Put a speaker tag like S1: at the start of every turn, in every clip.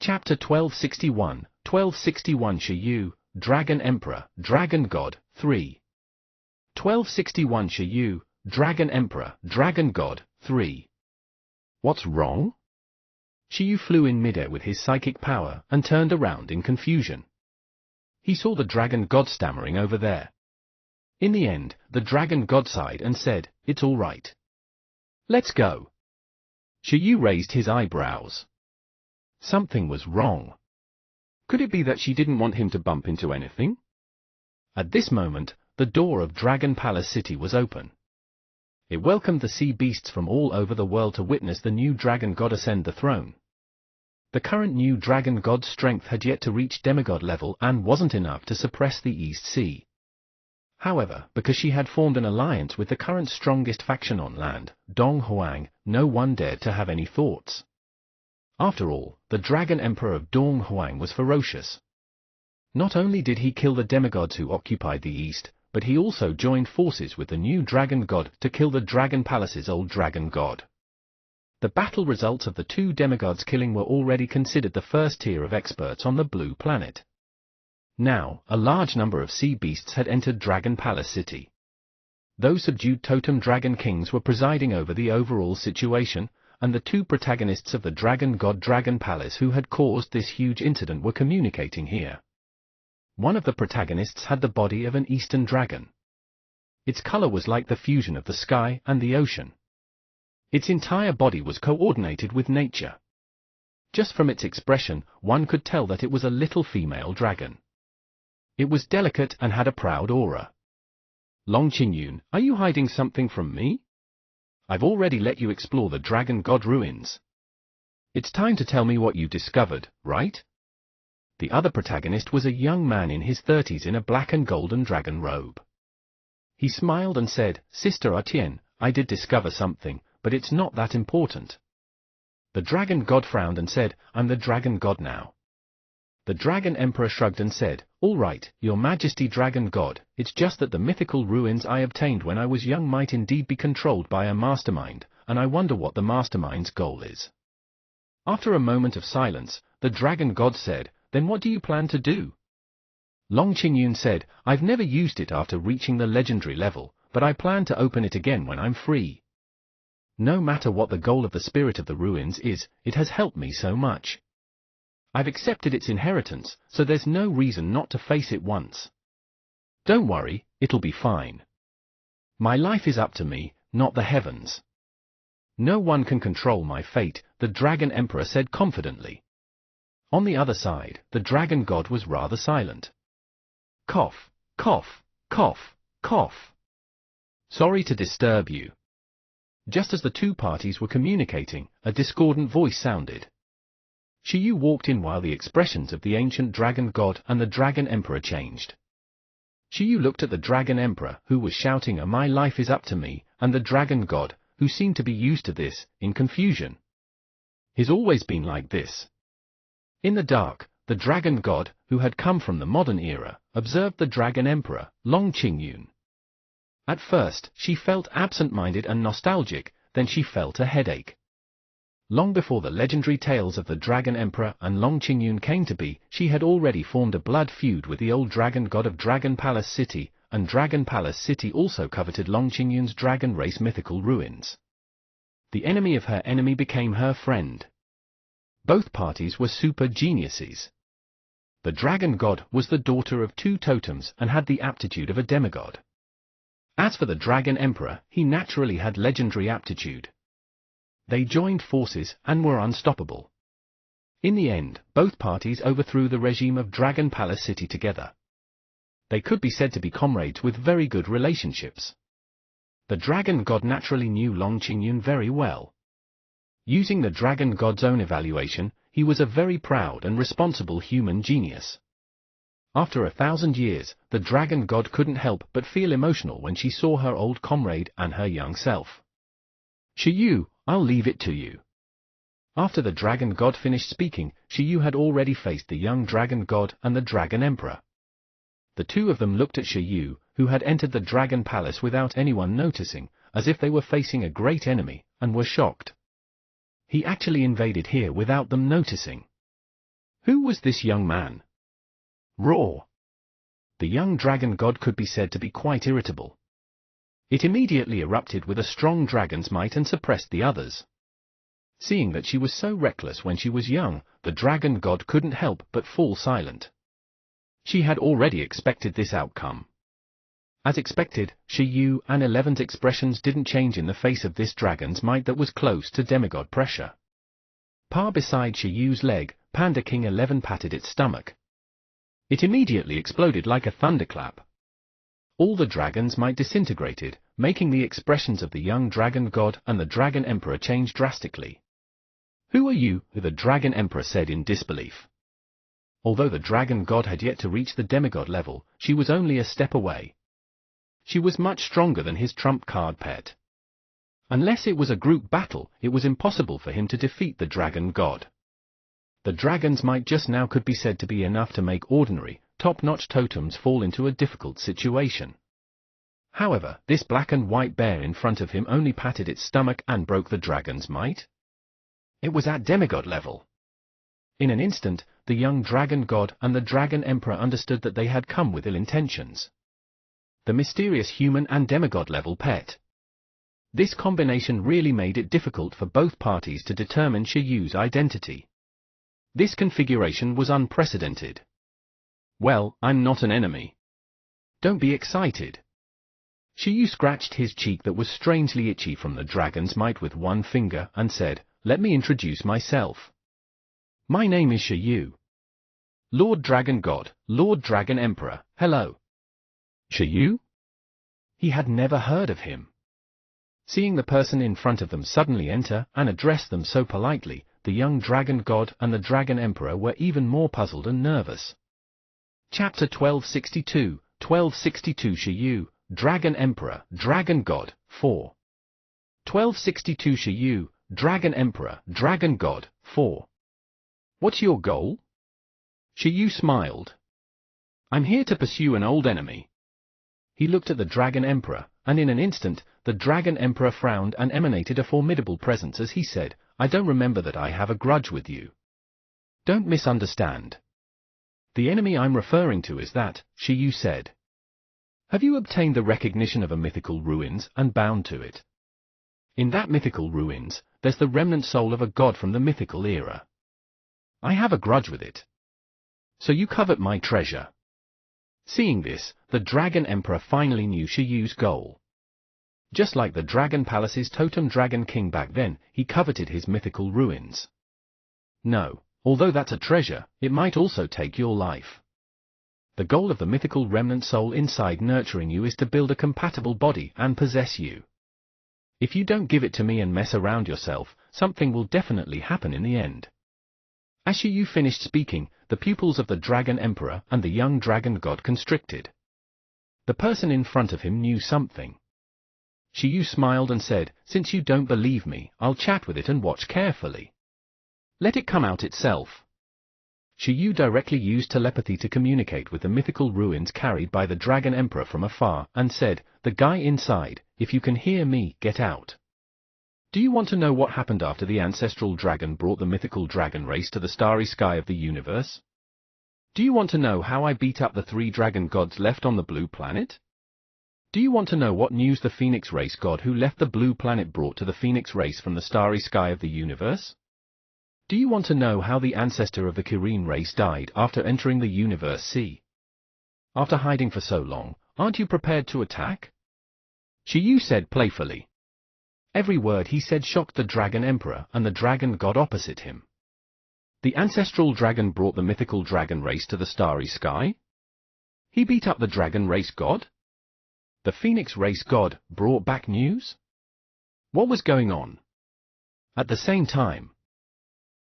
S1: Chapter 1261, 1261 Shi Yu, Dragon Emperor, Dragon God, 3. 1261 Shi Yu, Dragon Emperor, Dragon God, 3. What's wrong? Shi Yu flew in midair with his psychic power and turned around in confusion. He saw the Dragon God stammering over there. In the end, the Dragon God sighed and said, "It's all right. Let's go." Shi Yu raised his eyebrows. Something was wrong. Could it be that she didn't want him to bump into anything? At this moment, the door of Dragon Palace City was open. It welcomed the sea beasts from all over the world to witness the new Dragon God ascend the throne. The current new Dragon God's strength had yet to reach demigod level and wasn't enough to suppress the East Sea. However, because she had formed an alliance with the current strongest faction on land, Dong Huang, no one dared to have any thoughts. After all, the Dragon Emperor of Dong Huang was ferocious. Not only did he kill the demigods who occupied the East, but he also joined forces with the new Dragon God to kill the Dragon Palace's old Dragon God. The battle results of the two demigods killing were already considered the first tier of experts on the Blue Planet. Now, a large number of sea beasts had entered Dragon Palace City. Those subdued totem dragon kings were presiding over the overall situation, and the two protagonists of the Dragon God Dragon Palace who had caused this huge incident were communicating here. One of the protagonists had the body of an eastern dragon. Its color was like the fusion of the sky and the ocean. Its entire body was coordinated with nature. Just from its expression, one could tell that it was a little female dragon. It was delicate and had a proud aura. "Long Qingyun, are you hiding something from me? I've already let you explore the Dragon God ruins. It's time to tell me what you discovered, right?" The other protagonist was a young man in his 30s in a black and golden dragon robe. He smiled and said, "Sister Atian, I did discover something, but it's not that important." The Dragon God frowned and said, "I'm the Dragon God now." The Dragon Emperor shrugged and said, "All right, Your Majesty Dragon God, it's just that the mythical ruins I obtained when I was young might indeed be controlled by a mastermind, and I wonder what the mastermind's goal is." After a moment of silence, the Dragon God said, "Then what do you plan to do?" Long Qingyun said, "I've never used it after reaching the legendary level, but I plan to open it again when I'm free. No matter what the goal of the spirit of the ruins is, it has helped me so much. I've accepted its inheritance, so there's no reason not to face it once. Don't worry, it'll be fine. My life is up to me, not the heavens. No one can control my fate," the Dragon Emperor said confidently. On the other side, the Dragon God was rather silent. Cough, cough, cough, cough. "Sorry to disturb you." Just as the two parties were communicating, a discordant voice sounded. Shi Yu walked in while the expressions of the ancient Dragon God and the Dragon Emperor changed. Shi Yu looked at the Dragon Emperor, who was shouting, "My life is up to me," and the Dragon God, who seemed to be used to this, in confusion. He's always been like this. In the dark, the Dragon God, who had come from the modern era, observed the Dragon Emperor, Long Qingyun. At first, she felt absent-minded and nostalgic, then she felt a headache. Long before the legendary tales of the Dragon Emperor and Long Qingyun came to be, she had already formed a blood feud with the old Dragon God of Dragon Palace City, and Dragon Palace City also coveted Long Qingyun's dragon race mythical ruins. The enemy of her enemy became her friend. Both parties were super geniuses. The Dragon God was the daughter of two totems and had the aptitude of a demigod. As for the Dragon Emperor, he naturally had legendary aptitude. They joined forces and were unstoppable. In the end, both parties overthrew the regime of Dragon Palace City together. They could be said to be comrades with very good relationships. The Dragon God naturally knew Long Qingyun very well. Using the Dragon God's own evaluation, he was a very proud and responsible human genius. After 1,000 years, the Dragon God couldn't help but feel emotional when she saw her old comrade and her young self. "Shi Yu, I'll leave it to you." After the Dragon God finished speaking, Shi Yu had already faced the young Dragon God and the Dragon Emperor. The two of them looked at Shi Yu, who had entered the Dragon Palace without anyone noticing, as if they were facing a great enemy, and were shocked. He actually invaded here without them noticing. Who was this young man? Roar! The young dragon god could be said to be quite irritable. It immediately erupted with a strong dragon's might and suppressed the others. Seeing that she was so reckless when she was young, the dragon god couldn't help but fall silent. She had already expected this outcome. As expected, Shi Yu and Eleven's expressions didn't change in the face of this dragon's might that was close to demigod pressure. Beside Shi Yu's leg, Panda King 11 patted its stomach. It immediately exploded like a thunderclap. All the dragon's might disintegrated, making the expressions of the young dragon god and the dragon emperor change drastically. "Who are you?" the dragon emperor said in disbelief. Although the dragon god had yet to reach the demigod level, she was only a step away. She was much stronger than his trump card pet. Unless it was a group battle, it was impossible for him to defeat the dragon god. The dragon's might just now could be said to be enough to make ordinary, top-notch totems fall into a difficult situation. However, this black and white bear in front of him only patted its stomach and broke the dragon's might. It was at demigod level. In an instant, the young dragon god and the dragon emperor understood that they had come with ill intentions. The mysterious human and demigod level pet. This combination really made it difficult for both parties to determine Shi Yu's identity. This configuration was unprecedented. "Well, I'm not an enemy. Don't be excited." Shi Yu scratched his cheek that was strangely itchy from the dragon's might with one finger and said, "Let me introduce myself. My name is Shi Yu. Lord Dragon God, Lord Dragon Emperor, hello." Shi Yu? He had never heard of him. Seeing the person in front of them suddenly enter and address them so politely, the young dragon god and the dragon emperor were even more puzzled and nervous. Chapter 1262, 1262 Shi Yu, Dragon Emperor, Dragon God, 4. 1262 Shi Yu, Dragon Emperor, Dragon God, 4. What's your goal? Shi Yu smiled. I'm here to pursue an old enemy. He looked at the Dragon Emperor, and in an instant, the Dragon Emperor frowned and emanated a formidable presence as he said, I don't remember that I have a grudge with you. Don't misunderstand. The enemy I'm referring to is that, Shi Yu said. Have you obtained the recognition of a mythical ruins and bound to it? In that mythical ruins, there's the remnant soul of a god from the mythical era. I have a grudge with it. So you covet my treasure. Seeing this, the Dragon Emperor finally knew Shi Yu's goal. Just like the Dragon Palace's totem Dragon King back then, he coveted his mythical ruins. No, although that's a treasure, it might also take your life. The goal of the mythical remnant soul inside nurturing you is to build a compatible body and possess you. If you don't give it to me and mess around yourself, something will definitely happen in the end. As Shi Yu finished speaking, the pupils of the Dragon Emperor and the young dragon god constricted. The person in front of him knew something. Shi Yu smiled and said, since you don't believe me, I'll chat with it and watch carefully. Let it come out itself. Shi Yu directly used telepathy to communicate with the mythical ruins carried by the Dragon Emperor from afar and said, the guy inside, if you can hear me, get out. Do you want to know what happened after the ancestral dragon brought the mythical dragon race to the starry sky of the universe? Do you want to know how I beat up the 3 dragon gods left on the blue planet? Do you want to know what news the Phoenix race god who left the blue planet brought to the Phoenix race from the starry sky of the universe? Do you want to know how the ancestor of the Kirin race died after entering the universe sea? After hiding for so long, aren't you prepared to attack? Shi Yu said playfully. Every word he said shocked the Dragon Emperor and the dragon god opposite him. The ancestral dragon brought the mythical dragon race to the starry sky? He beat up the dragon race god? The Phoenix race god brought back news? What was going on? At the same time,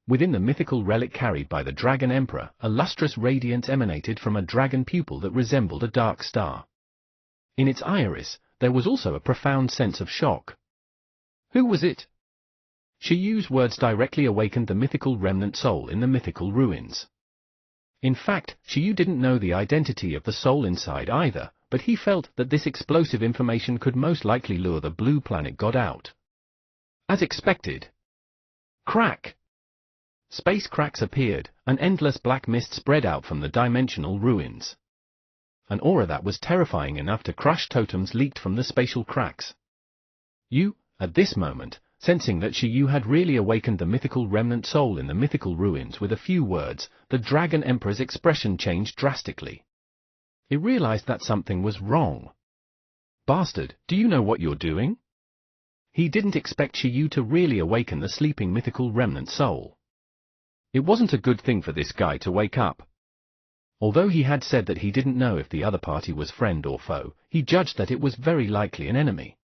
S1: within the mythical relic carried by the Dragon Emperor, a lustrous radiance emanated from a dragon pupil that resembled a dark star. In its iris, there was also a profound sense of shock. Who was it? Shi Yu's words directly awakened the mythical remnant soul in the mythical ruins. In fact, Shi Yu didn't know the identity of the soul inside either, but he felt that this explosive information could most likely lure the blue planet god out. As expected. Crack! Space cracks appeared, an endless black mist spread out from the dimensional ruins. An aura that was terrifying enough to crush totems leaked from the spatial cracks. At this moment, sensing that Shiyu had really awakened the mythical remnant soul in the mythical ruins with a few words, the Dragon Emperor's expression changed drastically. He realized that something was wrong. Bastard, do you know what you're doing? He didn't expect Shiyu to really awaken the sleeping mythical remnant soul. It wasn't a good thing for this guy to wake up. Although he had said that he didn't know if the other party was friend or foe, he judged that it was very likely an enemy.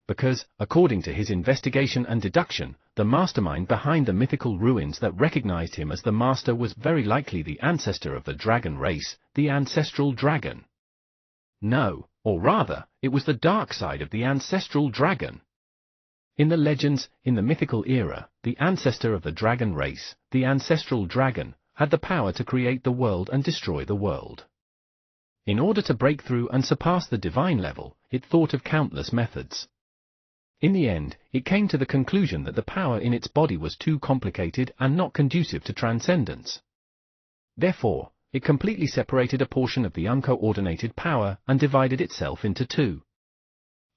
S1: Because, according to his investigation and deduction, the mastermind behind the mythical ruins that recognized him as the master was very likely the ancestor of the dragon race, the ancestral dragon. No, or rather, it was the dark side of the ancestral dragon. In the legends, in the mythical era, the ancestor of the dragon race, the ancestral dragon, had the power to create the world and destroy the world. In order to break through and surpass the divine level, it thought of countless methods. In the end, it came to the conclusion that the power in its body was too complicated and not conducive to transcendence. Therefore, it completely separated a portion of the uncoordinated power and divided itself into two.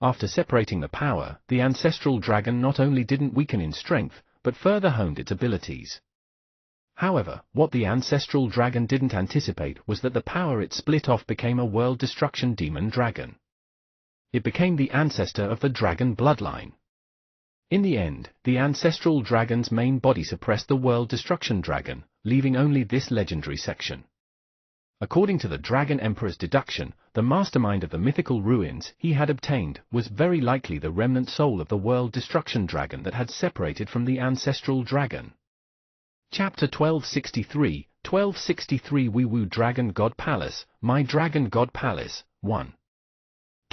S1: After separating the power, the ancestral dragon not only didn't weaken in strength, but further honed its abilities. However, what the ancestral dragon didn't anticipate was that the power it split off became a world destruction demon dragon. It became the ancestor of the dragon bloodline. In the end, the ancestral dragon's main body suppressed the world destruction dragon, leaving only this legendary section. According to the Dragon Emperor's deduction, the mastermind of the mythical ruins he had obtained was very likely the remnant soul of the world destruction dragon that had separated from the ancestral dragon. Chapter 1263, 1263 Wiwu Dragon God Palace, My Dragon God Palace, 1.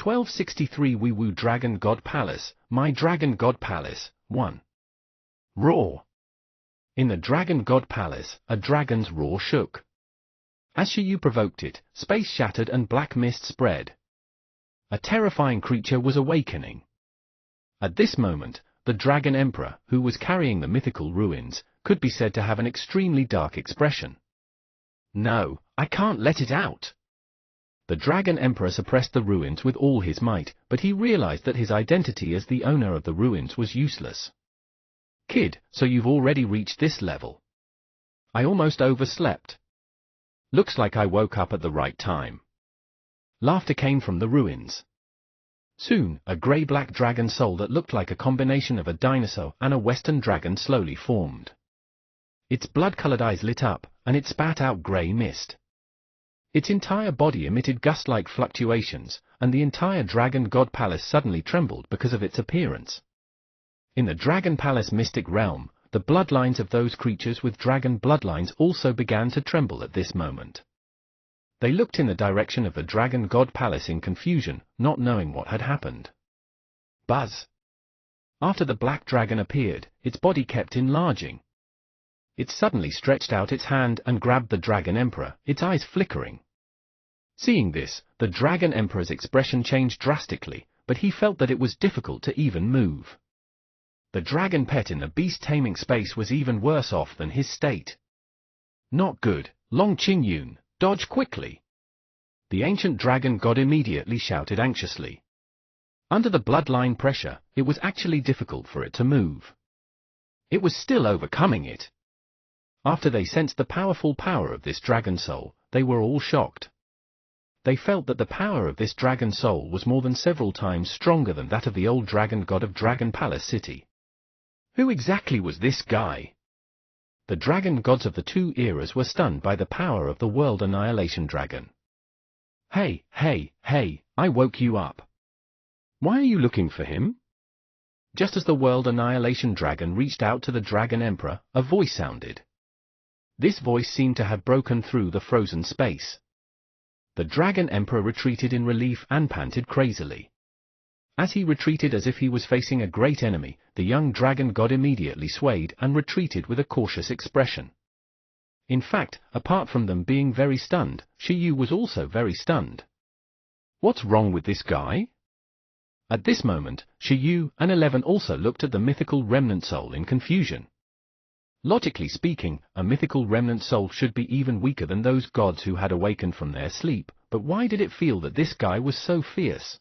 S1: 1263 Wiwu Dragon God Palace, My Dragon God Palace, 1. Roar. In the Dragon God Palace, a dragon's roar shook. As Shiyu provoked it, space shattered and black mist spread. A terrifying creature was awakening. At this moment, the Dragon Emperor, who was carrying the mythical ruins, could be said to have an extremely dark expression. No, I can't let it out. The Dragon Emperor suppressed the ruins with all his might, but he realized that his identity as the owner of the ruins was useless. Kid, so you've already reached this level. I almost overslept. Looks like I woke up at the right time. Laughter came from the ruins. Soon, a grey-black dragon soul that looked like a combination of a dinosaur and a western dragon slowly formed. Its blood-colored eyes lit up, and it spat out grey mist. Its entire body emitted gust-like fluctuations, and the entire Dragon God Palace suddenly trembled because of its appearance. In the Dragon Palace mystic realm, the bloodlines of those creatures with dragon bloodlines also began to tremble at this moment. They looked in the direction of the Dragon God Palace in confusion, not knowing what had happened. Buzz! After the black dragon appeared, its body kept enlarging. It suddenly stretched out its hand and grabbed the Dragon Emperor, its eyes flickering. Seeing this, the Dragon Emperor's expression changed drastically, but he felt that it was difficult to even move. The dragon pet in the beast taming space was even worse off than his state. Not good, Long Qingyun, dodge quickly! The ancient dragon god immediately shouted anxiously. Under the bloodline pressure, it was actually difficult for it to move. It was still overcoming it. After they sensed the powerful power of this dragon soul, they were all shocked. They felt that the power of this dragon soul was more than several times stronger than that of the old dragon god of Dragon Palace City. Who exactly was this guy? The dragon gods of the two eras were stunned by the power of the World Annihilation Dragon. Hey, I woke you up. Why are you looking for him? Just as the World Annihilation Dragon reached out to the Dragon Emperor, a voice sounded. This voice seemed to have broken through the frozen space. The Dragon Emperor retreated in relief and panted crazily. As he retreated as if he was facing a great enemy, the young dragon god immediately swayed and retreated with a cautious expression. In fact, apart from them being very stunned, Shiyu was also very stunned. What's wrong with this guy? At this moment, Shiyu and 11 also looked at the mythical remnant soul in confusion. Logically speaking, a mythical remnant soul should be even weaker than those gods who had awakened from their sleep, but why did it feel that this guy was so fierce?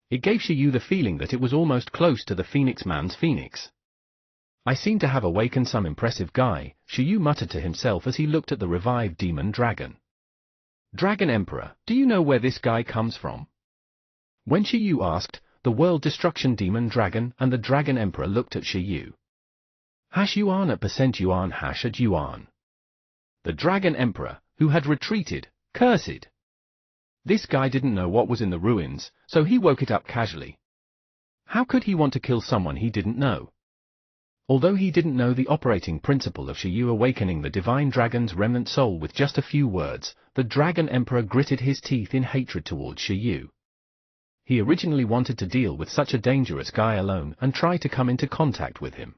S1: It gave Shiyu the feeling that it was almost close to the Phoenix Man's phoenix. I seem to have awakened some impressive guy, Shiyu muttered to himself as he looked at the revived demon dragon. Dragon Emperor, do you know where this guy comes from? When Shiyu asked, the World Destruction Demon Dragon and the Dragon Emperor looked at Shiyu. #yuan at %yuan #at yuan. The Dragon Emperor, who had retreated, cursed. This guy didn't know what was in the ruins, so he woke it up casually. How could he want to kill someone he didn't know? Although he didn't know the operating principle of Shiyu awakening the Divine Dragon's remnant soul with just a few words, the Dragon Emperor gritted his teeth in hatred towards Shiyu. He originally wanted to deal with such a dangerous guy alone and try to come into contact with him.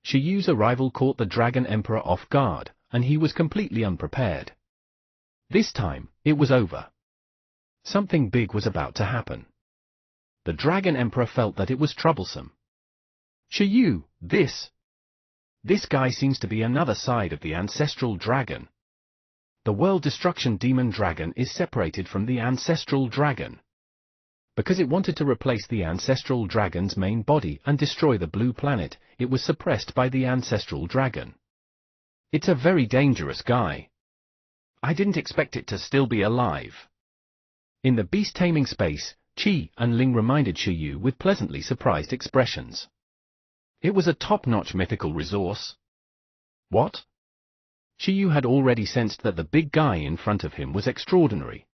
S1: Shiyu's arrival caught the Dragon Emperor off guard, and he was completely unprepared. This time, it was over. Something big was about to happen. The Dragon Emperor felt that it was troublesome. Shiyu, this guy seems to be another side of the ancestral dragon. The World Destruction Demon Dragon is separated from the ancestral dragon. Because it wanted to replace the ancestral dragon's main body and destroy the blue planet, it was suppressed by the ancestral dragon. It's a very dangerous guy. I didn't expect it to still be alive. In the beast-taming space, Qi and Ling reminded Shiyu with pleasantly surprised expressions. It was a top-notch mythical resource. What? Shiyu had already sensed that the big guy in front of him was extraordinary.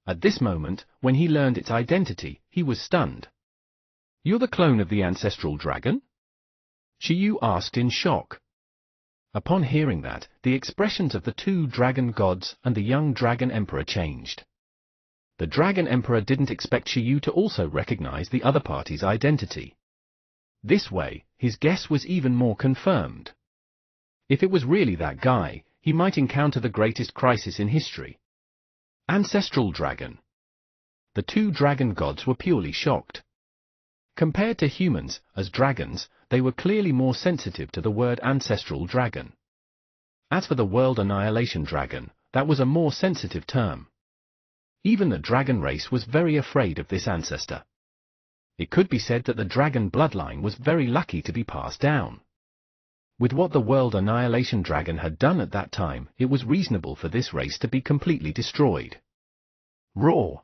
S1: At this moment, when he learned its identity, he was stunned. You're the clone of the ancestral dragon? Shiyu asked in shock. Upon hearing that, the expressions of the two dragon gods and the young Dragon Emperor changed. The Dragon Emperor didn't expect Shiyu to also recognize the other party's identity. This way, his guess was even more confirmed. If it was really that guy, he might encounter the greatest crisis in history. Ancestral Dragon. The two dragon gods were purely shocked. Compared to humans, as dragons, they were clearly more sensitive to the word ancestral dragon. As for the World Annihilation Dragon, that was a more sensitive term. Even the dragon race was very afraid of this ancestor. It could be said that the dragon bloodline was very lucky to be passed down. With what the World Annihilation Dragon had done at that time, it was reasonable for this race to be completely destroyed. Roar!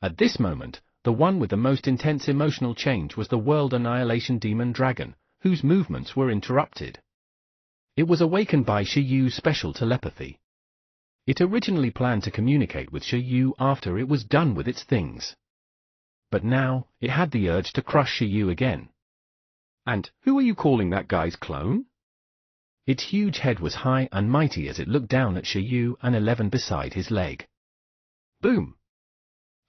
S1: At this moment, the one with the most intense emotional change was the World Annihilation Demon Dragon, whose movements were interrupted. It was awakened by Shiyu's special telepathy. It originally planned to communicate with Shiyu after it was done with its things. But now, it had the urge to crush Shiyu again. And, who are you calling that guy's clone? Its huge head was high and mighty as it looked down at Shiyu and 11 beside his leg. Boom!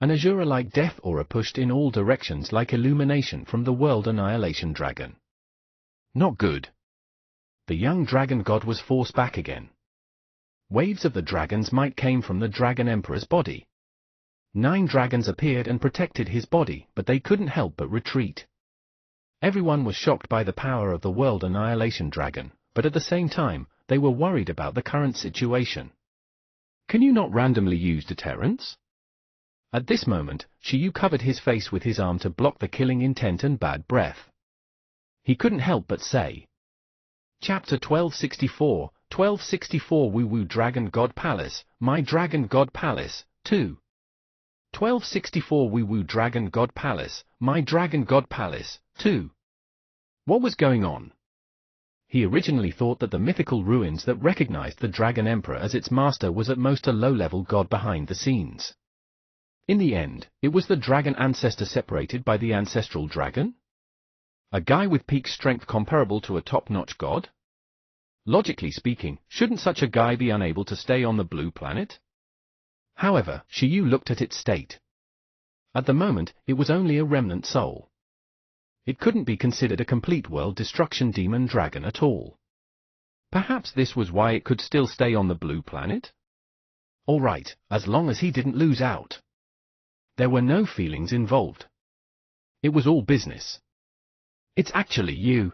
S1: An Azura-like death aura pushed in all directions like illumination from the World Annihilation Dragon. Not good. The young dragon god was forced back again. Waves of the dragon's might came from the Dragon Emperor's body. 9 dragons appeared and protected his body, but they couldn't help but retreat. Everyone was shocked by the power of the World Annihilation Dragon, but at the same time, they were worried about the current situation. Can you not randomly use deterrence? At this moment, Shiyu covered his face with his arm to block the killing intent and bad breath. He couldn't help but say. Chapter 1264 Woo Woo Dragon God Palace, My Dragon God Palace, 2. 1264 Woo Woo Dragon God Palace, My Dragon God Palace, 2. What was going on? He originally thought that the mythical ruins that recognized the Dragon Emperor as its master was at most a low-level god behind the scenes. In the end, it was the dragon ancestor separated by the ancestral dragon? A guy with peak strength comparable to a top-notch god? Logically speaking, shouldn't such a guy be unable to stay on the blue planet? However, Shiyu looked at its state. At the moment, it was only a remnant soul. It couldn't be considered a complete world destruction demon dragon at all. Perhaps this was why it could still stay on the blue planet? All right, as long as he didn't lose out. There were no feelings involved. It was all business. It's actually you.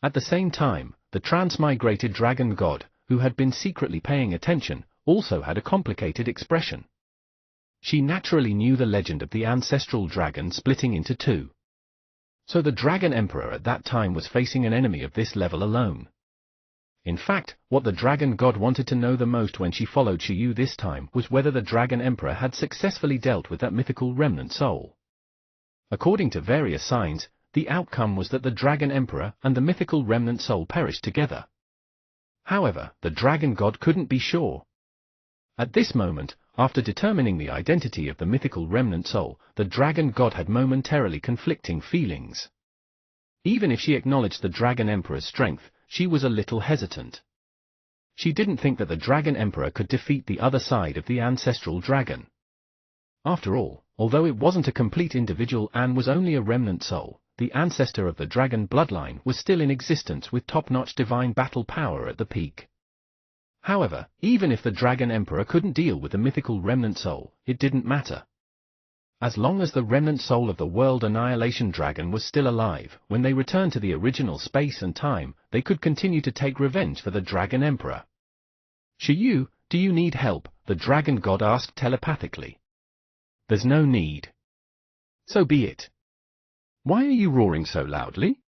S1: At the same time, the transmigrated dragon god, who had been secretly paying attention, also had a complicated expression. She naturally knew the legend of the ancestral dragon splitting into two. So the Dragon Emperor at that time was facing an enemy of this level alone. In fact, what the dragon god wanted to know the most when she followed Shiyu this time was whether the Dragon Emperor had successfully dealt with that mythical remnant soul. According to various signs, the outcome was that the Dragon Emperor and the mythical remnant soul perished together. However, the dragon god couldn't be sure. At this moment, after determining the identity of the mythical remnant soul, the dragon god had momentarily conflicting feelings. Even if she acknowledged the Dragon Emperor's strength, she was a little hesitant. She didn't think that the Dragon Emperor could defeat the other side of the ancestral dragon. After all, although it wasn't a complete individual and was only a remnant soul, the ancestor of the dragon bloodline was still in existence with top-notch divine battle power at the peak. However, even if the Dragon Emperor couldn't deal with the mythical remnant soul, it didn't matter. As long as the remnant soul of the World Annihilation Dragon was still alive, when they returned to the original space and time, they could continue to take revenge for the Dragon Emperor. Shiyu, do you need help? The dragon god asked telepathically. There's no need. So be it. Why are you roaring so loudly?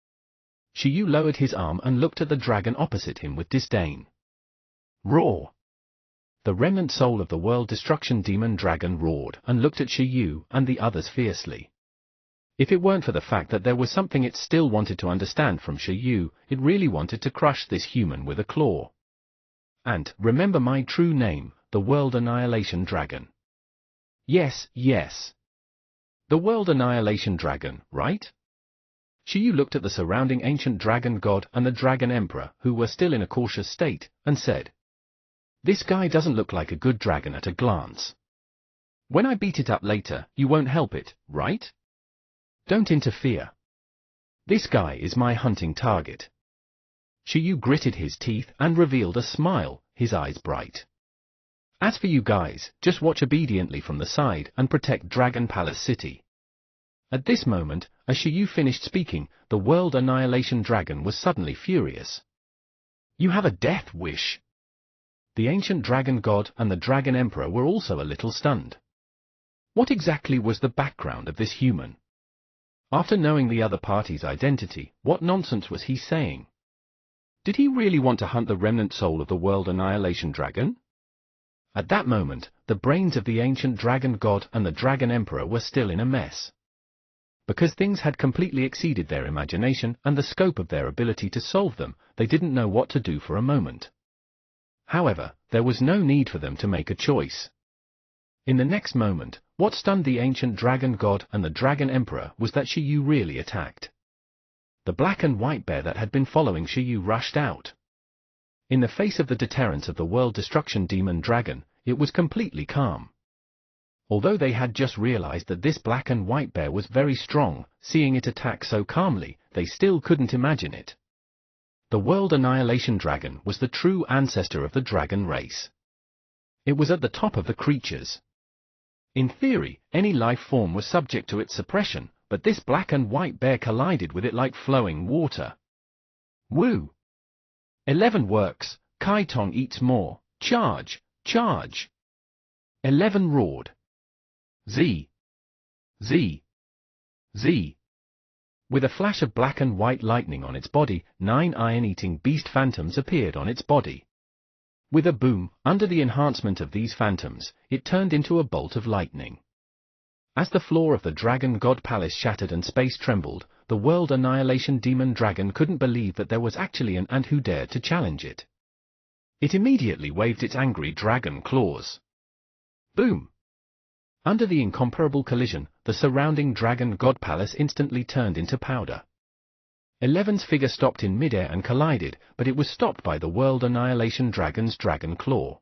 S1: Shiyu lowered his arm and looked at the dragon opposite him with disdain. Roar! The remnant soul of the World Destruction Demon Dragon roared and looked at Shiyu and the others fiercely. If it weren't for the fact that there was something it still wanted to understand from Shiyu, it really wanted to crush this human with a claw. And, remember my true name, the World Annihilation Dragon. Yes, yes. The World Annihilation Dragon, right? Shiyu looked at the surrounding ancient dragon god and the Dragon Emperor, who were still in a cautious state, and said, "This guy doesn't look like a good dragon at a glance. When I beat it up later, you won't help it, right? Don't interfere. This guy is my hunting target." Shiyu gritted his teeth and revealed a smile, his eyes bright. "As for you guys, just watch obediently from the side and protect Dragon Palace City." At this moment, as Shiyu finished speaking, the World Annihilation Dragon was suddenly furious. "You have a death wish." The ancient dragon god and the Dragon Emperor were also a little stunned. What exactly was the background of this human? After knowing the other party's identity, what nonsense was he saying? Did he really want to hunt the remnant soul of the World Annihilation Dragon? At that moment, the brains of the ancient dragon god and the Dragon Emperor were still in a mess. Because things had completely exceeded their imagination and the scope of their ability to solve them, they didn't know what to do for a moment. However, there was no need for them to make a choice. In the next moment, what stunned the ancient dragon god and the Dragon Emperor was that Shiyu really attacked. The black and white bear that had been following Shiyu rushed out. In the face of the deterrence of the World Destruction Demon Dragon, it was completely calm. Although they had just realized that this black and white bear was very strong, seeing it attack so calmly, they still couldn't imagine it. The World Annihilation Dragon was the true ancestor of the dragon race. It was at the top of the creatures. In theory, any life form was subject to its suppression, but this black and white bear collided with it like flowing water. Woo! 11 works, Kai Tong eats more, charge, charge! 11 roared. Z! Z! Z! With a flash of black and white lightning on its body, 9 iron-eating beast phantoms appeared on its body. With a boom, under the enhancement of these phantoms, it turned into a bolt of lightning. As the floor of the Dragon God Palace shattered and space trembled, the World Annihilation Demon Dragon couldn't believe that there was actually an ant who dared to challenge it. It immediately waved its angry dragon claws. Boom! Under the incomparable collision, the surrounding Dragon God Palace instantly turned into powder. 11's figure stopped in midair and collided, but it was stopped by the World Annihilation Dragon's Dragon Claw.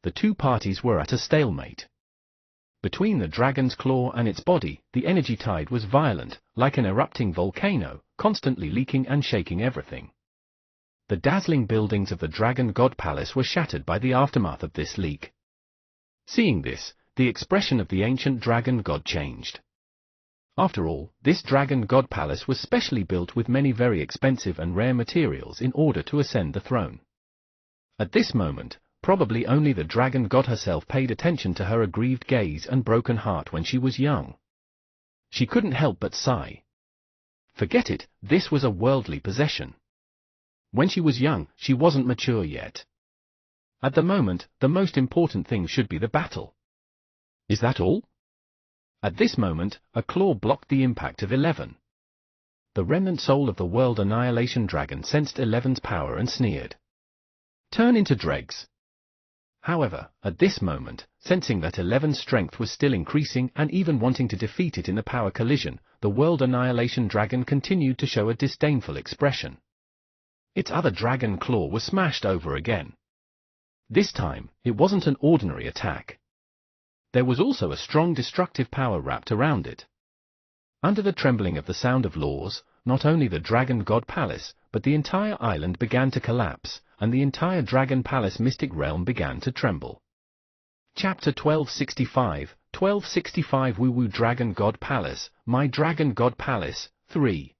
S1: The two parties were at a stalemate. Between the Dragon's Claw and its body, the energy tide was violent, like an erupting volcano, constantly leaking and shaking everything. The dazzling buildings of the Dragon God Palace were shattered by the aftermath of this leak. Seeing this, the expression of the ancient dragon god changed. After all, this Dragon God Palace was specially built with many very expensive and rare materials in order to ascend the throne. At this moment, probably only the Dragon God herself paid attention to her aggrieved gaze and broken heart when she was young. She couldn't help but sigh. Forget it, this was a worldly possession. When she was young, she wasn't mature yet. At the moment, the most important thing should be the battle. Is that all? At this moment, a claw blocked the impact of 11. The remnant soul of the World Annihilation Dragon sensed 11's power and sneered. Turn into dregs. However, at this moment, sensing that 11's strength was still increasing and even wanting to defeat it in the power collision, the World Annihilation Dragon continued to show a disdainful expression. Its other dragon claw was smashed over again. This time, it wasn't an ordinary attack. There was also a strong destructive power wrapped around it. Under the trembling of the sound of laws, not only the Dragon God Palace, but the entire island began to collapse, and the entire Dragon Palace mystic realm began to tremble. Chapter 1265 Woo Woo Dragon God Palace, My Dragon God Palace, 3.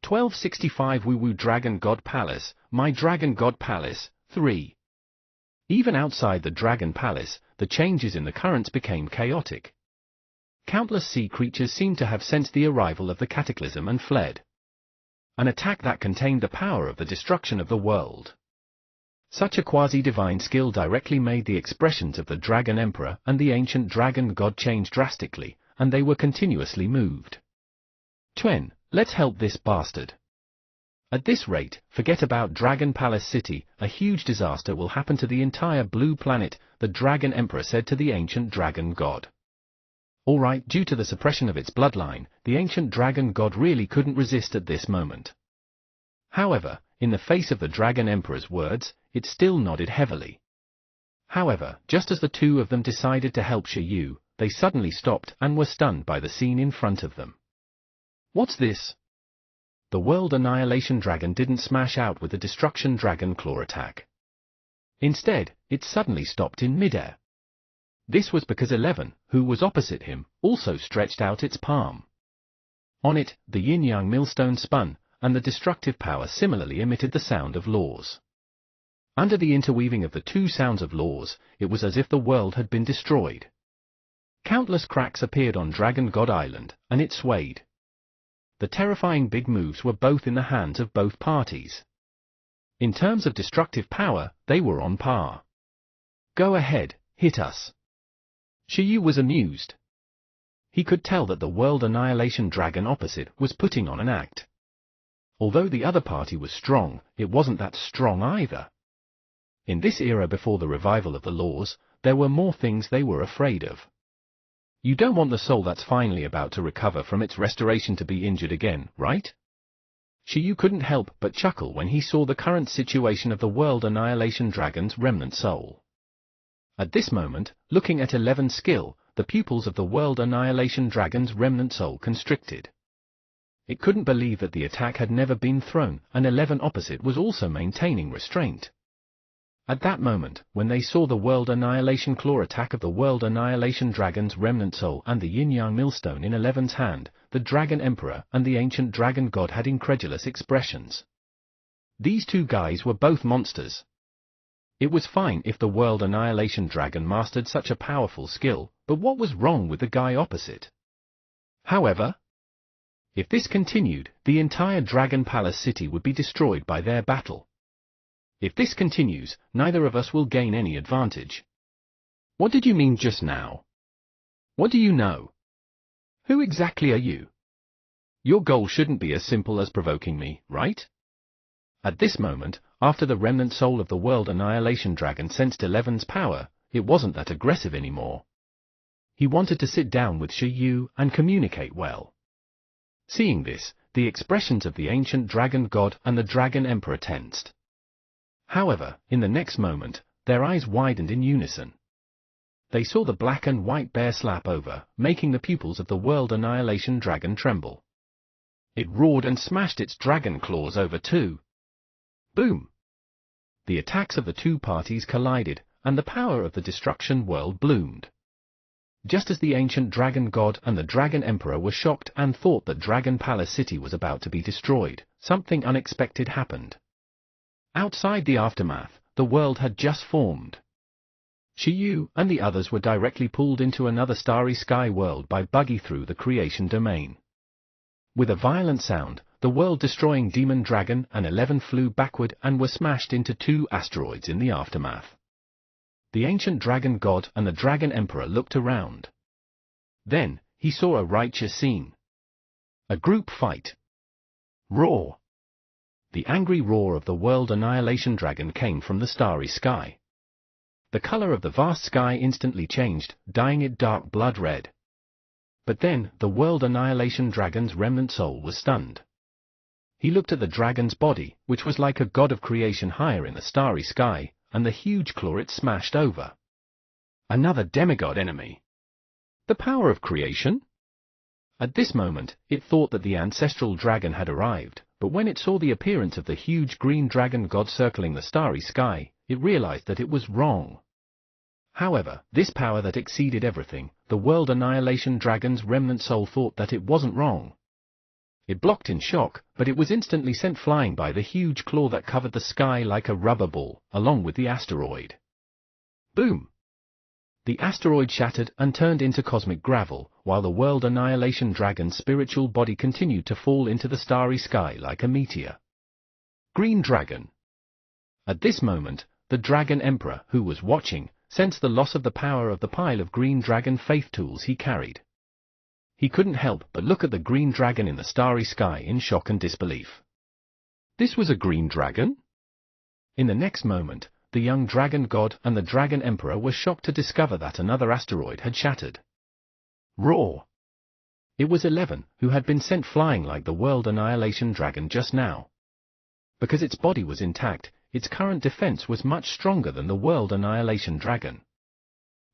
S1: 1265 Woo Woo Dragon God Palace, My Dragon God Palace, 3. Even outside the Dragon Palace, the changes in the currents became chaotic. Countless sea creatures seemed to have sensed the arrival of the cataclysm and fled. An attack that contained the power of the destruction of the world. Such a quasi-divine skill directly made the expressions of the Dragon Emperor and the ancient Dragon God change drastically, and they were continuously moved. Twen, let's help this bastard. At this rate, forget about Dragon Palace City, a huge disaster will happen to the entire blue planet, the Dragon Emperor said to the ancient Dragon God. Alright, due to the suppression of its bloodline, the ancient Dragon God really couldn't resist at this moment. However, in the face of the Dragon Emperor's words, it still nodded heavily. However, just as the two of them decided to help Xiyu, they suddenly stopped and were stunned by the scene in front of them. What's this? The World Annihilation Dragon didn't smash out with the Destruction Dragon Claw attack. Instead, it suddenly stopped in midair. This was because 11, who was opposite him, also stretched out its palm. On it, the yin-yang millstone spun, and the destructive power similarly emitted the sound of laws. Under the interweaving of the two sounds of laws, it was as if the world had been destroyed. Countless cracks appeared on Dragon God Island, and it swayed. The terrifying big moves were both in the hands of both parties. In terms of destructive power, they were on par. Go ahead, hit us. Xiyu was amused. He could tell that the World Annihilation Dragon opposite was putting on an act. Although the other party was strong, it wasn't that strong either. In this era before the revival of the laws, there were more things they were afraid of. You don't want the soul that's finally about to recover from its restoration to be injured again, right? Xiyu couldn't help but chuckle when he saw the current situation of the World Annihilation Dragon's remnant soul. At this moment, looking at 11's skill, the pupils of the World Annihilation Dragon's remnant soul constricted. It couldn't believe that the attack had never been thrown, and 11 opposite was also maintaining restraint. At that moment, when they saw the World Annihilation Claw attack of the World Annihilation Dragon's remnant soul and the yin-yang millstone in 11's hand, the Dragon Emperor and the ancient Dragon God had incredulous expressions. These two guys were both monsters. It was fine if the World Annihilation Dragon mastered such a powerful skill, but what was wrong with the guy opposite? However, if this continued, the entire Dragon Palace city would be destroyed by their battle. If this continues, neither of us will gain any advantage. What did you mean just now? What do you know? Who exactly are you? Your goal shouldn't be as simple as provoking me, right? At this moment, after the remnant soul of the World Annihilation Dragon sensed 11's power, it wasn't that aggressive anymore. He wanted to sit down with Xiyu and communicate well. Seeing this, the expressions of the ancient Dragon God and the Dragon Emperor tensed. However, in the next moment, their eyes widened in unison. They saw the black and white bear slap over, making the pupils of the World Annihilation Dragon tremble. It roared and smashed its dragon claws over too. Boom! The attacks of the two parties collided, and the power of the destruction world bloomed. Just as the ancient dragon god and the dragon emperor were shocked and thought that Dragon Palace City was about to be destroyed, something unexpected happened. Outside the aftermath, the world had just formed. Shiyu and the others were directly pulled into another starry sky world by Buggy through the creation domain. With a violent sound, the world-destroying demon dragon and 11 flew backward and were smashed into 2 asteroids in the aftermath. The ancient dragon god and the dragon emperor looked around. Then, he saw a righteous scene. A group fight. Roar! The angry roar of the world annihilation dragon came from the starry sky. The color of the vast sky instantly changed, dyeing it dark blood red. But then, the world annihilation dragon's remnant soul was stunned. He looked at the dragon's body, which was like a god of creation higher in the starry sky, and the huge claw it smashed over. Another demigod enemy. The power of creation? At this moment, it thought that the ancestral dragon had arrived, but when it saw the appearance of the huge green dragon god circling the starry sky, it realized that it was wrong. However, this power that exceeded everything, the world annihilation dragon's remnant soul thought that it wasn't wrong. It blocked in shock, but it was instantly sent flying by the huge claw that covered the sky like a rubber ball, along with the asteroid. Boom! The asteroid shattered and turned into cosmic gravel, while the world annihilation dragon's spiritual body continued to fall into the starry sky like a meteor. Green Dragon. At this moment, the Dragon Emperor, who was watching, sensed the loss of the power of the pile of green dragon faith tools he carried. He couldn't help but look at the green dragon in the starry sky in shock and disbelief. This was a green dragon? In the next moment, the young dragon god and the dragon emperor were shocked to discover that another asteroid had shattered. Roar! It was 11, who had been sent flying like the world annihilation dragon just now. Because its body was intact, its current defense was much stronger than the world annihilation dragon.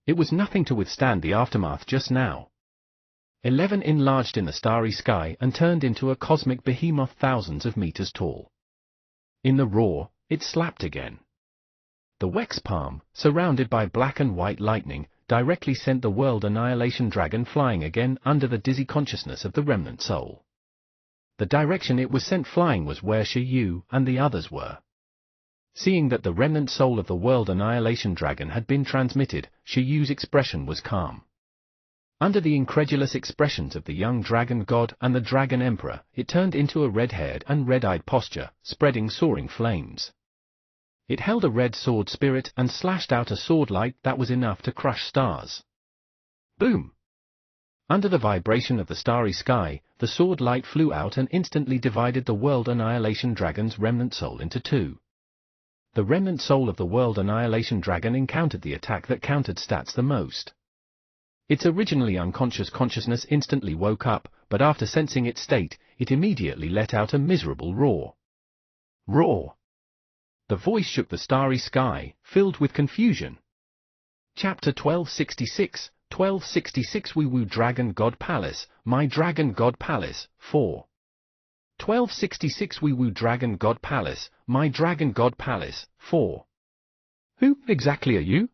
S1: It was nothing to withstand the aftermath just now. 11 enlarged in the starry sky and turned into a cosmic behemoth thousands of meters tall. In the roar, it slapped again. The Wex palm, surrounded by black and white lightning, directly sent the world annihilation dragon flying again under the dizzy consciousness of the remnant soul. The direction it was sent flying was where Shiyu and the others were. Seeing that the remnant soul of the world annihilation dragon had been transmitted, Shiyu's expression was calm. Under the incredulous expressions of the young dragon god and the dragon emperor, it turned into a red-haired and red-eyed posture, spreading soaring flames. It held a red sword spirit and slashed out a sword light that was enough to crush stars. Boom! Under the vibration of the starry sky, the sword light flew out and instantly divided the world annihilation dragon's remnant soul into 2. The remnant soul of the world annihilation dragon encountered the attack that countered stats the most. Its originally unconscious consciousness instantly woke up, but after sensing its state, it immediately let out a miserable roar. Roar! The voice shook the starry sky, filled with confusion. Chapter 1266, 1266 Wee Woo Dragon God Palace, My Dragon God Palace, 4. 1266 Wee Woo Dragon God Palace, My Dragon God Palace, 4. Who exactly are you?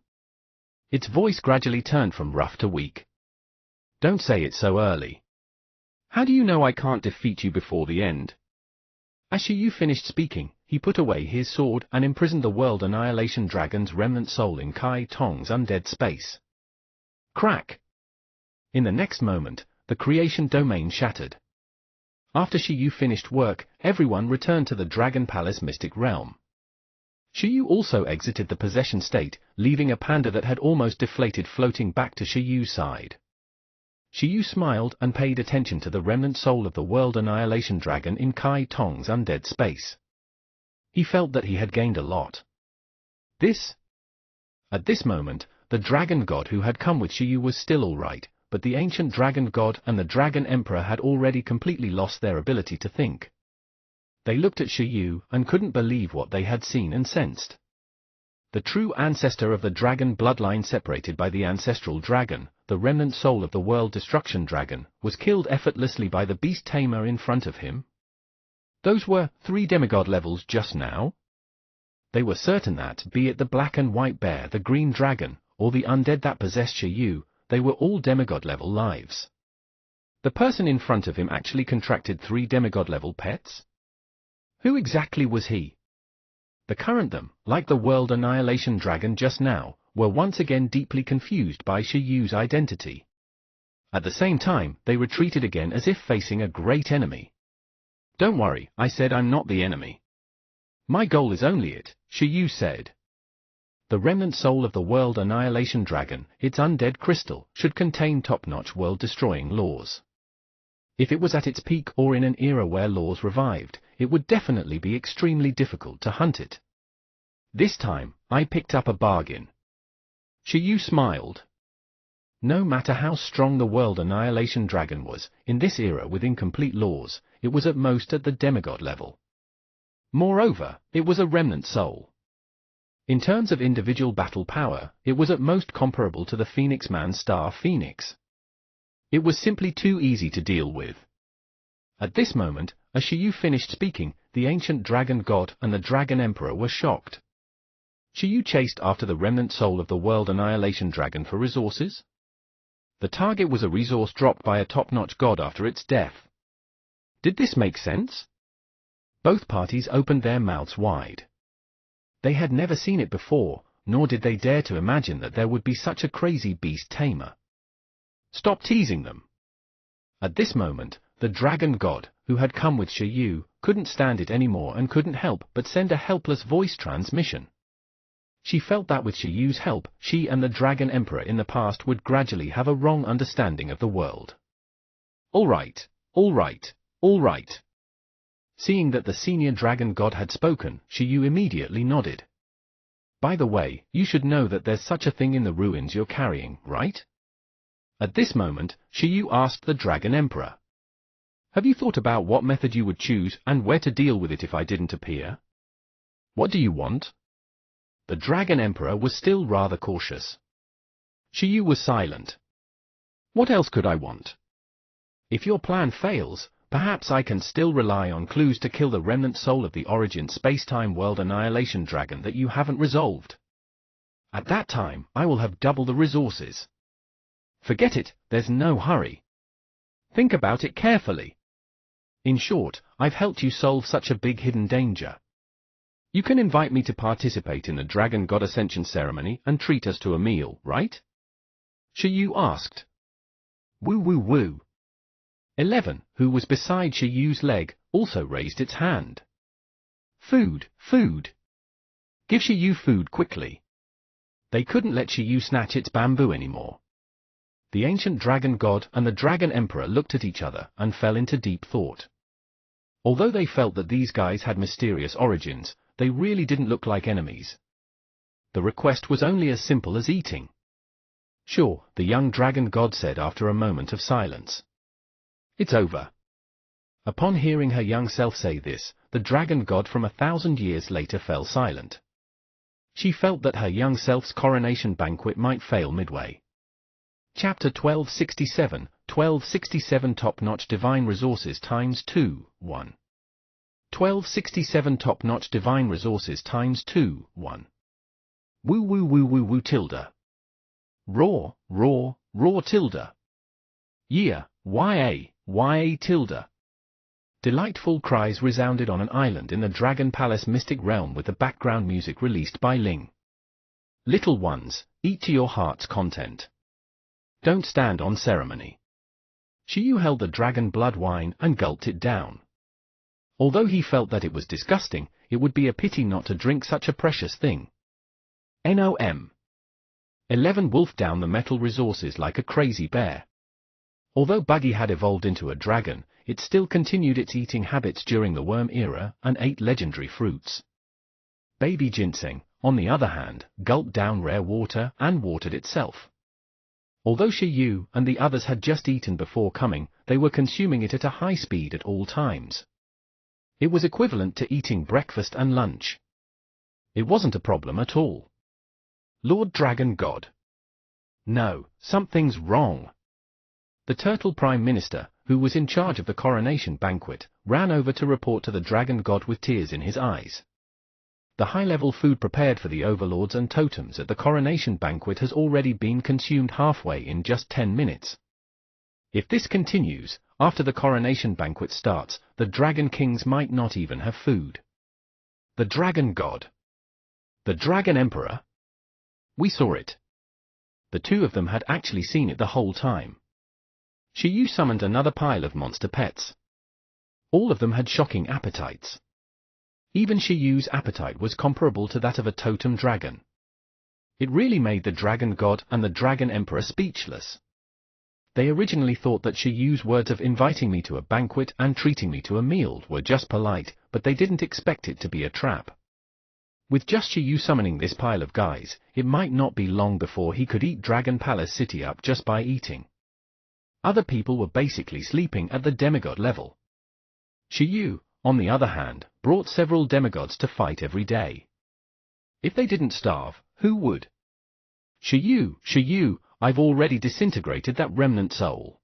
S1: Its voice gradually turned from rough to weak. Don't say it so early. How do you know I can't defeat you before the end? As Shiyu finished speaking, he put away his sword and imprisoned the world annihilation dragon's remnant soul in Kai Tong's undead space. Crack! In the next moment, the creation domain shattered. After Shiyu finished work, everyone returned to the Dragon Palace Mystic Realm. Shiyu also exited the possession state, leaving a panda that had almost deflated floating back to Shiyu's side. Shiyu smiled and paid attention to the remnant soul of the world annihilation dragon in Kai Tong's undead space. He felt that he had gained a lot. At this moment, the dragon god who had come with Shiyu was still alright, but the ancient dragon god and the dragon emperor had already completely lost their ability to think. They looked at Shiyu and couldn't believe what they had seen and sensed. The true ancestor of the dragon bloodline separated by the ancestral dragon, the remnant soul of the world destruction dragon, was killed effortlessly by the beast tamer in front of him. Those were 3 demigod levels just now. They were certain that, be it the black and white bear, the green dragon, or the undead that possessed Shiyu, they were all demigod-level lives. The person in front of him actually contracted 3 demigod-level pets? Who exactly was he? The current them, like the World Annihilation Dragon just now, were once again deeply confused by Shiyu's identity. At the same time, they retreated again as if facing a great enemy. "Don't worry," I said, "I'm not the enemy. My goal is only it," Shiyu said. The remnant soul of the World Annihilation Dragon, its undead crystal, should contain top-notch world-destroying laws. If it was at its peak or in an era where laws revived, it would definitely be extremely difficult to hunt it. This time, I picked up a bargain. Shiyu smiled. No matter how strong the World Annihilation Dragon was, in this era with incomplete laws, it was at most at the demigod level. Moreover, it was a remnant soul. In terms of individual battle power, it was at most comparable to the Phoenix Man Star Phoenix. It was simply too easy to deal with. At this moment, as Shiyu finished speaking, the ancient dragon god and the dragon emperor were shocked. Shiyu chased after the remnant soul of the World Annihilation Dragon for resources? The target was a resource dropped by a top-notch god after its death. Did this make sense? Both parties opened their mouths wide. They had never seen it before, nor did they dare to imagine that there would be such a crazy beast tamer. Stop teasing them. At this moment, the dragon god, who had come with Shiyu, couldn't stand it anymore and couldn't help but send a helpless voice transmission. She felt that with Shiyu's help, she and the Dragon Emperor in the past would gradually have a wrong understanding of the world. All right, all right, all right. Seeing that the senior dragon god had spoken, Shiyu immediately nodded. By the way, you should know that there's such a thing in the ruins you're carrying, right? At this moment, Shiyu asked the Dragon Emperor. Have you thought about what method you would choose and where to deal with it if I didn't appear? What do you want? The Dragon Emperor was still rather cautious. Shiyu was silent. What else could I want? If your plan fails, perhaps I can still rely on clues to kill the remnant soul of the Origin Space-Time World Annihilation Dragon that you haven't resolved. At that time, I will have double the resources. Forget it, there's no hurry. Think about it carefully. In short, I've helped you solve such a big hidden danger. You can invite me to participate in the Dragon God Ascension ceremony and treat us to a meal, right? Shiyu asked. Woo woo woo. 11, who was beside Shiyu's leg, also raised its hand. Food, food. Give Shiyu food quickly. They couldn't let Shiyu snatch its bamboo anymore. The ancient dragon god and the dragon emperor looked at each other and fell into deep thought. Although they felt that these guys had mysterious origins, they really didn't look like enemies. The request was only as simple as eating. Sure, the young dragon god said after a moment of silence. It's over. Upon hearing her young self say this, the dragon god from 1,000 years later fell silent. She felt that her young self's coronation banquet might fail midway. Chapter 1267, 1267 Top-Notch Divine Resources times 2, 1. 1267 Top-Notch Divine Resources times 2, 1. Woo woo woo woo woo tilde. Roar, roar, roar tilde. Yeah, ya tilde. Delightful cries resounded on an island in the Dragon Palace Mystic Realm with the background music released by Ling. Little ones, eat to your heart's content. Don't stand on ceremony. Shiyu held the dragon blood wine and gulped it down. Although he felt that it was disgusting, it would be a pity not to drink such a precious thing. NOM. 11 wolfed down the metal resources like a crazy bear. Although Buggy had evolved into a dragon, it still continued its eating habits during the worm era and ate legendary fruits. Baby Ginseng, on the other hand, gulped down rare water and watered itself. Although Shiyu and the others had just eaten before coming, they were consuming it at a high speed at all times. It was equivalent to eating breakfast and lunch. It wasn't a problem at all. Lord Dragon God. No, something's wrong. The Turtle Prime Minister, who was in charge of the coronation banquet, ran over to report to the Dragon God with tears in his eyes. The high-level food prepared for the overlords and totems at the coronation banquet has already been consumed halfway in just 10 minutes. If this continues, after the coronation banquet starts, the Dragon Kings might not even have food. The Dragon God. The Dragon Emperor? We saw it. The two of them had actually seen it the whole time. Shiyu summoned another pile of monster pets. All of them had shocking appetites. Even Shiyu's appetite was comparable to that of a totem dragon. It really made the Dragon God and the Dragon Emperor speechless. They originally thought that Shiyu's words of inviting me to a banquet and treating me to a meal were just polite, but they didn't expect it to be a trap. With just Shiyu summoning this pile of guys, it might not be long before he could eat Dragon Palace City up just by eating. Other people were basically sleeping at the demigod level. Shiyu, on the other hand, brought several demigods to fight every day. If they didn't starve, who would? Shiyu, I've already disintegrated that remnant soul.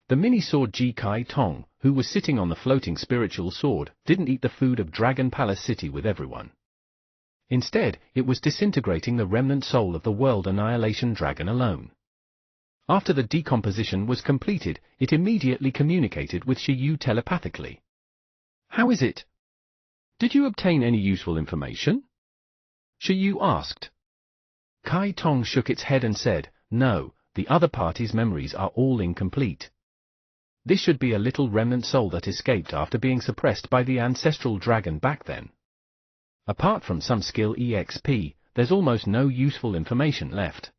S1: The mini-sword Ji Kai Tong, who was sitting on the floating spiritual sword, didn't eat the food of Dragon Palace City with everyone. Instead, it was disintegrating the remnant soul of the World Annihilation Dragon alone. After the decomposition was completed, it immediately communicated with Shiyu telepathically. How is it? Did you obtain any useful information? Shiyu asked. Kai Tong shook its head and said, no, the other party's memories are all incomplete. This should be a little remnant soul that escaped after being suppressed by the ancestral dragon back then. Apart from some skill EXP, there's almost no useful information left.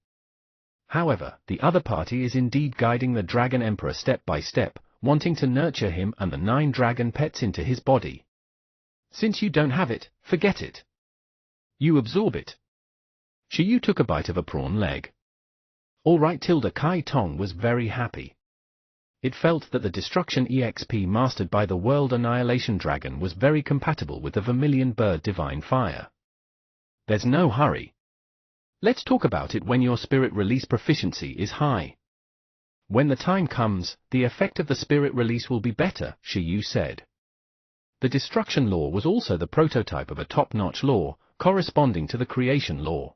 S1: However, the other party is indeed guiding the Dragon Emperor step by step, wanting to nurture him and the 9 dragon pets into his body. Since you don't have it, forget it. You absorb it. Shiyu took a bite of a prawn leg. Alright, Kai Tong was very happy. It felt that the destruction EXP mastered by the World Annihilation Dragon was very compatible with the Vermilion Bird Divine Fire. There's no hurry. Let's talk about it when your spirit release proficiency is high. When the time comes, the effect of the spirit release will be better, Shiyu said. The destruction law was also the prototype of a top-notch law, corresponding to the creation law.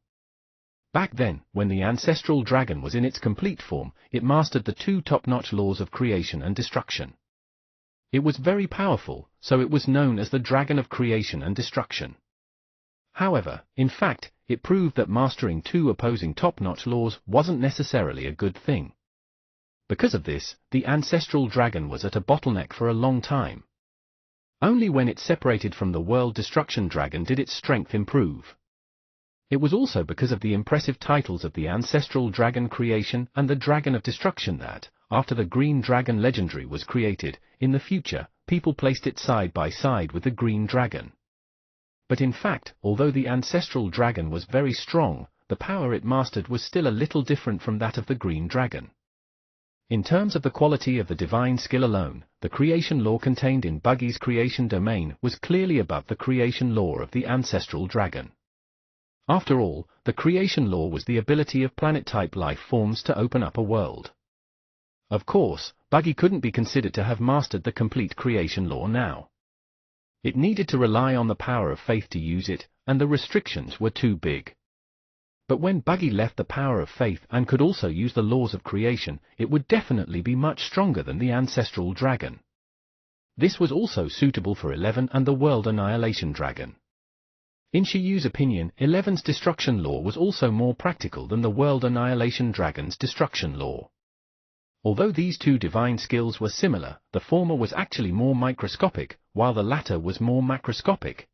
S1: Back then, when the ancestral dragon was in its complete form, it mastered the 2 top-notch laws of creation and destruction. It was very powerful, so it was known as the Dragon of Creation and Destruction. However, in fact, it proved that mastering 2 opposing top-notch laws wasn't necessarily a good thing. Because of this, the ancestral dragon was at a bottleneck for a long time. Only when it separated from the World Destruction Dragon did its strength improve. It was also because of the impressive titles of the Ancestral Dragon Creation and the Dragon of Destruction that, after the Green Dragon Legendary was created, in the future, people placed it side by side with the Green Dragon. But in fact, although the Ancestral Dragon was very strong, the power it mastered was still a little different from that of the Green Dragon. In terms of the quality of the divine skill alone, the creation law contained in Buggy's creation domain was clearly above the creation law of the Ancestral Dragon. After all, the creation law was the ability of planet-type life forms to open up a world. Of course, Buggy couldn't be considered to have mastered the complete creation law now. It needed to rely on the power of faith to use it, and the restrictions were too big. But when Buggy left the power of faith and could also use the laws of creation, it would definitely be much stronger than the Ancestral Dragon. This was also suitable for 11 and the World Annihilation Dragon. In Shiyu's opinion, 11's destruction law was also more practical than the World Annihilation Dragon's destruction law. Although these 2 divine skills were similar, the former was actually more microscopic, while the latter was more macroscopic.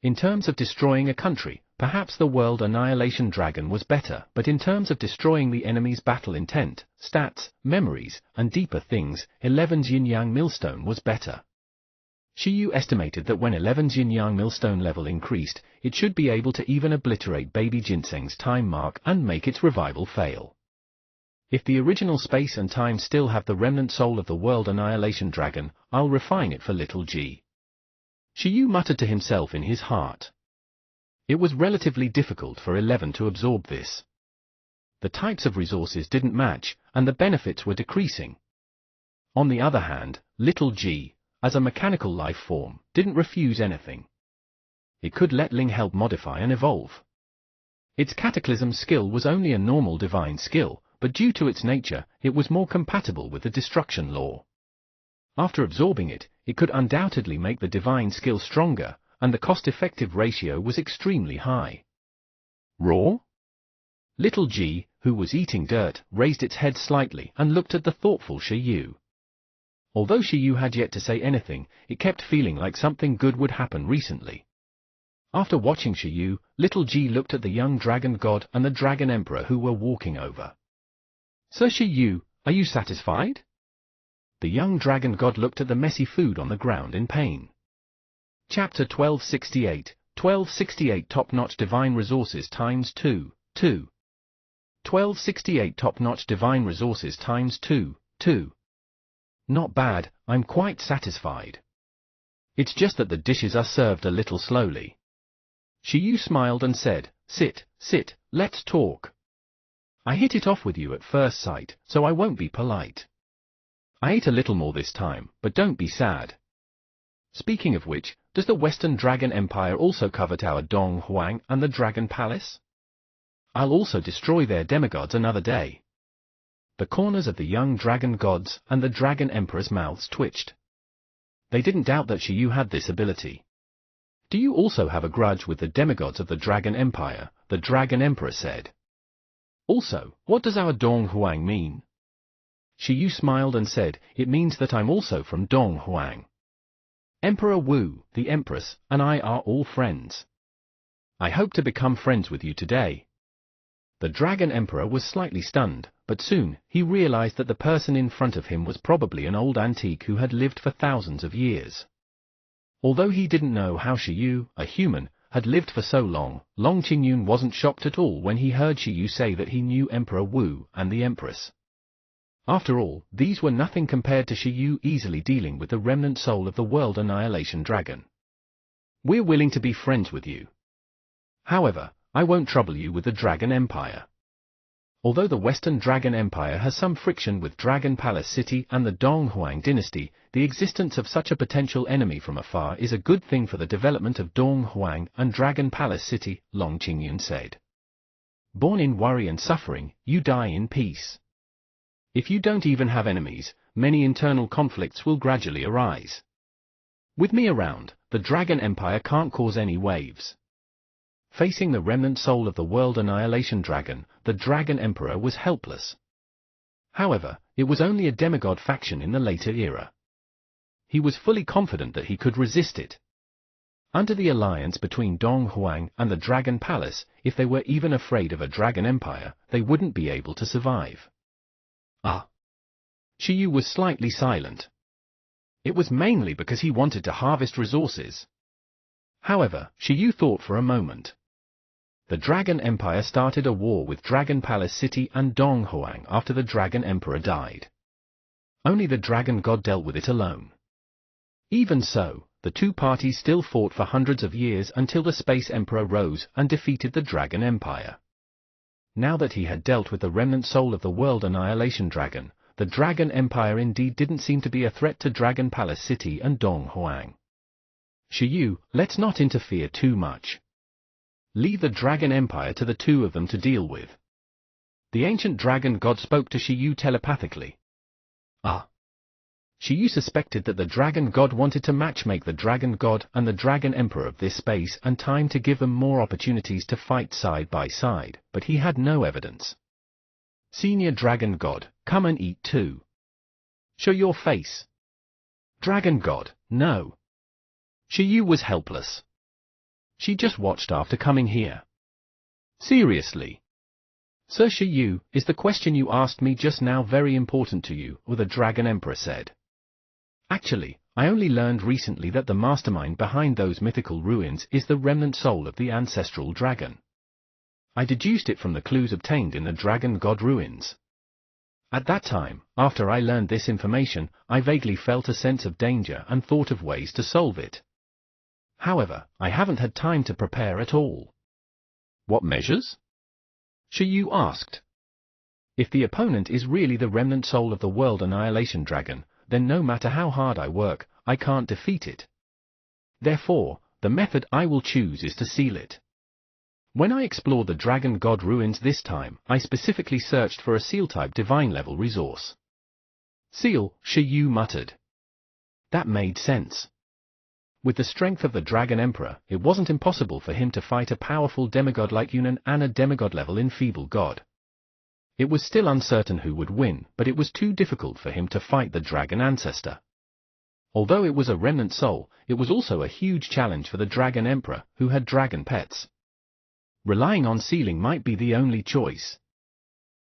S1: In terms of destroying a country, perhaps the World Annihilation Dragon was better, but in terms of destroying the enemy's battle intent, stats, memories, and deeper things, 11's Yin-Yang Millstone was better. Shiyu estimated that when 11's Yin-Yang Millstone level increased, it should be able to even obliterate Baby Ginseng's time mark and make its revival fail. If the original space and time still have the remnant soul of the World Annihilation Dragon, I'll refine it for little G. Shiyu muttered to himself in his heart. It was relatively difficult for 11 to absorb this. The types of resources didn't match, and the benefits were decreasing. On the other hand, little G, as a mechanical life form, didn't refuse anything. it could let Ling help modify and evolve. Its cataclysm skill was only a normal divine skill, but due to its nature, it was more compatible with the destruction law. After absorbing it, it could undoubtedly make the divine skill stronger, and the cost-effective ratio was extremely high. Raw? Little G, who was eating dirt, raised its head slightly and looked at the thoughtful Shiyu. Although Shiyu had yet to say anything, it kept feeling like something good would happen recently. After watching Shiyu, Little G looked at the young dragon god and the dragon emperor who were walking over. Sir Shiyu, are you satisfied? The young dragon god looked at the messy food on the ground in pain. Chapter 1268, 1268 Top-Notch Divine Resources times 2, 2. 1268 Top-Notch Divine Resources times 2, 2. Not bad, I'm quite satisfied. It's just that the dishes are served a little slowly. Shiyu smiled and said, sit, let's talk. I hit it off with you at first sight, so I won't be polite. I ate a little more this time, but don't be sad. Speaking of which, does the Western Dragon Empire also covet our Dong Huang and the Dragon Palace? I'll also destroy their demigods another day. The corners of the young dragon gods and the dragon emperor's mouths twitched. They didn't doubt that Shiyu had this ability. Do you also have a grudge with the demigods of the Dragon Empire? The Dragon Emperor said. Also, what does our Dong Huang mean? Shiyu smiled and said, it means that I'm also from Dong Huang. Emperor Wu, the Empress, and I are all friends. I hope to become friends with you today. The Dragon Emperor was slightly stunned, but soon he realized that the person in front of him was probably an old antique who had lived for thousands of years. Although he didn't know how Shiyu, a human, had lived for so long, Long Qingyun wasn't shocked at all when he heard Shiyu say that he knew Emperor Wu and the Empress. After all, these were nothing compared to Shiyu easily dealing with the remnant soul of the World Annihilation Dragon. We're willing to be friends with you. However, I won't trouble you with the Dragon Empire. Although the Western Dragon Empire has some friction with Dragon Palace City and the Dong Huang dynasty, the existence of such a potential enemy from afar is a good thing for the development of Dong Huang and Dragon Palace City, Long Qingyun said. Born in worry and suffering, you die in peace. If you don't even have enemies, many internal conflicts will gradually arise. With me around, the Dragon Empire can't cause any waves. Facing the remnant soul of the World Annihilation Dragon, the Dragon Emperor was helpless. However, it was only a demigod faction in the later era. He was fully confident that he could resist it. Under the alliance between Dong Huang and the Dragon Palace, if they were even afraid of a Dragon Empire, they wouldn't be able to survive. Shiyu was slightly silent. It was mainly because he wanted to harvest resources. However, Shiyu thought for a moment. The Dragon Empire started a war with Dragon Palace City and Dong Huang after the Dragon Emperor died. Only the Dragon God dealt with it alone. Even so, the two parties still fought for hundreds of years until the Space Emperor rose and defeated the Dragon Empire. Now that he had dealt with the remnant soul of the World Annihilation Dragon, the Dragon Empire indeed didn't seem to be a threat to Dragon Palace City and Dong Huang. Shiyu, let's not interfere too much. Leave the Dragon Empire to the two of them to deal with. The ancient dragon god spoke to Shiyu telepathically. Shiyu suspected that the dragon god wanted to matchmake the dragon god and the dragon emperor of this space and time to give them more opportunities to fight side by side, but he had no evidence. Senior dragon god, come and eat too. Show your face. Dragon god, no. Shiyu was helpless. She just watched after coming here. Seriously. Sir Shiyu, is the question you asked me just now very important to you, or the Dragon Emperor said. Actually, I only learned recently that the mastermind behind those mythical ruins is the remnant soul of the ancestral dragon. I deduced it from the clues obtained in the Dragon God ruins. At that time, after I learned this information, I vaguely felt a sense of danger and thought of ways to solve it. However, I haven't had time to prepare at all. What measures? Shiyu asked. If the opponent is really the remnant soul of the World Annihilation Dragon, then no matter how hard I work, I can't defeat it. Therefore, the method I will choose is to seal it. When I explored the Dragon God ruins this time, I specifically searched for a seal-type divine-level resource. Seal, Shi muttered. That made sense. With the strength of the Dragon Emperor, it wasn't impossible for him to fight a powerful demigod like Yunnan and a demigod-level enfeebled god. It was still uncertain who would win, but it was too difficult for him to fight the Dragon Ancestor. Although it was a remnant soul, it was also a huge challenge for the Dragon Emperor, who had dragon pets. Relying on sealing might be the only choice.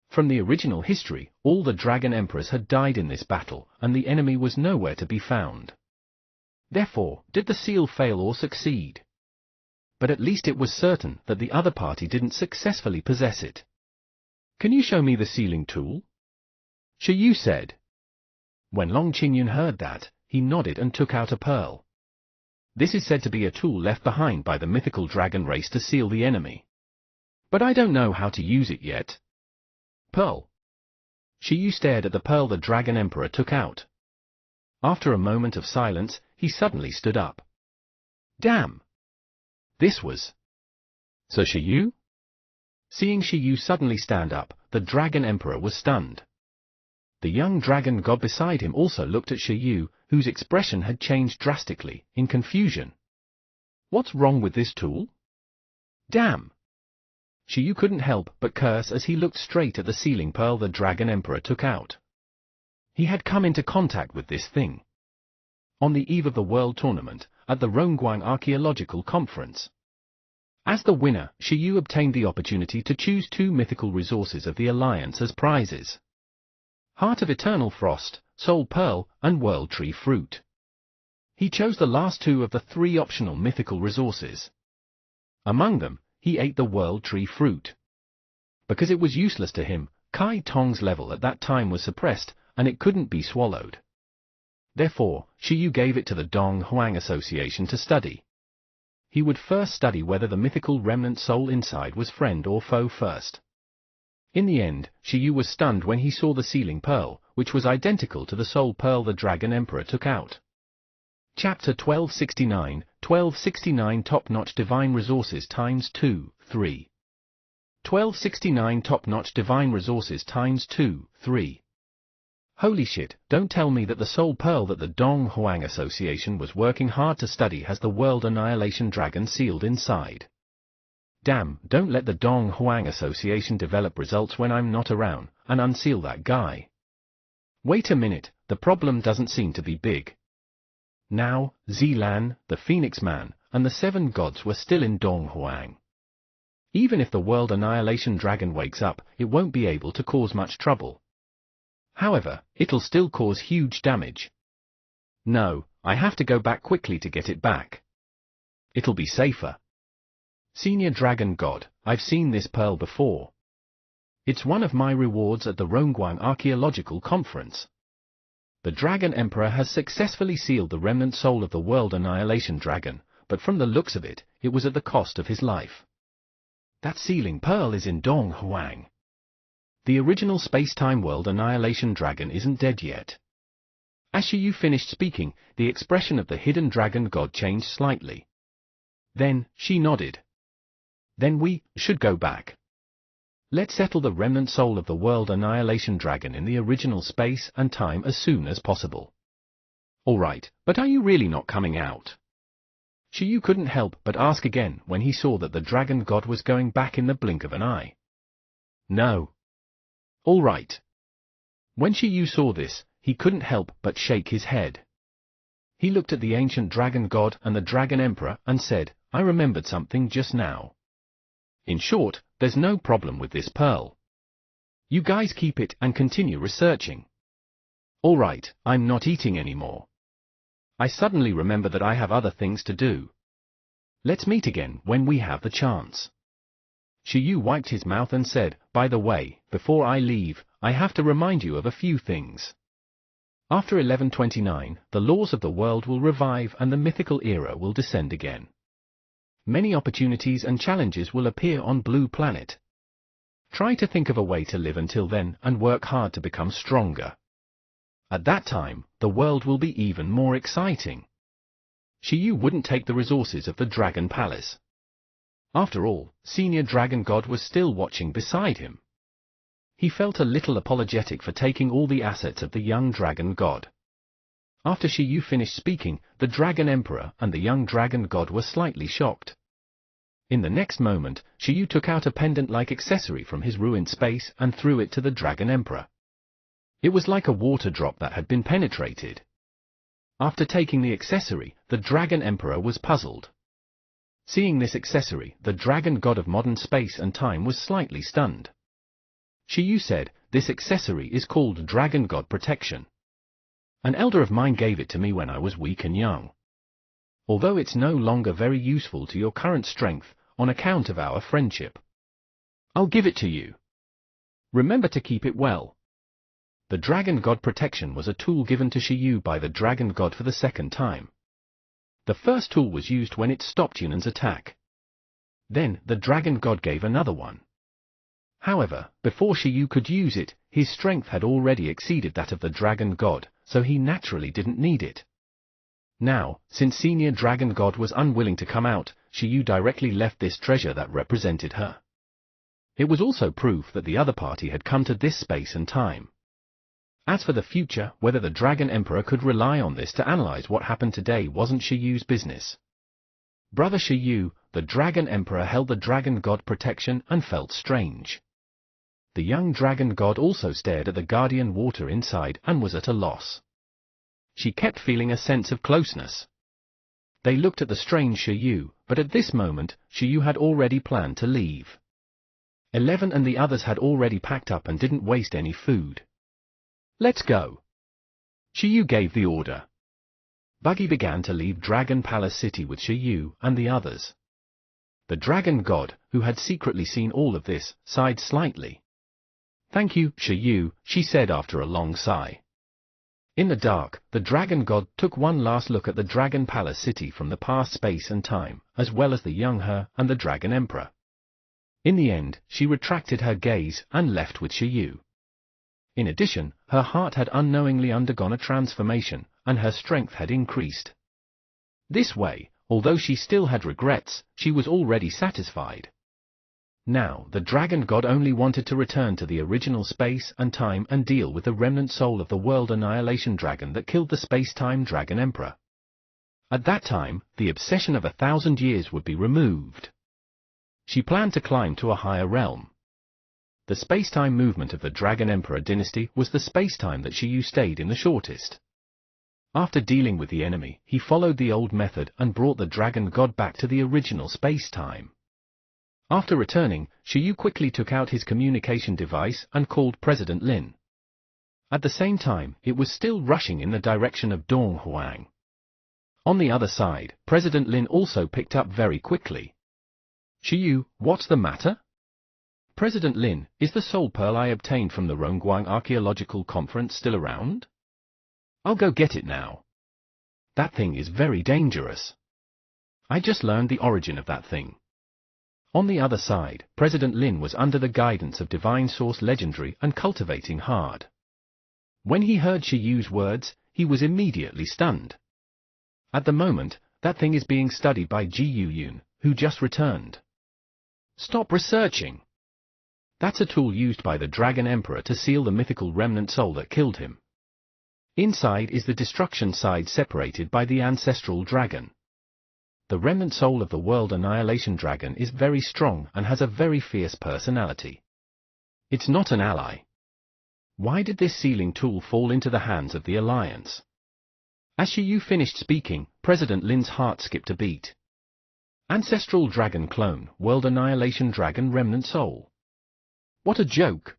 S1: From the original history, all the Dragon Emperors had died in this battle, and the enemy was nowhere to be found. Therefore, did the seal fail or succeed? But at least it was certain that the other party didn't successfully possess it. Can you show me the sealing tool? Shi Yu said. When Long Qingyun heard that, he nodded and took out a pearl. This is said to be a tool left behind by the mythical dragon race to seal the enemy. But I don't know how to use it yet. Pearl. Shi Yu stared at the pearl the Dragon Emperor took out. After a moment of silence, he suddenly stood up. Damn! This was... So Shi Yu? Seeing Shi Yu suddenly stand up, the Dragon Emperor was stunned. The young dragon god beside him also looked at Shi Yu, whose expression had changed drastically, in confusion. What's wrong with this tool? Damn! Shi Yu couldn't help but curse as he looked straight at the sealing pearl the Dragon Emperor took out. He had come into contact with this thing on the eve of the World Tournament, at the Rongguang Archaeological Conference. As the winner, Shi Yu obtained the opportunity to choose 2 mythical resources of the Alliance as prizes. Heart of Eternal Frost, Soul Pearl, and World Tree Fruit. He chose the last 2 of the 3 optional mythical resources. Among them, he ate the World Tree Fruit. Because it was useless to him, Kai Tong's level at that time was suppressed, and it couldn't be swallowed. Therefore, Shi Yu gave it to the Dong Huang Association to study. He would first study whether the mythical remnant soul inside was friend or foe first. In the end, Shi Yu was stunned when he saw the sealing pearl, which was identical to the soul pearl the Dragon Emperor took out. Chapter 1269 Top-Notch Divine Resources times 2, 3. 1269 Top-Notch Divine Resources times 2, 3. Holy shit, don't tell me that the soul pearl that the Dong Huang Association was working hard to study has the World Annihilation Dragon sealed inside. Damn, don't let the Dong Huang Association develop results when I'm not around, and unseal that guy. Wait a minute, the problem doesn't seem to be big. Now, Zilan, the Phoenix Man, and the 7 gods were still in Dong Huang. Even if the World Annihilation Dragon wakes up, it won't be able to cause much trouble. However, it'll still cause huge damage. No, I have to go back quickly to get it back. It'll be safer. Senior Dragon God, I've seen this pearl before. It's one of my rewards at the Rongguang Archaeological Conference. The Dragon Emperor has successfully sealed the remnant soul of the World Annihilation Dragon, but from the looks of it, it was at the cost of his life. That sealing pearl is in Dong Huang. The original space-time World Annihilation Dragon isn't dead yet. As Shi Yu finished speaking, the expression of the hidden dragon god changed slightly. Then, she nodded. Then we should go back. Let's settle the remnant soul of the World Annihilation Dragon in the original space and time as soon as possible. Alright, but are you really not coming out? Shi Yu couldn't help but ask again when he saw that the dragon god was going back in the blink of an eye. No. All right. When Shi Yu saw this, he couldn't help but shake his head. He looked at the ancient dragon god and the Dragon Emperor and said, I remembered something just now. In short, there's no problem with this pearl. You guys keep it and continue researching. All right, I'm not eating anymore. I suddenly remember that I have other things to do. Let's meet again when we have the chance. Shi Yu wiped his mouth and said, by the way, before I leave, I have to remind you of a few things. After 1129, the laws of the world will revive and the mythical era will descend again. Many opportunities and challenges will appear on Blue Planet. Try to think of a way to live until then and work hard to become stronger. At that time, the world will be even more exciting. Shiyu wouldn't take the resources of the Dragon Palace. After all, Senior Dragon God was still watching beside him. He felt a little apologetic for taking all the assets of the young Dragon God. After Shiyu finished speaking, the Dragon Emperor and the young Dragon God were slightly shocked. In the next moment, Shiyu took out a pendant-like accessory from his ruined space and threw it to the Dragon Emperor. It was like a water drop that had been penetrated. After taking the accessory, the Dragon Emperor was puzzled. Seeing this accessory, the Dragon God of modern space and time was slightly stunned. Shiyu said, "This accessory is called Dragon God Protection. An elder of mine gave it to me when I was weak and young. Although it's no longer very useful to your current strength, on account of our friendship, I'll give it to you. Remember to keep it well." The Dragon God Protection was a tool given to Shiyu by the Dragon God for the second time. The first tool was used when it stopped Yunan's attack. Then, the Dragon God gave another one. However, before Shiyu could use it, his strength had already exceeded that of the Dragon God, so he naturally didn't need it. Now, since Senior Dragon God was unwilling to come out, Shiyu directly left this treasure that represented her. It was also proof that the other party had come to this space and time. As for the future, whether the Dragon Emperor could rely on this to analyze what happened today wasn't Shiyu's business. Brother Shiyu, the Dragon Emperor, held the Dragon God Protection and felt strange. The young Dragon God also stared at the Guardian Water inside and was at a loss. She kept feeling a sense of closeness. They looked at the strange Shiyu, but at this moment, Shiyu had already planned to leave. 11 and the others had already packed up and didn't waste any food. "Let's go." Shiyu gave the order. Buggy began to leave Dragon Palace City with Shiyu and the others. The Dragon God, who had secretly seen all of this, sighed slightly. "Thank you, Shiyu," she said after a long sigh. In the dark, the Dragon God took one last look at the Dragon Palace City from the past space and time, as well as the young her and the Dragon Emperor. In the end, she retracted her gaze and left with Shiyu. In addition, her heart had unknowingly undergone a transformation, and her strength had increased. This way, although she still had regrets, she was already satisfied. Now, the Dragon God only wanted to return to the original space and time and deal with the remnant soul of the World Annihilation Dragon that killed the Space-Time Dragon Emperor. At that time, the obsession of 1,000 years would be removed. She planned to climb to a higher realm. The space-time movement of the Dragon Emperor dynasty was the space-time that Shiyu stayed in the shortest. After dealing with the enemy, he followed the old method and brought the Dragon God back to the original space-time. After returning, Shiyu quickly took out his communication device and called President Lin. At the same time, it was still rushing in the direction of Donghuang. On the other side, President Lin also picked up very quickly. "Shiyu, what's the matter?" "President Lin, is the Soul Pearl I obtained from the Rongguang Archaeological Conference still around? I'll go get it now. That thing is very dangerous. I just learned the origin of that thing." On the other side, President Lin was under the guidance of Divine Source Legendary and cultivating hard. When he heard Shiyu's words, he was immediately stunned. At the moment, that thing is being studied by Ji Yuyun, who just returned. "Stop researching. That's a tool used by the Dragon Emperor to seal the mythical remnant soul that killed him. Inside is the destruction side separated by the ancestral dragon. The remnant soul of the World Annihilation Dragon is very strong and has a very fierce personality. It's not an ally. Why did this sealing tool fall into the hands of the Alliance?" As Shiyu finished speaking, President Lin's heart skipped a beat. Ancestral Dragon Clone, World Annihilation Dragon Remnant Soul. What a joke!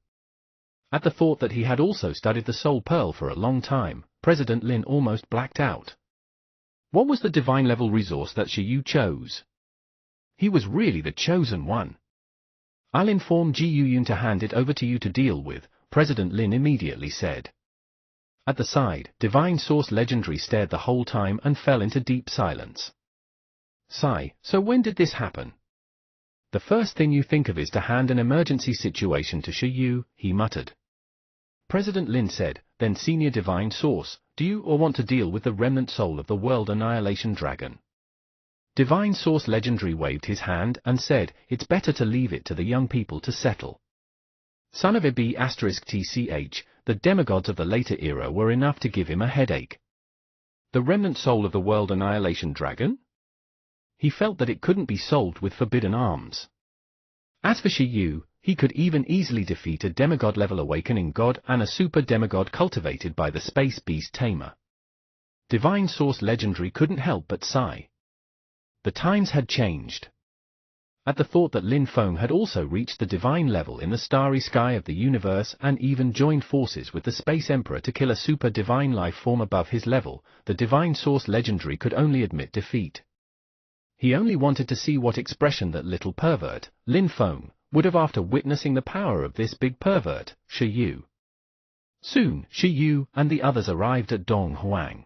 S1: At the thought that he had also studied the Soul Pearl for a long time, President Lin almost blacked out. What was the divine-level resource that Shiyu chose? He was really the chosen one. "I'll inform Ji Yuyun to hand it over to you to deal with," President Lin immediately said. At the side, Divine Source Legendary stared the whole time and fell into deep silence. "Sigh, so when did this happen?" "The first thing you think of is to hand an emergency situation to Shiyu," he muttered. President Lin said, "Then Senior Divine Source, Do you or want to deal with the remnant soul of the World Annihilation Dragon? Divine Source Legendary waved his hand and said, it's better to leave it to the young people to settle. Son of Ibi *TCH, the demigods of the later era were enough to give him a headache. The remnant soul of the World Annihilation Dragon? He felt that it couldn't be solved with forbidden arms. As for Shiyu, he could even easily defeat a demigod-level awakening god and a super demigod cultivated by the space beast tamer. Divine Source Legendary couldn't help but sigh. The times had changed. At the thought that Lin Feng had also reached the divine level in the starry sky of the universe and even joined forces with the Space Emperor to kill a super divine life form above his level, the Divine Source Legendary could only admit defeat. He only wanted to see what expression that little pervert, Lin Feng, would have after witnessing the power of this big pervert, Shiyu. Soon, Shiyu and the others arrived at Dong Huang.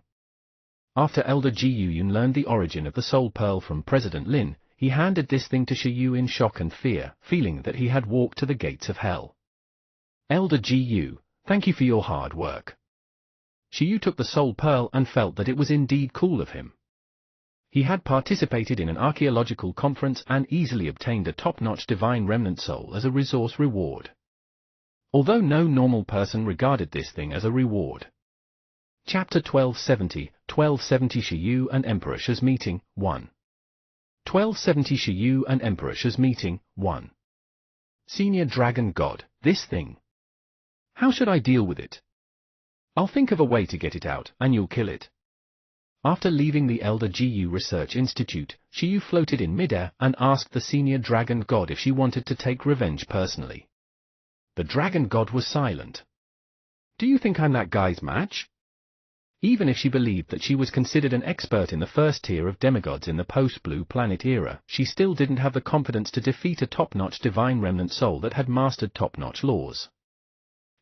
S1: After Elder Ji Yuyun learned the origin of the Soul Pearl from President Lin, he handed this thing to Shiyu in shock and fear, feeling that he had walked to the gates of hell. Elder Ji Yu, thank you for your hard work. Shiyu took the Soul Pearl and felt that it was indeed cool of him. He had participated in an archaeological conference and easily obtained a top-notch divine remnant soul as a resource reward. Although no normal person regarded this thing as a reward. Chapter 1270 Shiyu and Emperor Shi's Meeting, 1. 1270 Shiyu and Emperor Shi's Meeting, 1. Senior Dragon God, this thing. How should I deal with it? I'll think of a way to get it out, and you'll kill it. After leaving the Elder Ji Research Institute, Shiyu floated in midair and asked the Senior Dragon God if she wanted to take revenge personally. The Dragon God was silent. Do you think I'm that guy's match? Even if she believed that she was considered an expert in the first tier of demigods in the post-Blue Planet era, she still didn't have the confidence to defeat a top-notch divine remnant soul that had mastered top-notch laws.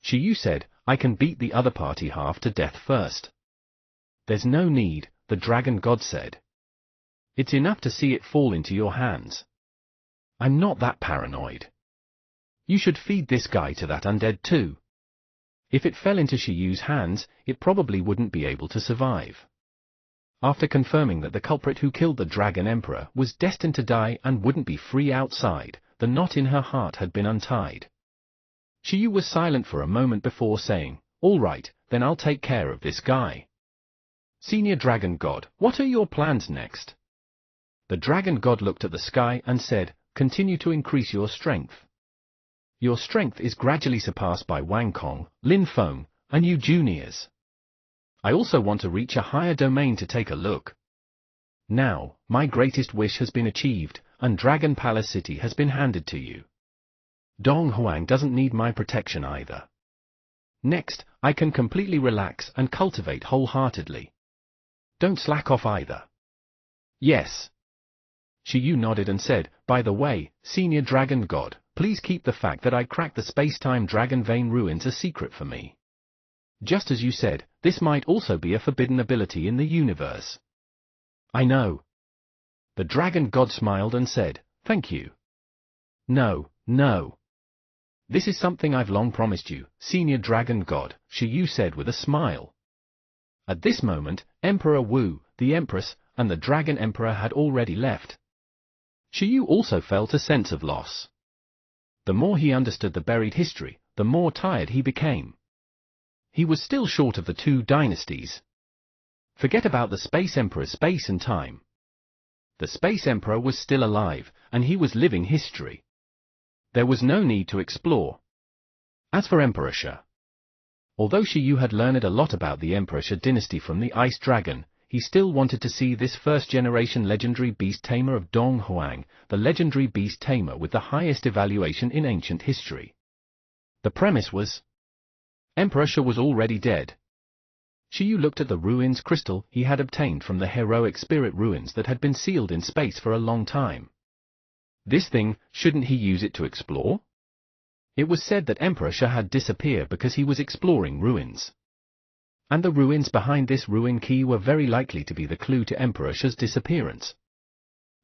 S1: Shiyu said, I can beat the other party half to death first. There's no need, the Dragon God said. It's enough to see it fall into your hands. I'm not that paranoid. You should feed this guy to that undead too. If it fell into Shiyu's hands, it probably wouldn't be able to survive. After confirming that the culprit who killed the Dragon Emperor was destined to die and wouldn't be free outside, the knot in her heart had been untied. Shiyu was silent for a moment before saying, all right, then I'll take care of this guy. Senior Dragon God, what are your plans next? The Dragon God looked at the sky and said, continue to increase your strength. Your strength is gradually surpassed by Wang Kong, Lin Feng, and you juniors. I also want to reach a higher domain to take a look. Now, my greatest wish has been achieved, and Dragon Palace City has been handed to you. Dong Huang doesn't need my protection either. Next, I can completely relax and cultivate wholeheartedly. Don't slack off either. Yes. Shiyu nodded and said, by the way, Senior Dragon God, please keep the fact that I cracked the space-time Dragon Vein ruins a secret for me. Just as you said, this might also be a forbidden ability in the universe. I know. The Dragon God smiled and said, thank you. No. This is something I've long promised you, Senior Dragon God, Shiyu said with a smile. At this moment, Emperor Wu, the Empress, and the Dragon Emperor had already left. Shiyu also felt a sense of loss. The more he understood the buried history, the more tired he became. He was still short of the two dynasties. Forget about the Space Emperor's space and time. The Space Emperor was still alive, and he was living history. There was no need to explore. As for Emperor Shi, although Shiyu had learned a lot about the Emperor Shi dynasty from the Ice Dragon, he still wanted to see this first-generation legendary beast tamer of Dong Huang, the legendary beast tamer with the highest evaluation in ancient history. The premise was, Emperor Shi was already dead. Shiyu looked at the ruins crystal he had obtained from the heroic spirit ruins that had been sealed in space for a long time. This thing, shouldn't he use it to explore? It was said that Emperor Shi had disappeared because he was exploring ruins. And the ruins behind this ruin key were very likely to be the clue to Emperor Shi's disappearance.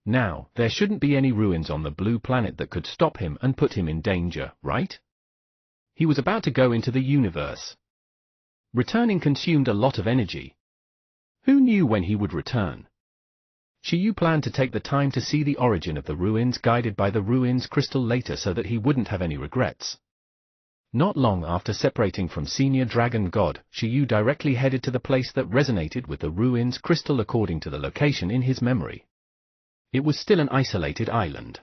S1: Now, there shouldn't be any ruins on the Blue Planet that could stop him and put him in danger, right? He was about to go into the universe. Returning consumed a lot of energy. Who knew when he would return? Shiyu planned to take the time to see the origin of the ruins, guided by the ruins crystal later, so that he wouldn't have any regrets. Not long after separating from Senior Dragon God, Shiyu directly headed to the place that resonated with the ruins crystal according to the location in his memory. It was still an isolated island.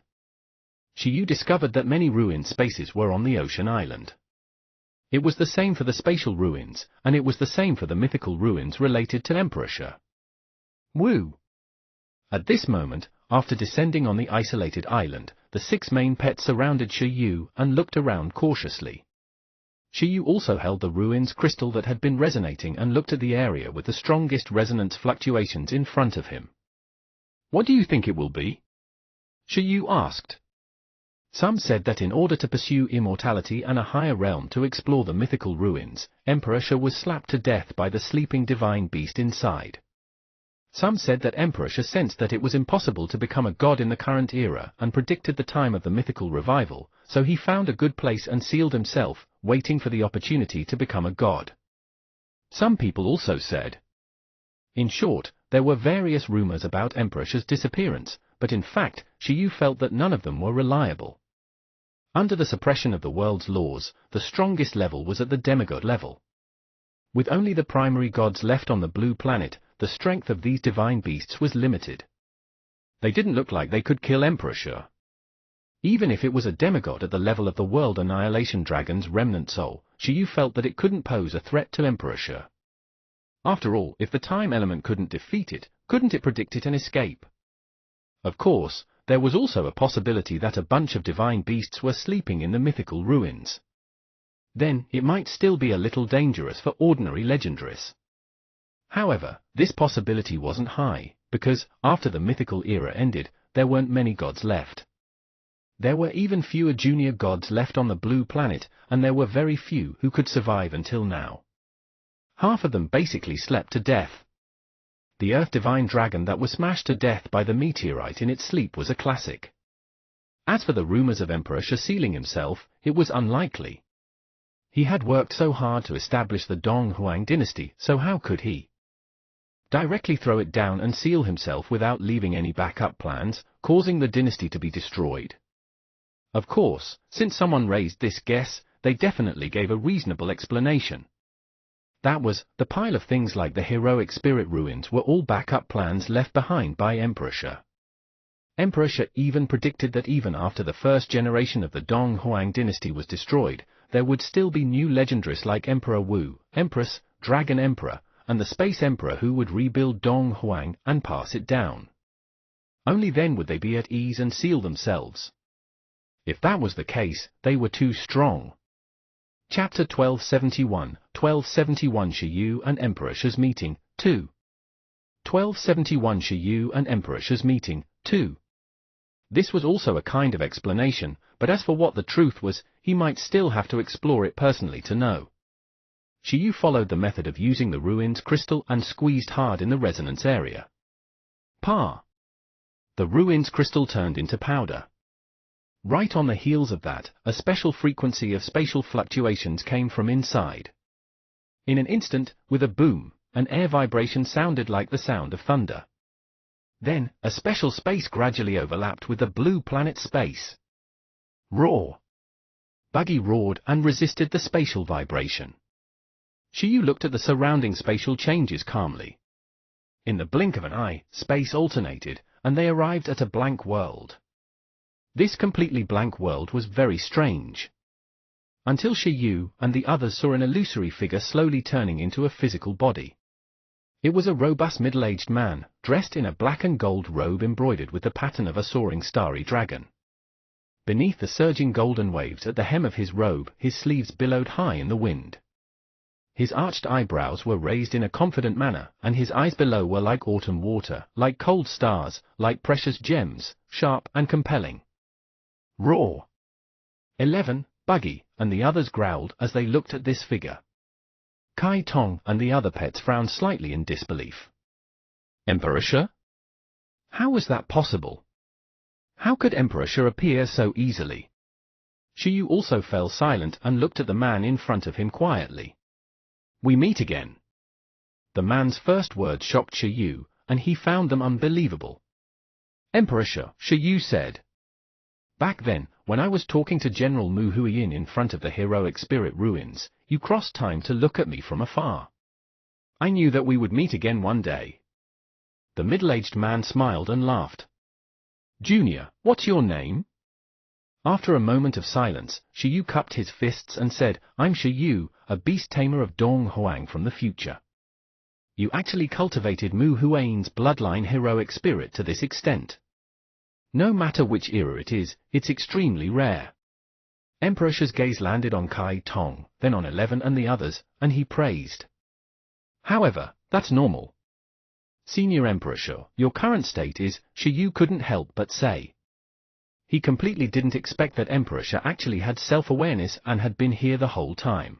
S1: Shiyu discovered that many ruin spaces were on the ocean island. It was the same for the spatial ruins, and it was the same for the mythical ruins related to Emperor Shi. Wu. At this moment, after descending on the isolated island, the 6 main pets surrounded Shiyu and looked around cautiously. Shiyu also held the ruins crystal that had been resonating and looked at the area with the strongest resonance fluctuations in front of him. What do you think it will be? Shiyu asked. Some said that in order to pursue immortality and a higher realm to explore the mythical ruins, Emperor Shi was slapped to death by the sleeping divine beast inside. Some said that Emperor Shi sensed that it was impossible to become a god in the current era and predicted the time of the mythical revival, so he found a good place and sealed himself, waiting for the opportunity to become a god. Some people also said. In short, there were various rumors about Emperor Shi's disappearance, but in fact, Shiyu felt that none of them were reliable. Under the suppression of the world's laws, the strongest level was at the demigod level. With only the primary gods left on the blue planet, the strength of these divine beasts was limited. They didn't look like they could kill Emperor Shi. Even if it was a demigod at the level of the World Annihilation Dragon's remnant soul, Shiyu felt that it couldn't pose a threat to Emperor Shi. After all, if the time element couldn't defeat it, couldn't it predict it and escape? Of course, there was also a possibility that a bunch of divine beasts were sleeping in the mythical ruins. Then, it might still be a little dangerous for ordinary legendaries. However, this possibility wasn't high, because, after the mythical era ended, there weren't many gods left. There were even fewer junior gods left on the blue planet, and there were very few who could survive until now. Half of them basically slept to death. The Earth Divine Dragon that was smashed to death by the meteorite in its sleep was a classic. As for the rumors of Emperor Shi sealing himself, it was unlikely. He had worked so hard to establish the Donghuang dynasty, so how could he directly throw it down and seal himself without leaving any backup plans, causing the dynasty to be destroyed? Of course, since someone raised this guess, they definitely gave a reasonable explanation. That was, the pile of things like the heroic spirit ruins were all backup plans left behind by Emperor Shi. Emperor Shi even predicted that even after the first generation of the Donghuang dynasty was destroyed, there would still be new legendaries like Emperor Wu, Empress, Dragon Emperor, and the Space Emperor who would rebuild Donghuang and pass it down. Only then would they be at ease and seal themselves. If that was the case, they were too strong. Chapter 1271, 1271 Shiyu and Emperor Shi's Meeting, 2. 1271 Shiyu and Emperor Shi's Meeting, 2. This was also a kind of explanation, but as for what the truth was, he might still have to explore it personally to know. Shiyu followed the method of using the ruins crystal and squeezed hard in the resonance area. Pa! The ruins crystal turned into powder. Right on the heels of that, a special frequency of spatial fluctuations came from inside. In an instant, with a boom, an air vibration sounded like the sound of thunder. Then, a special space gradually overlapped with the blue planet space. Roar! Buggy roared and resisted the spatial vibration. Shiyu looked at the surrounding spatial changes calmly. In the blink of an eye, space alternated, and they arrived at a blank world. This completely blank world was very strange. Until Shiyu and the others saw an illusory figure slowly turning into a physical body. It was a robust middle-aged man, dressed in a black and gold robe embroidered with the pattern of a soaring starry dragon. Beneath the surging golden waves at the hem of his robe, his sleeves billowed high in the wind. His arched eyebrows were raised in a confident manner, and his eyes below were like autumn water, like cold stars, like precious gems, sharp and compelling. Roar! 11, Buggy, and the others growled as they looked at this figure. Kai Tong and the other pets frowned slightly in disbelief. Emperor Shi? How was that possible? How could Emperor Shi appear so easily? Shiyu also fell silent and looked at the man in front of him quietly. We meet again. The man's first words shocked Shi Yu, and he found them unbelievable. Emperor Shi Yu said. Back then, when I was talking to General Mu Huiyin in front of the heroic spirit ruins, you crossed time to look at me from afar. I knew that we would meet again one day. The middle-aged man smiled and laughed. Junior, what's your name? After a moment of silence, Shi Yu cupped his fists and said, I'm Shi Yu, a beast tamer of Dong Huang from the future. You actually cultivated Mu Huiyin's bloodline heroic spirit to this extent. No matter which era it is, it's extremely rare. Emperor Shi's gaze landed on Kai Tong, then on 11 and the others, and he praised. However, that's normal. Senior Emperor Shi, your current state is, Shi Yu couldn't help but say. He completely didn't expect that Emperor Shi actually had self-awareness and had been here the whole time.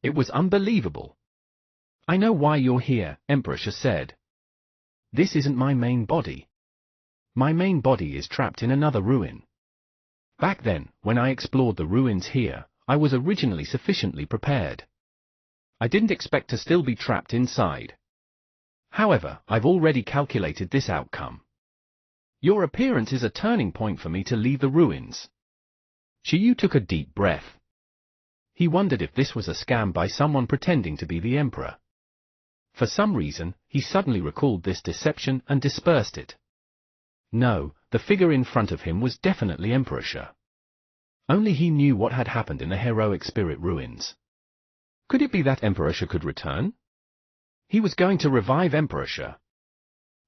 S1: It was unbelievable. I know why you're here, Emperor Shi said. This isn't my main body. My main body is trapped in another ruin. Back then, when I explored the ruins here, I was originally sufficiently prepared. I didn't expect to still be trapped inside. However, I've already calculated this outcome. Your appearance is a turning point for me to leave the ruins. Shi Yu took a deep breath. He wondered if this was a scam by someone pretending to be the emperor. For some reason, he suddenly recalled this deception and dispersed it. No, the figure in front of him was definitely Emperor Shi. Only he knew what had happened in the heroic spirit ruins. Could it be that Emperor Shi could return? He was going to revive Emperor Shi.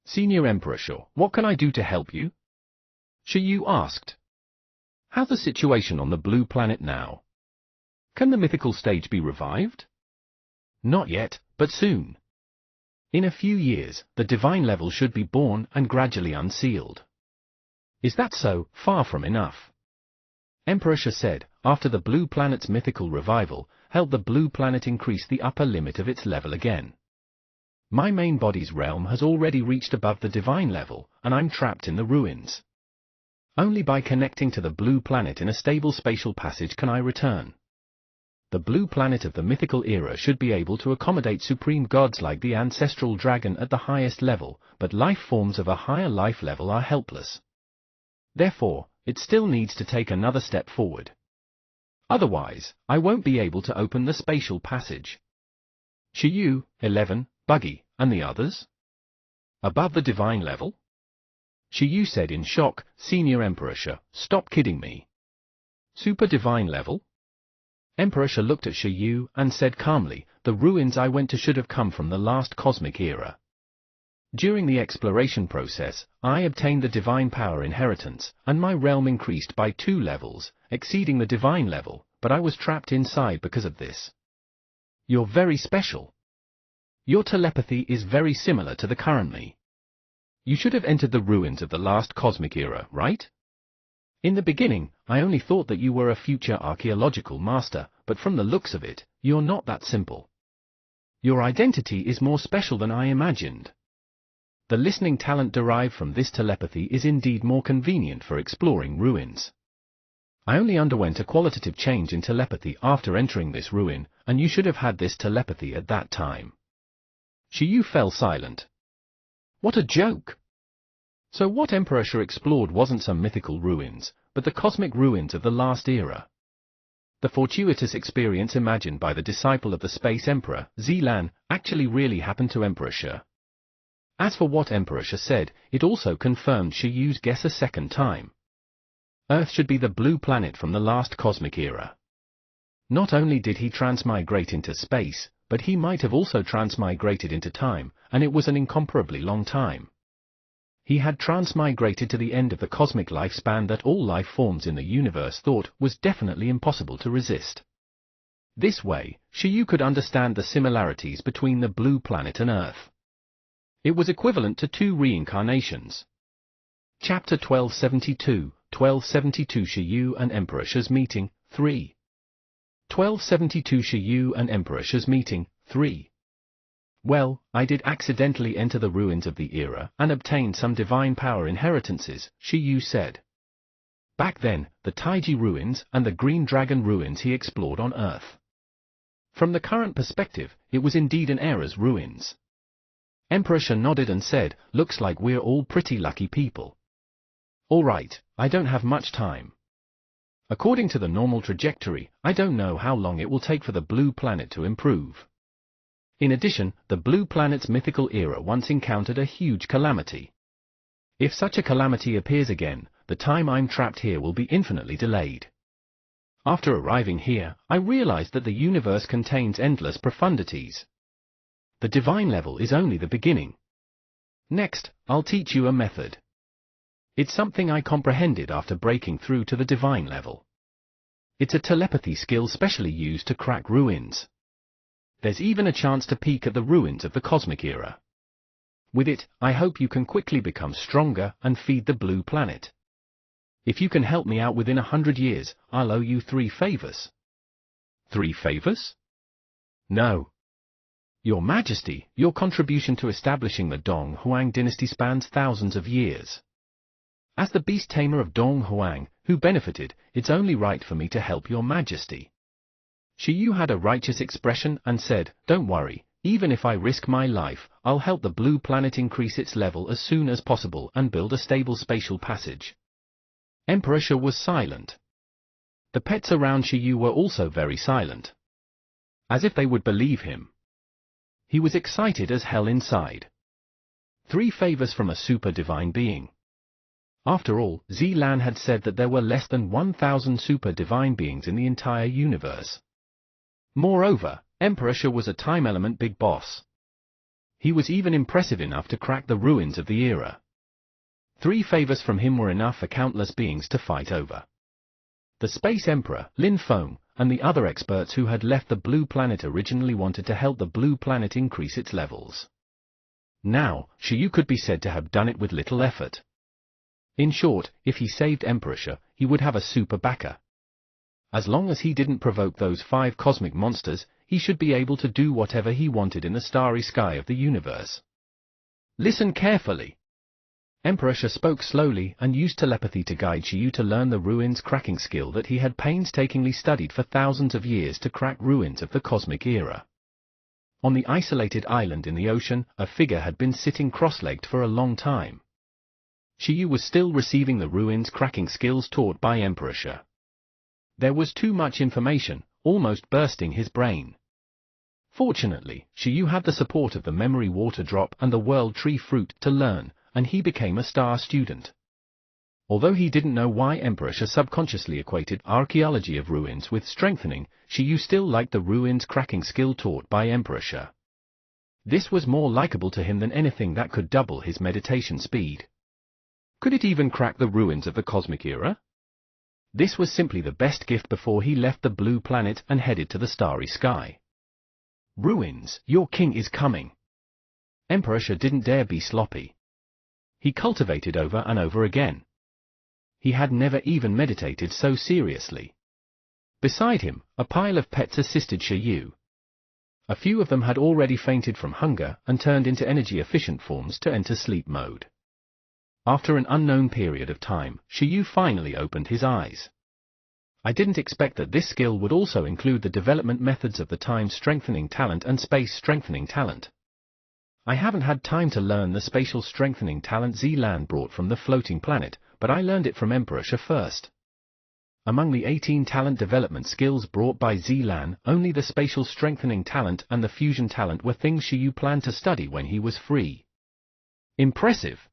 S1: Senior Emperor Shi, what can I do to help you? Shi Yu asked. How's the situation on the blue planet now? Can the mythical stage be revived? Not yet, but soon. In a few years, the divine level should be born and gradually unsealed. Is that so? Far from enough. Emperor Shi said, after the blue planet's mythical revival, help the blue planet increase the upper limit of its level again. My main body's realm has already reached above the divine level, and I'm trapped in the ruins. Only by connecting to the blue planet in a stable spatial passage can I return. The blue planet of the mythical era should be able to accommodate supreme gods like the ancestral dragon at the highest level, but life forms of a higher life level are helpless. Therefore, it still needs to take another step forward. Otherwise, I won't be able to open the spatial passage. Shi Yu, 11, Buggy, and the others? Above the divine level? Shi Yu said in shock, Senior Emperor Shi, stop kidding me. Super divine level? Emperor Shi looked at Shi Yu and said calmly, the ruins I went to should have come from the last cosmic era. During the exploration process, I obtained the divine power inheritance, and my realm increased by 2 levels, exceeding the divine level, but I was trapped inside because of this. You're very special. Your telepathy is very similar to the current me. You should have entered the ruins of the last cosmic era, right? In the beginning, I only thought that you were a future archaeological master, but from the looks of it, you're not that simple. Your identity is more special than I imagined. The listening talent derived from this telepathy is indeed more convenient for exploring ruins. I only underwent a qualitative change in telepathy after entering this ruin, and you should have had this telepathy at that time. Shi Yu fell silent. What a joke! So what Emperor Shi explored wasn't some mythical ruins, but the cosmic ruins of the last era. The fortuitous experience imagined by the disciple of the Space Emperor, Zilan, actually really happened to Emperor Shi. As for what Emperor Shi said, it also confirmed Shi Yu's guess a second time. Earth should be the blue planet from the last cosmic era. Not only did he transmigrate into space, but he might have also transmigrated into time, and it was an incomparably long time. He had transmigrated to the end of the cosmic lifespan that all life forms in the universe thought was definitely impossible to resist. This way, Shi Yu could understand the similarities between the blue planet and Earth. It was equivalent to 2 reincarnations. Chapter 1272, 1272 Shi Yu and Emperor Shi's Meeting, 3. 1272 Shi Yu and Emperor Shi's Meeting, 3. Well, I did accidentally enter the ruins of the era and obtain some divine power inheritances, Shi Yu said. Back then, the Taiji ruins and the Green Dragon ruins he explored on Earth. From the current perspective, it was indeed an era's ruins. Emperor Sha nodded and said, "Looks like we're all pretty lucky people. All right, I don't have much time. According to the normal trajectory, I don't know how long it will take for the blue planet to improve. In addition, the blue planet's mythical era once encountered a huge calamity. If such a calamity appears again, the time I'm trapped here will be infinitely delayed. After arriving here, I realized that the universe contains endless profundities. The divine level is only the beginning. Next, I'll teach you a method. It's something I comprehended after breaking through to the divine level. It's a telepathy skill specially used to crack ruins. There's even a chance to peek at the ruins of the cosmic era. With it, I hope you can quickly become stronger and feed the blue planet. If you can help me out within 100 years, I'll owe you 3 favors. 3 favors? No. Your Majesty, your contribution to establishing the Dong Huang dynasty spans thousands of years. As the beast tamer of Dong Huang, who benefited, it's only right for me to help your Majesty. Shi Yu had a righteous expression and said, "Don't worry, even if I risk my life, I'll help the blue planet increase its level as soon as possible and build a stable spatial passage." Emperor Sha was silent. The pets around Shi Yu were also very silent. As if they would believe him. He was excited as hell inside. 3 favors from a super divine being. After all, Zilan had said that there were less than 1,000 super divine beings in the entire universe. Moreover, Emperor Sha was a time element big boss. He was even impressive enough to crack the ruins of the era. 3 favors from him were enough for countless beings to fight over. The Space Emperor, Lin Feng, and the other experts who had left the blue planet originally wanted to help the blue planet increase its levels. Now, Shi Yu could be said to have done it with little effort. In short, if he saved Emperor Sha, he would have a super backer. As long as he didn't provoke those 5 cosmic monsters, he should be able to do whatever he wanted in the starry sky of the universe. Listen carefully. Emperor Sha spoke slowly and used telepathy to guide Shi Yu to learn the ruins cracking skill that he had painstakingly studied for thousands of years to crack ruins of the cosmic era. On the isolated island in the ocean, a figure had been sitting cross-legged for a long time. Shi Yu was still receiving the ruins cracking skills taught by Emperor Sha. There was too much information, almost bursting his brain. Fortunately, Shi Yu had the support of the memory water drop and the world tree fruit to learn, and he became a star student. Although he didn't know why Emperor Sha subconsciously equated archaeology of ruins with strengthening, Shi Yu still liked the ruins cracking skill taught by Emperor Sha. This was more likable to him than anything that could double his meditation speed. Could it even crack the ruins of the cosmic era? This was simply the best gift before he left the blue planet and headed to the starry sky. Ruins, your king is coming. Emperor Sha didn't dare be sloppy. He cultivated over and over again. He had never even meditated so seriously. Beside him, a pile of pets assisted Shi Yu. A few of them had already fainted from hunger and turned into energy-efficient forms to enter sleep mode. After an unknown period of time, Shi Yu finally opened his eyes. I didn't expect that this skill would also include the development methods of the time-strengthening talent and space-strengthening talent. I haven't had time to learn the spatial strengthening talent Zilan brought from the floating planet, but I learned it from Emperor Sha first. Among the 18 talent development skills brought by Zilan, only the spatial strengthening talent and the fusion talent were things Shi Yu planned to study when he was free. Impressive!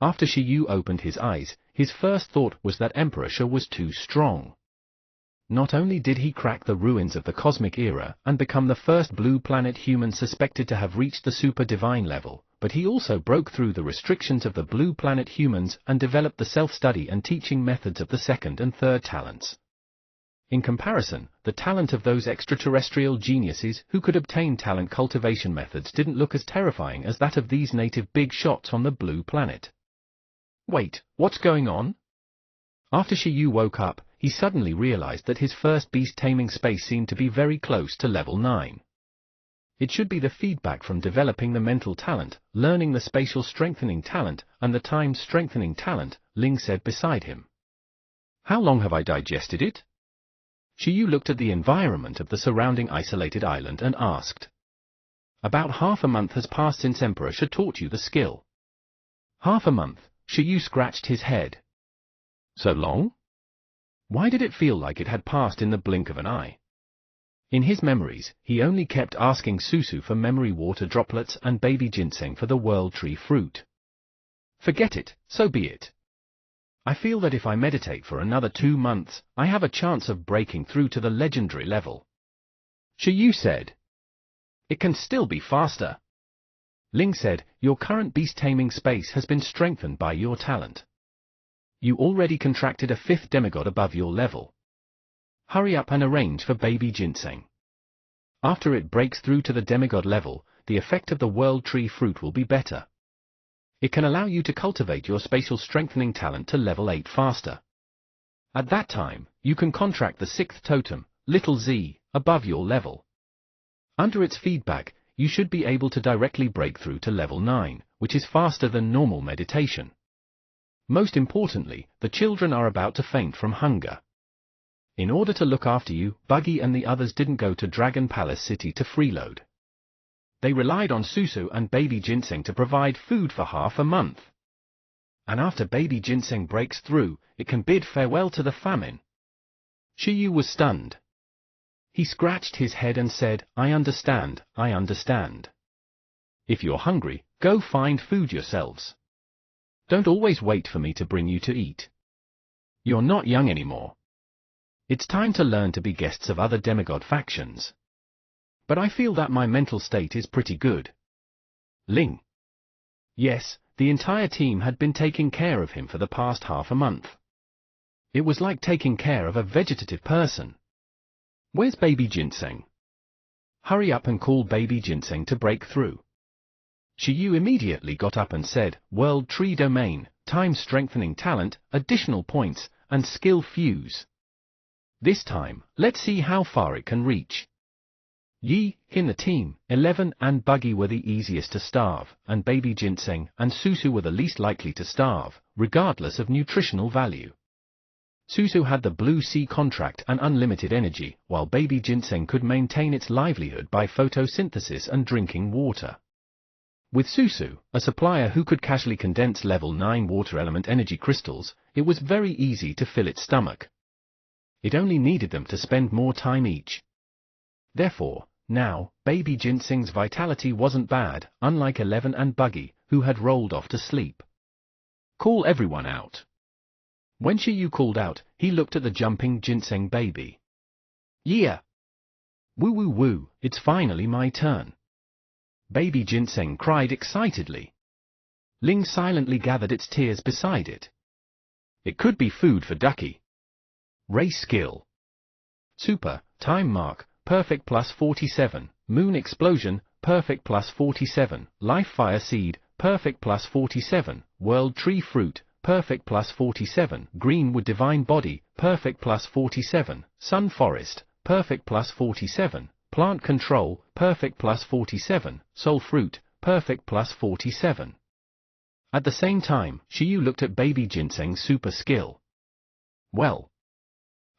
S1: After Shi Yu opened his eyes, his first thought was that Emperor Sha was too strong. Not only did he crack the ruins of the cosmic era and become the first blue planet human suspected to have reached the super divine level, but he also broke through the restrictions of the blue planet humans and developed the self-study and teaching methods of the second and third talents. In comparison, the talent of those extraterrestrial geniuses who could obtain talent cultivation methods didn't look as terrifying as that of these native big shots on the blue planet. Wait, what's going on? After Shi Yu woke up, he suddenly realized that his first beast-taming space seemed to be very close to level 9. It should be the feedback from developing the mental talent, learning the spatial strengthening talent, and the time-strengthening talent, Ling said beside him. How long have I digested it? Shiyu looked at the environment of the surrounding isolated island and asked. About half a month has passed since Emperor Sha taught you the skill. Half a month, Shiyu scratched his head. So long? Why did it feel like it had passed in the blink of an eye? In his memories, he only kept asking Susu for memory water droplets and baby ginseng for the world tree fruit. Forget it, so be it. I feel that if I meditate for another 2 months, I have a chance of breaking through to the legendary level. Shiyu said. It can still be faster. Ling said, your current beast-taming space has been strengthened by your talent. You already contracted a 5th demigod above your level. Hurry up and arrange for baby ginseng. After it breaks through to the demigod level, the effect of the world tree fruit will be better. It can allow you to cultivate your spatial strengthening talent to level 8 faster. At that time, you can contract the 6th totem, Little Z, above your level. Under its feedback, you should be able to directly break through to level 9, which is faster than normal meditation. Most importantly, the children are about to faint from hunger. In order to look after you, Buggy and the others didn't go to Dragon Palace City to freeload. They relied on Susu and baby ginseng to provide food for half a month. And after baby ginseng breaks through, it can bid farewell to the famine. Shiyu was stunned. He scratched his head and said, I understand, I understand. If you're hungry, go find food yourselves. Don't always wait for me to bring you to eat. You're not young anymore. It's time to learn to be guests of other demigod factions. But I feel that my mental state is pretty good. Ling. Yes, the entire team had been taking care of him for the past half a month. It was like taking care of a vegetative person. Where's baby ginseng? Hurry up and call baby ginseng to break through. Shiyu immediately got up and said, World Tree Domain, Time Strengthening Talent, Additional Points, and Skill Fuse. This time, let's see how far it can reach. Yi, in the team, 11 and Buggy were the easiest to starve, and baby ginseng and Susu were the least likely to starve, regardless of nutritional value. Susu had the Blue Sea contract and unlimited energy, while baby ginseng could maintain its livelihood by photosynthesis and drinking water. With Susu, a supplier who could casually condense level 9 water element energy crystals, it was very easy to fill its stomach. It only needed them to spend more time each. Therefore, now, baby ginseng's vitality wasn't bad, unlike 11 and Buggy, who had rolled off to sleep. Call everyone out. When Shiyu called out, he looked at the jumping ginseng baby. Yeah! Woo woo woo, it's finally my turn. Baby ginseng cried excitedly. Ling silently gathered its tears beside it. It could be food for Ducky. Race skill. Super, time mark, perfect plus 47, moon explosion, perfect plus 47, life fire seed, perfect plus 47, world tree fruit, perfect plus 47, greenwood divine body, perfect plus 47, sun forest, perfect plus 47, plant control, perfect plus 47, soul fruit, perfect plus 47. At the same time, Shiyu looked at baby ginseng's super skill. Well,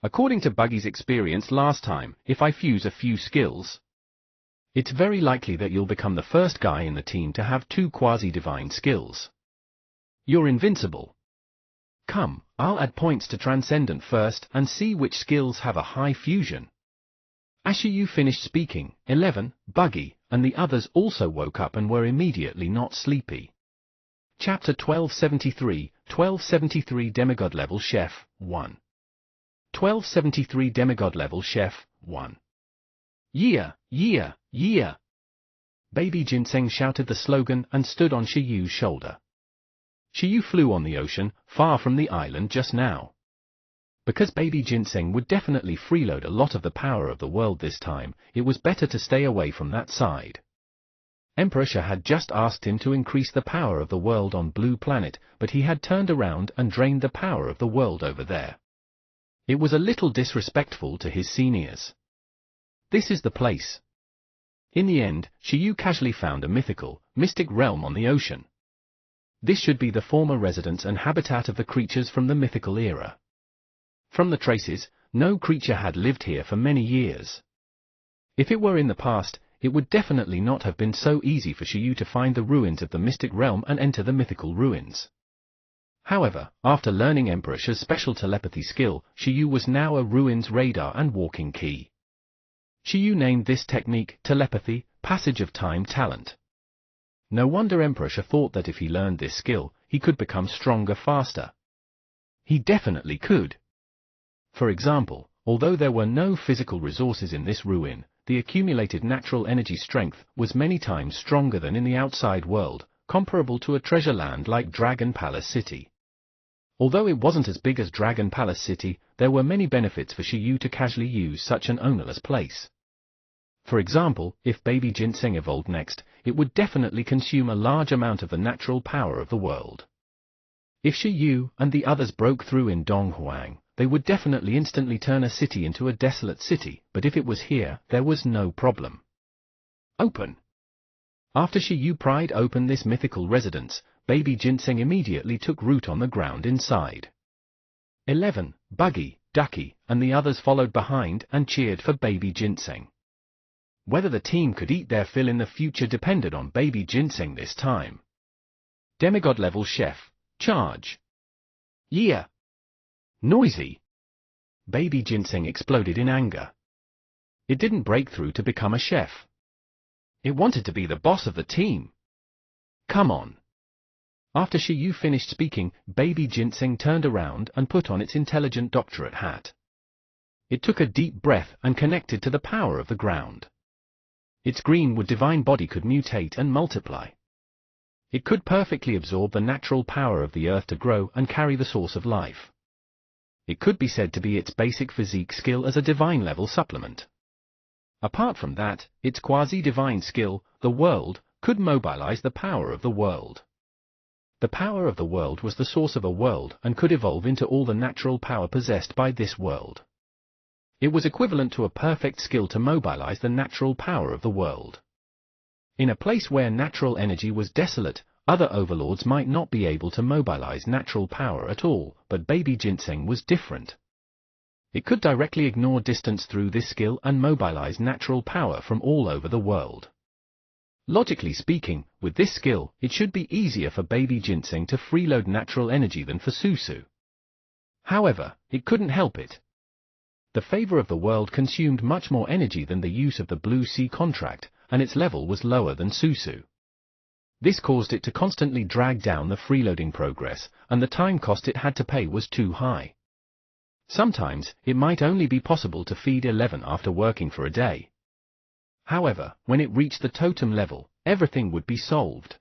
S1: according to Buggy's experience last time, if I fuse a few skills, it's very likely that you'll become the first guy in the team to have 2 quasi-divine skills. You're invincible. Come, I'll add points to Transcendent first and see which skills have a high fusion. As Shiyu finished speaking, 11, Buggy, and the others also woke up and were immediately not sleepy. Chapter 1273 Demigod Level Chef 1 1273 Demigod Level Chef 1 Yeah, yeah, yeah! Baby ginseng shouted the slogan and stood on Shiyu's shoulder. Shiyu flew on the ocean, far from the island just now. Because baby ginseng would definitely freeload a lot of the power of the world this time, it was better to stay away from that side. Emperor Sha had just asked him to increase the power of the world on Blue Planet, but he had turned around and drained the power of the world over there. It was a little disrespectful to his seniors. This is the place. In the end, Shiyu casually found a mythical, mystic realm on the ocean. This should be the former residence and habitat of the creatures from the mythical era. From the traces, no creature had lived here for many years. If it were in the past, it would definitely not have been so easy for Shiyu to find the ruins of the mystic realm and enter the mythical ruins. However, after learning Emperor Shi's special telepathy skill, Shiyu was now a ruins radar and walking key. Shiyu named this technique telepathy, passage of time talent. No wonder Emperor Shi thought that if he learned this skill, he could become stronger faster. He definitely could. For example, although there were no physical resources in this ruin, the accumulated natural energy strength was many times stronger than in the outside world, comparable to a treasure land like Dragon Palace City. Although it wasn't as big as Dragon Palace City, there were many benefits for Shiyu to casually use such an ownerless place. For example, if baby ginseng evolved next, it would definitely consume a large amount of the natural power of the world. If Shiyu and the others broke through in Donghuang, they would definitely instantly turn a city into a desolate city, but if it was here, there was no problem. Open. After Shiyu pried open this mythical residence, baby ginseng immediately took root on the ground inside. 11, Buggy, Ducky, and the others followed behind and cheered for baby ginseng. Whether the team could eat their fill in the future depended on baby ginseng this time. Demigod level chef, charge. Yeah. Noisy. Baby ginseng exploded in anger. It didn't break through to become a chef. It wanted to be the boss of the team. Come on. After Shiyu finished speaking, baby ginseng turned around and put on its intelligent doctorate hat. It took a deep breath and connected to the power of the ground. Its greenwood divine body could mutate and multiply. It could perfectly absorb the natural power of the earth to grow and carry the source of life. It could be said to be its basic physique skill as a divine level supplement. Apart from that, its quasi-divine skill, the world, could mobilize the power of the world. The power of the world was the source of a world and could evolve into all the natural power possessed by this world. It was equivalent to a perfect skill to mobilize the natural power of the world. In a place where natural energy was desolate, other overlords might not be able to mobilize natural power at all, but baby ginseng was different. It could directly ignore distance through this skill and mobilize natural power from all over the world. Logically speaking, with this skill, it should be easier for baby ginseng to freeload natural energy than for Susu. However, it couldn't help it. The favor of the world consumed much more energy than the use of the Blue Sea contract, and its level was lower than Susu. This caused it to constantly drag down the freeloading progress, and the time cost it had to pay was too high. Sometimes, it might only be possible to feed 11 after working for a day. However, when it reached the totem level, everything would be solved.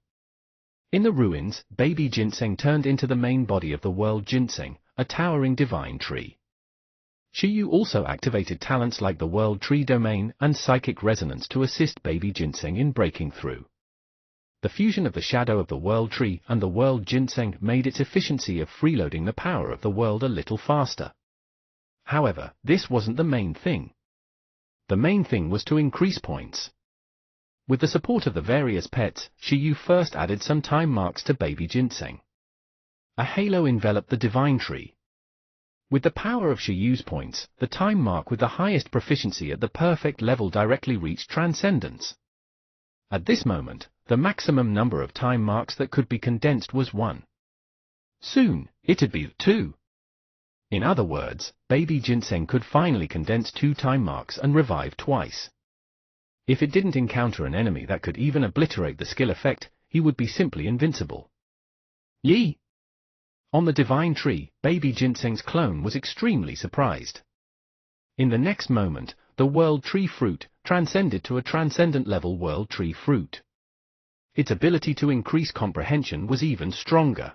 S1: In the ruins, baby ginseng turned into the main body of the world ginseng, a towering divine tree. Shiyu also activated talents like the world tree domain and psychic resonance to assist baby ginseng in breaking through. The fusion of the shadow of the world tree and the world ginseng made its efficiency of freeloading the power of the world a little faster. However, this wasn't the main thing. The main thing was to increase points. With the support of the various pets, Shiyu first added some time marks to baby ginseng. A halo enveloped the divine tree. With the power of Shiyu's points, the time mark with the highest proficiency at the perfect level directly reached transcendence. At this moment, the maximum number of time marks that could be condensed was 1. Soon, it'd be 2. In other words, baby ginseng could finally condense 2 time marks and revive twice. If it didn't encounter an enemy that could even obliterate the skill effect, he would be simply invincible. Yee! On the divine tree, baby ginseng's clone was extremely surprised. In the next moment, the world tree fruit transcended to a transcendent level world tree fruit. Its ability to increase comprehension was even stronger.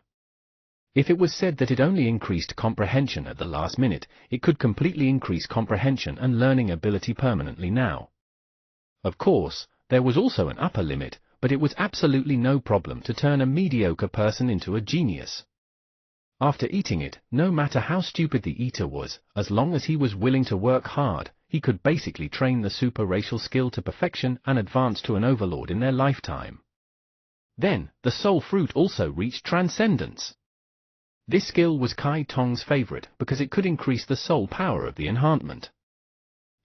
S1: If it was said that it only increased comprehension at the last minute, it could completely increase comprehension and learning ability permanently now. Of course, there was also an upper limit, but it was absolutely no problem to turn a mediocre person into a genius. After eating it, no matter how stupid the eater was, as long as he was willing to work hard, he could basically train the super racial skill to perfection and advance to an overlord in their lifetime. Then, the soul fruit also reached transcendence. This skill was Kai Tong's favorite because it could increase the soul power of the enhancement.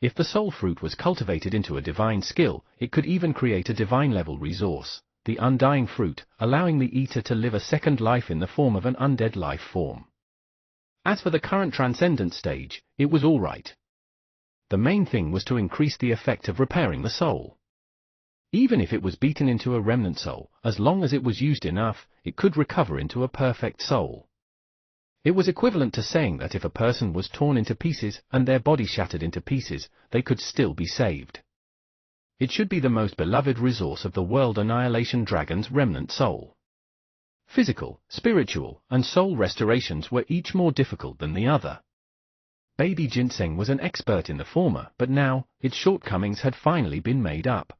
S1: If the soul fruit was cultivated into a divine skill, it could even create a divine-level resource, the undying fruit, allowing the eater to live a second life in the form of an undead life form. As for the current transcendent stage, it was all right. The main thing was to increase the effect of repairing the soul. Even if it was beaten into a remnant soul, as long as it was used enough, it could recover into a perfect soul. It was equivalent to saying that if a person was torn into pieces and their body shattered into pieces, they could still be saved. It should be the most beloved resource of the World Annihilation Dragon's remnant soul. Physical, spiritual, and soul restorations were each more difficult than the other. Baby Ginseng was an expert in the former, but now, its shortcomings had finally been made up.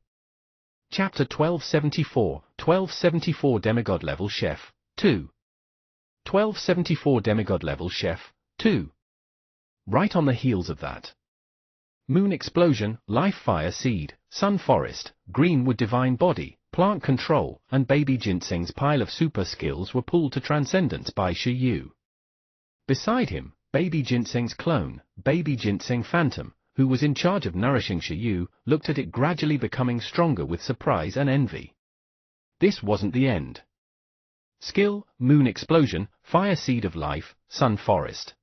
S1: Chapter 1274 Demigod Level Chef, 2. 1274 Demigod Level Chef, 2. Right on the heels of that. Moon Explosion, Life Fire Seed, Sun Forest, Greenwood Divine Body, Plant Control, and Baby Ginseng's pile of super skills were pulled to transcendence by Shi Yu. Beside him, Baby Ginseng's clone, Baby Ginseng Phantom, who was in charge of nourishing Shi Yu, looked at it gradually becoming stronger with surprise and envy. This wasn't the end. Skill, Moon Explosion, Fire Seed of Life, Sun Forest.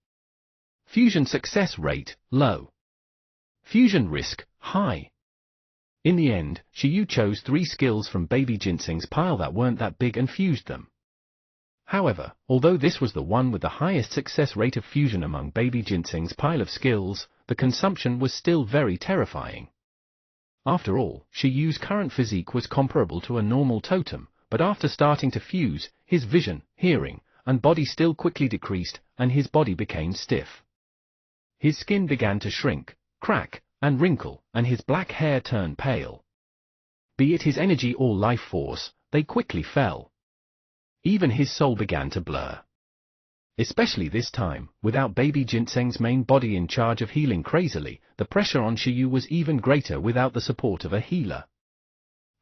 S1: Fusion success rate, low. Fusion risk, high. In the end, Shi Yu chose 3 skills from Baby Ginseng's pile that weren't that big and fused them. However, although this was the one with the highest success rate of fusion among Baby Ginseng's pile of skills, the consumption was still very terrifying. After all, Shi Yu's current physique was comparable to a normal totem, but after starting to fuse, his vision, hearing, and body still quickly decreased, and his body became stiff. His skin began to shrink, crack, and wrinkle, and his black hair turned pale. Be it his energy or life force, they quickly fell. Even his soul began to blur. Especially this time, without Baby Ginseng's main body in charge of healing crazily, the pressure on Shi Yu was even greater without the support of a healer.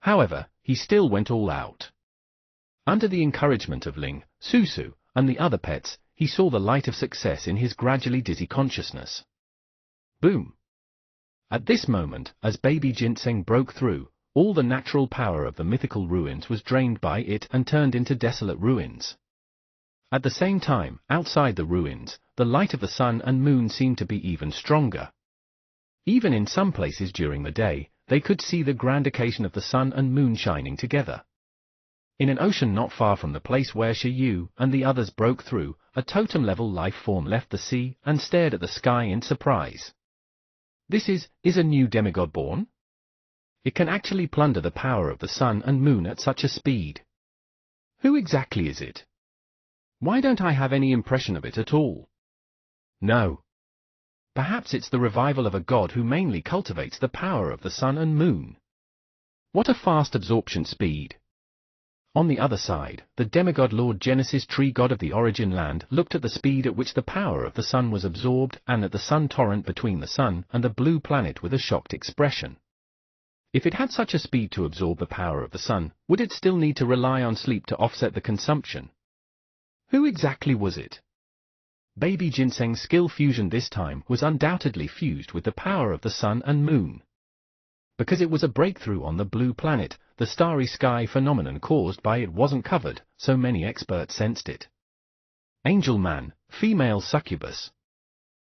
S1: However, he still went all out. Under the encouragement of Ling, Susu, and the other pets, he saw the light of success in his gradually dizzy consciousness. Boom! At this moment, as Baby Ginseng broke through, all the natural power of the mythical ruins was drained by it and turned into desolate ruins. At the same time, outside the ruins, the light of the sun and moon seemed to be even stronger. Even in some places during the day, they could see the grand occasion of the sun and moon shining together. In an ocean not far from the place where Shi Yu and the others broke through, a totem-level life form left the sea and stared at the sky in surprise. This is a new demigod born? It can actually plunder the power of the sun and moon at such a speed. Who exactly is it? Why don't I have any impression of it at all? No. Perhaps it's the revival of a god who mainly cultivates the power of the sun and moon. What a fast absorption speed! On the other side, the demigod Lord Genesis Tree God of the Origin Land looked at the speed at which the power of the sun was absorbed and at the sun torrent between the sun and the blue planet with a shocked expression. If it had such a speed to absorb the power of the sun, would it still need to rely on sleep to offset the consumption? Who exactly was it? Baby Ginseng's skill fusion this time was undoubtedly fused with the power of the sun and moon. Because it was a breakthrough on the blue planet, the starry sky phenomenon caused by it wasn't covered, so many experts sensed it. Angel Man, female succubus.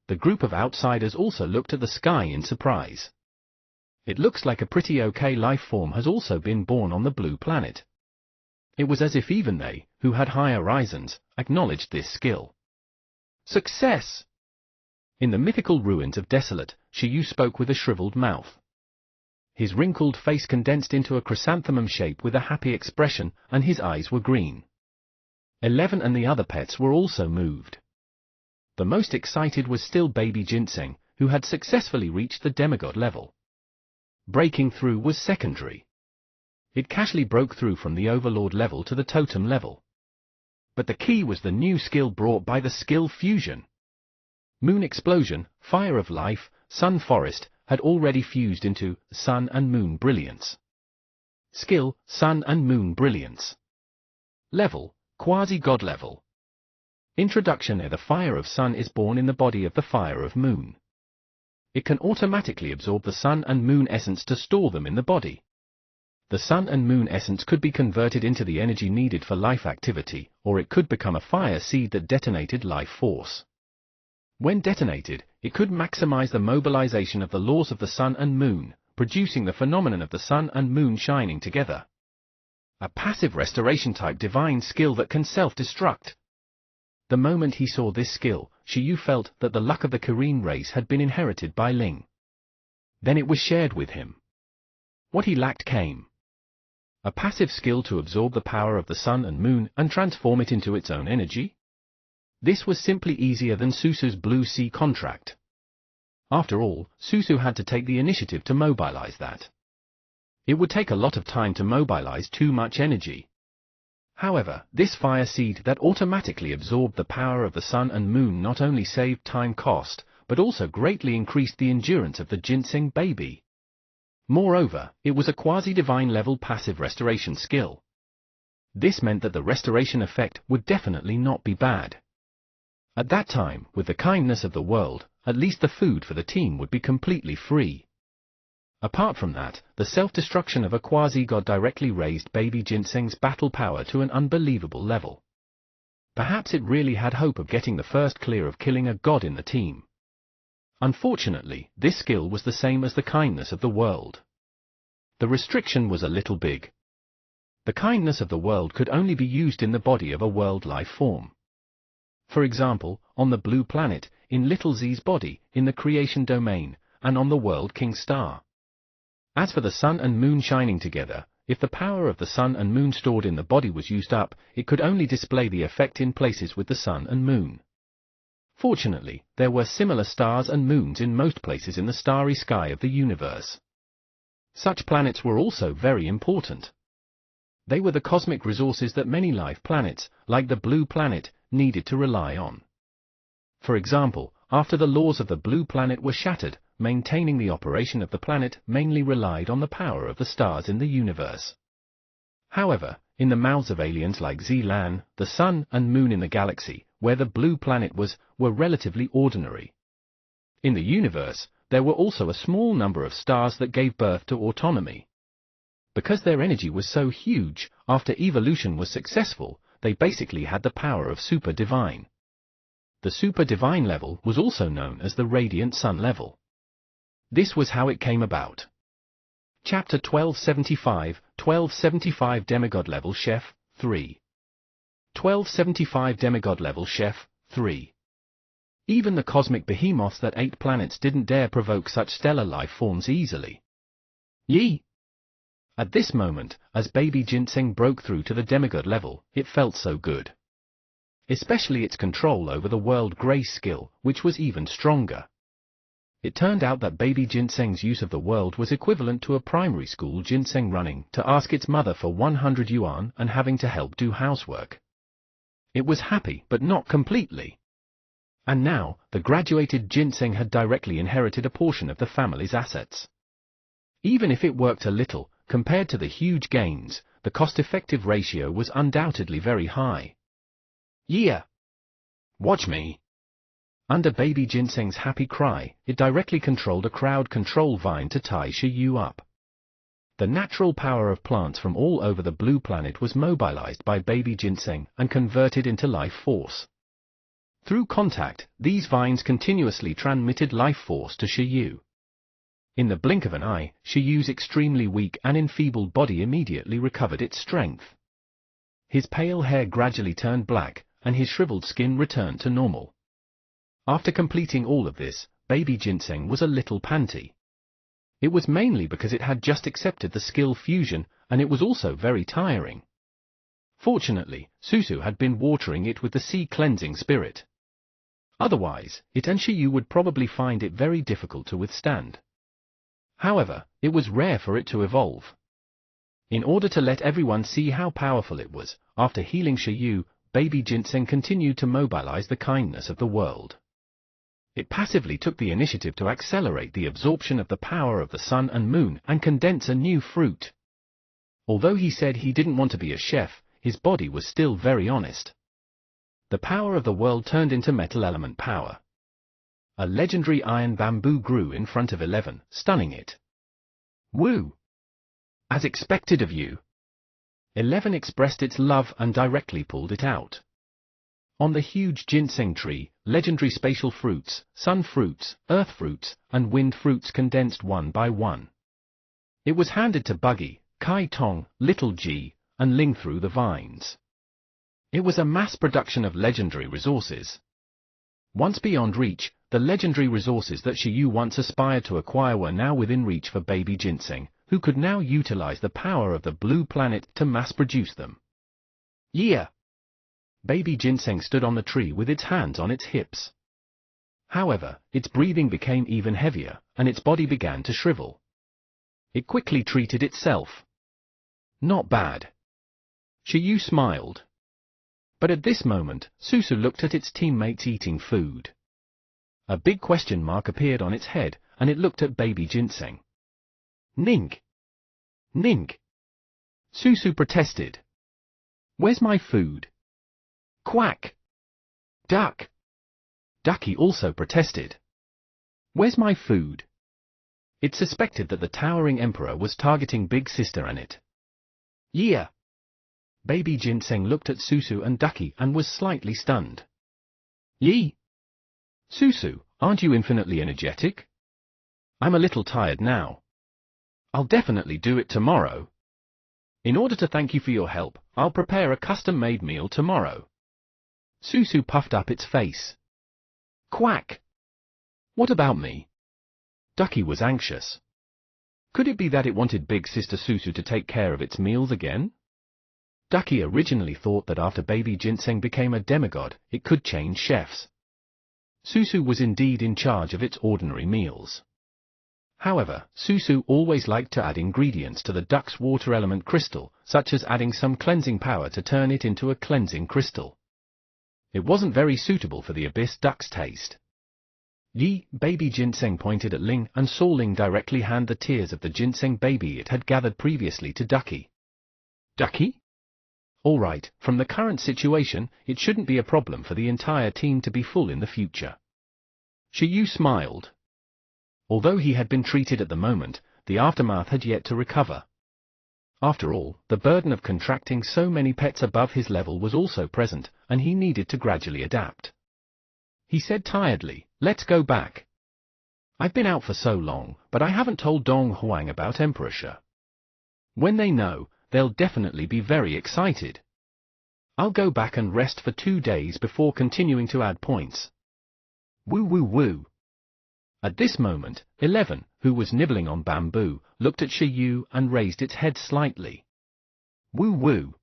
S1: The group of outsiders also looked at the sky in surprise. It looks like a pretty okay life form has also been born on the blue planet. It was as if even they, who had high horizons, acknowledged this skill. Success! In the mythical ruins of Desolate, Shi Yu spoke with a shriveled mouth. His wrinkled face condensed into a chrysanthemum shape with a happy expression, and his eyes were green. 11 and the other pets were also moved. The most excited was still Baby Ginseng, who had successfully reached the demigod level. Breaking through was secondary. It casually broke through from the overlord level to the totem level. But the key was the new skill brought by the skill fusion. Moon Explosion, Fire of Life, Sun Forest, had already fused into Sun and Moon Brilliance. Skill, Sun and Moon Brilliance. Level, Quasi-God level. Introduction: The fire of sun is born in the body of the fire of moon. It can automatically absorb the sun and moon essence to store them in the body. The sun and moon essence could be converted into the energy needed for life activity, or it could become a fire seed that detonated life force. When detonated, it could maximize the mobilization of the laws of the sun and moon, producing the phenomenon of the sun and moon shining together. A passive restoration type divine skill that can self-destruct. The moment he saw this skill, Shiyu felt that the luck of the Kirin race had been inherited by Ling. Then it was shared with him. What he lacked came. A passive skill to absorb the power of the sun and moon and transform it into its own energy? This was simply easier than Susu's Blue Sea contract. After all, Susu had to take the initiative to mobilize that. It would take a lot of time to mobilize too much energy. However, this fire seed that automatically absorbed the power of the sun and moon not only saved time cost, but also greatly increased the endurance of the ginseng baby. Moreover, it was a quasi-divine level passive restoration skill. This meant that the restoration effect would definitely not be bad. At that time, with the kindness of the world, at least the food for the team would be completely free. Apart from that, the self-destruction of a quasi-god directly raised baby ginseng's battle power to an unbelievable level. Perhaps it really had hope of getting the first clear of killing a god in the team. Unfortunately, this skill was the same as the kindness of the world. The restriction was a little big. The kindness of the world could only be used in the body of a world life form. For example, on the blue planet, in Little Z's body, in the creation domain, and on the world king star. As for the sun and moon shining together, if the power of the sun and moon stored in the body was used up, it could only display the effect in places with the sun and moon. Fortunately, there were similar stars and moons in most places in the starry sky of the universe. Such planets were also very important. They were the cosmic resources that many life planets, like the blue planet, needed to rely on. For example, after the laws of the blue planet were shattered, maintaining the operation of the planet mainly relied on the power of the stars in the universe. However, in the mouths of aliens like Zelan, the sun and moon in the galaxy, where the blue planet was, were relatively ordinary. In the universe, there were also a small number of stars that gave birth to autonomy. Because their energy was so huge, after evolution was successful, they basically had the power of super divine. The super divine level was also known as the radiant sun level. This was how it came about. Chapter 1275 Demigod Level Chef, 3. 1275 Demigod Level Chef, 3. Even the cosmic behemoths that ate planets didn't dare provoke such stellar life forms easily. Yee! At this moment, as baby ginseng broke through to the demigod level, it felt so good. Especially its control over the world grace skill, which was even stronger. It turned out that baby ginseng's use of the world was equivalent to a primary school ginseng running to ask its mother for 100 yuan and having to help do housework. It was happy, but not completely. And now, the graduated ginseng had directly inherited a portion of the family's assets. Even if it worked a little, compared to the huge gains, the cost-effective ratio was undoubtedly very high. Yeah! Watch me! Under baby ginseng's happy cry, it directly controlled a crowd control vine to tie Shiyu up. The natural power of plants from all over the blue planet was mobilized by baby ginseng and converted into life force. Through contact, these vines continuously transmitted life force to Shiyu. In the blink of an eye, Shiyu's extremely weak and enfeebled body immediately recovered its strength. His pale hair gradually turned black, and his shriveled skin returned to normal. After completing all of this, baby ginseng was a little panty. It was mainly because it had just accepted the skill fusion, and it was also very tiring. Fortunately, Susu had been watering it with the sea cleansing spirit. Otherwise, it and Shiyu would probably find it very difficult to withstand. However, it was rare for it to evolve. In order to let everyone see how powerful it was, after healing Shiyu, baby ginseng continued to mobilize the kindness of the world. It passively took the initiative to accelerate the absorption of the power of the sun and moon and condense a new fruit. Although he said he didn't want to be a chef, his body was still very honest. the power of the world turned into metal element power. A legendary iron bamboo grew in front of 11, stunning it. Woo! As expected of you. 11 expressed its love and directly pulled it out. On the huge ginseng tree, legendary spatial fruits, sun fruits, earth fruits, and wind fruits condensed one by one. It was handed to Buggy, Kai Tong, Little G, and Ling through the vines. It was a mass production of legendary resources. Once beyond reach, the legendary resources that Shiyu once aspired to acquire were now within reach for baby ginseng, who could now utilize the power of the blue planet to mass produce them. Yeah! Baby ginseng stood on the tree with its hands on its hips. However, its breathing became even heavier, and its body began to shrivel. It quickly treated itself. Not bad. Shiyu smiled. But at this moment, Susu looked at its teammates eating food. A big question mark appeared on its head, and it looked at baby ginseng. Nink! Nink! Susu protested. Where's my food? Quack! Duck! Ducky also protested. Where's my food? It suspected that the towering emperor was targeting Big Sister and it. Yeah! Baby ginseng looked at Susu and Ducky and was slightly stunned. Yee! Susu, aren't you infinitely energetic? I'm a little tired now. I'll definitely do it tomorrow. In order to thank you for your help, I'll prepare a custom-made meal tomorrow. Susu puffed up its face. Quack! What about me? Ducky was anxious. Could it be that it wanted Big Sister Susu to take care of its meals again? Ducky originally thought that after baby ginseng became a demigod, it could change chefs. Susu was indeed in charge of its ordinary meals. However, Susu always liked to add ingredients to the duck's water element crystal, such as adding some cleansing power to turn it into a cleansing crystal. It wasn't very suitable for the abyss duck's taste. Yi, baby ginseng pointed at Ling and saw Ling directly hand the tears of the ginseng baby it had gathered previously to Ducky. Ducky? Alright, from the current situation, it shouldn't be a problem for the entire team to be full in the future. Shiyu smiled. Although he had been treated at the moment, the aftermath had yet to recover. After all, the burden of contracting so many pets above his level was also present, and he needed to gradually adapt. He said tiredly, let's go back. I've been out for so long, but I haven't told Dong Huang about Emperor Shi. When they know, they'll definitely be very excited. I'll go back and rest for 2 days before continuing to add points. Woo woo woo. At this moment, 11, who was nibbling on bamboo, looked at Shiyu and raised its head slightly. Woo woo.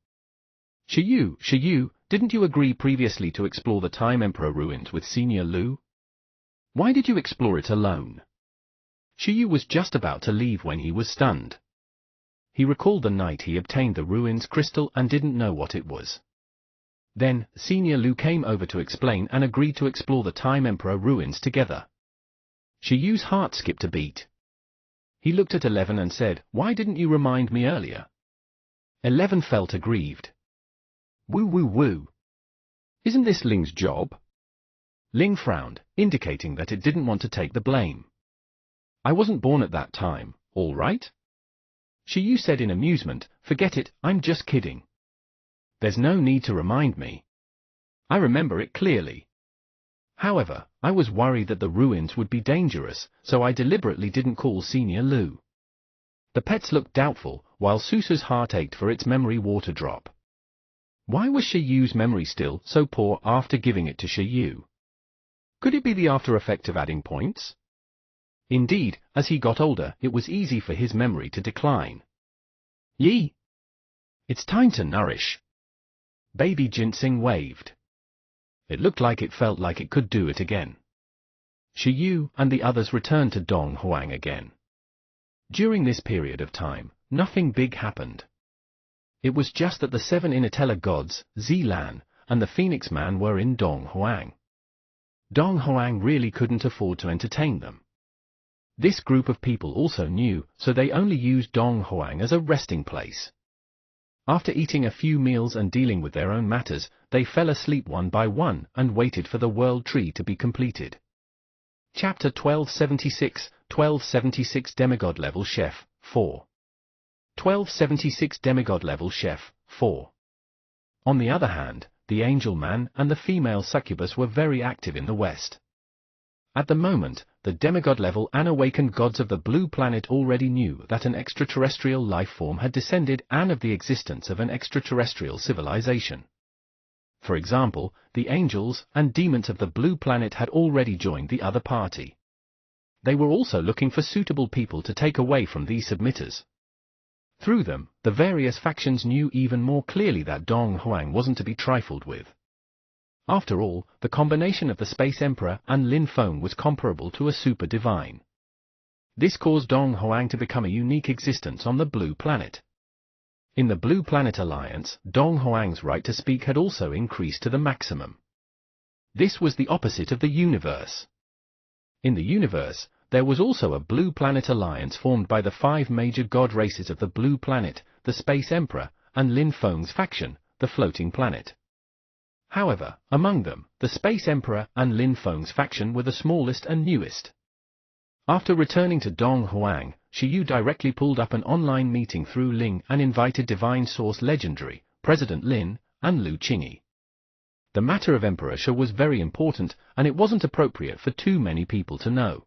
S1: Shiyu, didn't you agree previously to explore the Time Emperor ruins with Senior Lu? Why did you explore it alone? Shiyu was just about to leave when he was stunned. He recalled the night he obtained the ruins crystal and didn't know what it was. Then, Senior Lu came over to explain and agreed to explore the Time Emperor ruins together. Shiyu's heart skipped a beat. He looked at 11 and said, why didn't you remind me earlier? 11 felt aggrieved. Woo woo woo. Isn't this Ling's job? Ling frowned, indicating that it didn't want to take the blame. I wasn't born at that time, all right? Shiyu said in amusement, forget it, I'm just kidding. There's no need to remind me. I remember it clearly. However, I was worried that the ruins would be dangerous, so I deliberately didn't call Senior Lu. The pets looked doubtful, while Susu's heart ached for its memory water drop. Why was Shiyu's memory still so poor after giving it to Shiyu? Could it be the after effect of adding points? Indeed, as he got older, it was easy for his memory to decline. Yee! It's time to nourish. Baby ginseng waved. It looked like it felt like it could do it again. Shiyu and the others returned to Dong Huang again. During this period of time, nothing big happened. It was just that the 7 Inatella gods, Zilan, and the Phoenix Man were in Dong Huang. Dong Huang really couldn't afford to entertain them. This group of people also knew, so they only used Dong Huang as a resting place. After eating a few meals and dealing with their own matters, they fell asleep one by one and waited for the world tree to be completed. Chapter 1276, 1276 Demigod Level Chef, 4. 1276 Demigod Level Chef, 4. On the other hand, the angel man and the female succubus were very active in the West. At the moment, the demigod-level unawakened gods of the blue planet already knew that an extraterrestrial life form had descended and of the existence of an extraterrestrial civilization. For example, the angels and demons of the blue planet had already joined the other party. They were also looking for suitable people to take away from these submitters. Through them, the various factions knew even more clearly that Dong Huang wasn't to be trifled with. After all, the combination of the Space Emperor and Lin Feng was comparable to a super divine. This caused Dong Huang to become a unique existence on the blue planet. In the Blue Planet Alliance, Dong Huang's right to speak had also increased to the maximum. This was the opposite of the universe. In the universe, there was also a Blue Planet Alliance formed by the 5 major god races of the Blue Planet, the Space Emperor, and Lin Feng's faction, the Floating Planet. However, among them, the Space Emperor and Lin Feng's faction were the smallest and newest. After returning to Dong Huang, Shi Yu directly pulled up an online meeting through Ling and invited Divine Source Legendary, President Lin, and Lu Qingyi. The matter of Emperor Shi was very important, and it wasn't appropriate for too many people to know.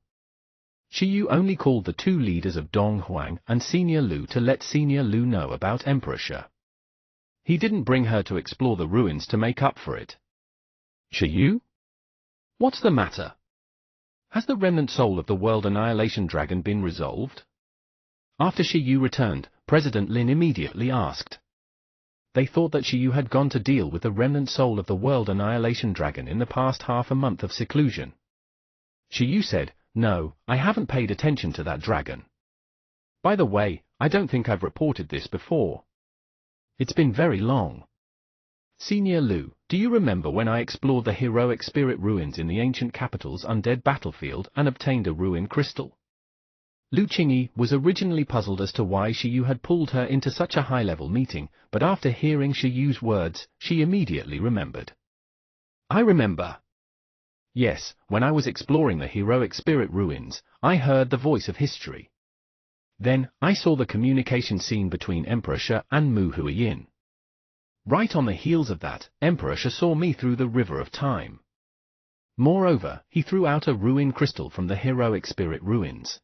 S1: Shi Yu only called the 2 leaders of Dong Huang and Senior Lu to let Senior Lu know about Emperor Shi. He didn't bring her to explore the ruins to make up for it. Shi Yu? What's the matter? Has the remnant soul of the World Annihilation Dragon been resolved? After Shi Yu returned, President Lin immediately asked. They thought that Shi Yu had gone to deal with the remnant soul of the World Annihilation Dragon in the past half a month of seclusion. Shi Yu said, "No, I haven't paid attention to that dragon. By the way, I don't think I've reported this before. It's been very long. Senior Lu, do you remember when I explored the heroic spirit ruins in the ancient capital's undead battlefield and obtained a ruin crystal?" Lu Qingyi was originally puzzled as to why Shi Yu had pulled her into such a high-level meeting, but after hearing Shi Yu's words, she immediately remembered. "I remember. Yes, when I was exploring the heroic spirit ruins, I heard the voice of history. Then, I saw the communication scene between Emperor Shi and Mu Huiyin. Right on the heels of that, Emperor Shi saw me through the River of Time. Moreover, he threw out a ruin crystal from the heroic spirit ruins."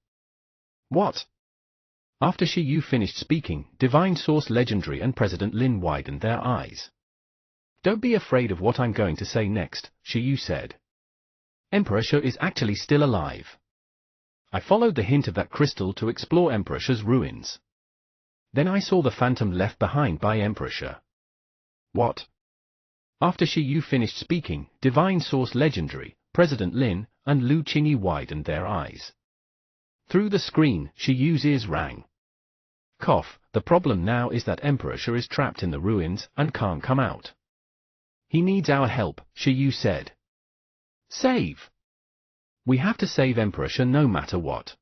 S1: What? After Shi Yu finished speaking, Divine Source Legendary and President Lin widened their eyes. "Don't be afraid of what I'm going to say next," Shi Yu said. "Emperor Shi is actually still alive. I followed the hint of that crystal to explore Emperor Shi's ruins. Then I saw the phantom left behind by Emperor Shi." What? After Shi Yu finished speaking, Divine Source Legendary, President Lin, and Lu Qingyi widened their eyes. Through the screen, Shi Yu's ears rang. "Cough, the problem now is that Emperor Shi is trapped in the ruins and can't come out. He needs our help," Shi Yu said. "Save! We have to save Emperor Shi no matter what."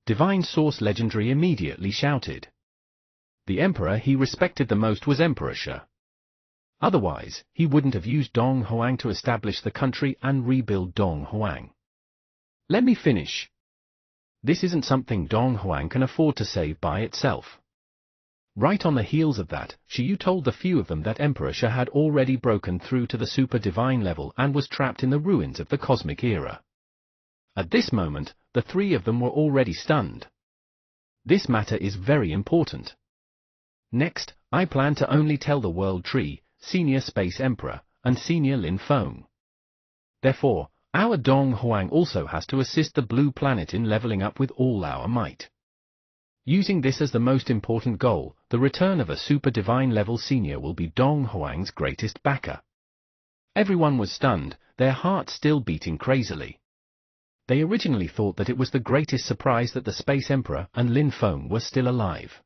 S1: Divine Source Legendary immediately shouted. The emperor he respected the most was Emperor Shi. Otherwise, he wouldn't have used Dong Huang to establish the country and rebuild Dong Huang. "Let me finish. This isn't something Dong Huang can afford to save by itself." Right on the heels of that, Shi Yu told the few of them that Emperor Shi had already broken through to the super divine level and was trapped in the ruins of the cosmic era. At this moment, the 3 of them were already stunned. This matter is very important. Next, I plan to only tell the World Tree, Senior Space Emperor, and Senior Lin Feng. Therefore, our Dong Huang also has to assist the Blue Planet in leveling up with all our might. Using this as the most important goal, the return of a super divine level senior will be Dong Huang's greatest backer. Everyone was stunned, their hearts still beating crazily. They originally thought that it was the greatest surprise that the Space Emperor and Lin Feng were still alive.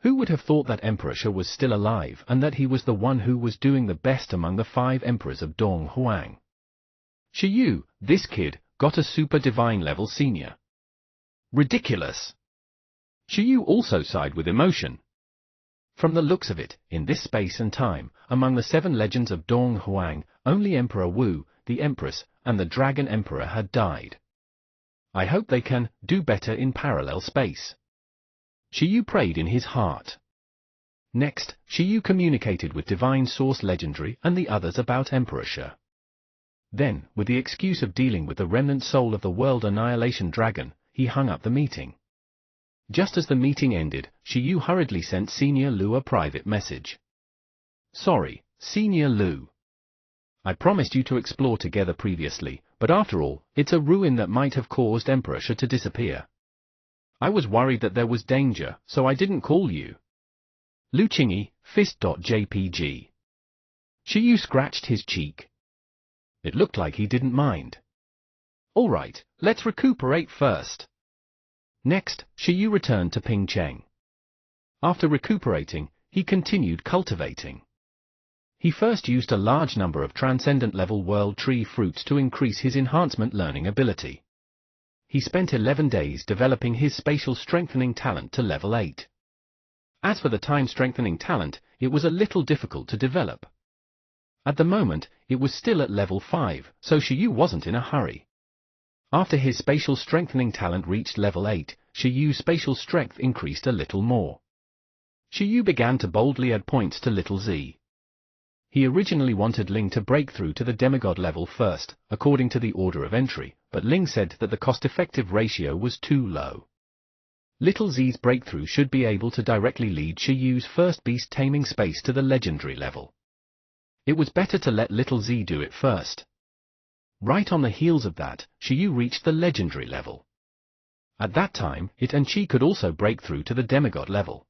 S1: Who would have thought that Emperor Shi was still alive and that he was the one who was doing the best among the 5 emperors of Dong Huang? Shi Yu, this kid, got a super divine level senior. Ridiculous! Shi Yu also sighed with emotion. From the looks of it, in this space and time, among the 7 legends of Dong Huang, only Emperor Wu, the Empress, and the Dragon Emperor had died. I hope they can do better in parallel space. Shi Yu prayed in his heart. Next, Shi Yu communicated with Divine Source Legendary and the others about Emperor Shi. Then, with the excuse of dealing with the remnant soul of the World Annihilation Dragon, he hung up the meeting. Just as the meeting ended, Shi Yu hurriedly sent Senior Lu a private message. Sorry, Senior Lu. I promised you to explore together previously, but after all, it's a ruin that might have caused Emperor Shi to disappear. I was worried that there was danger, so I didn't call you. Lu Qingyi, Fist.jpg. Shi Yu scratched his cheek. It looked like he didn't mind. Alright, let's recuperate first. Next, Shi Yu returned to Ping Cheng. After recuperating, he continued cultivating. He first used a large number of transcendent-level world tree fruits to increase his enhancement learning ability. He spent 11 days developing his spatial strengthening talent to level 8. As for the time strengthening talent, it was a little difficult to develop. At the moment, it was still at level 5, so Shi Yu wasn't in a hurry. After his spatial strengthening talent reached level 8, Shi Yu's spatial strength increased a little more. Shi Yu began to boldly add points to Little Z. He originally wanted Ling to break through to the demigod level first, according to the order of entry, but Ling said that the cost-effective ratio was too low. Little Z's breakthrough should be able to directly lead Shi Yu's first beast taming space to the legendary level. It was better to let Little Z do it first. Right on the heels of that, Shi Yu reached the legendary level. At that time, it and Chi could also break through to the demigod level.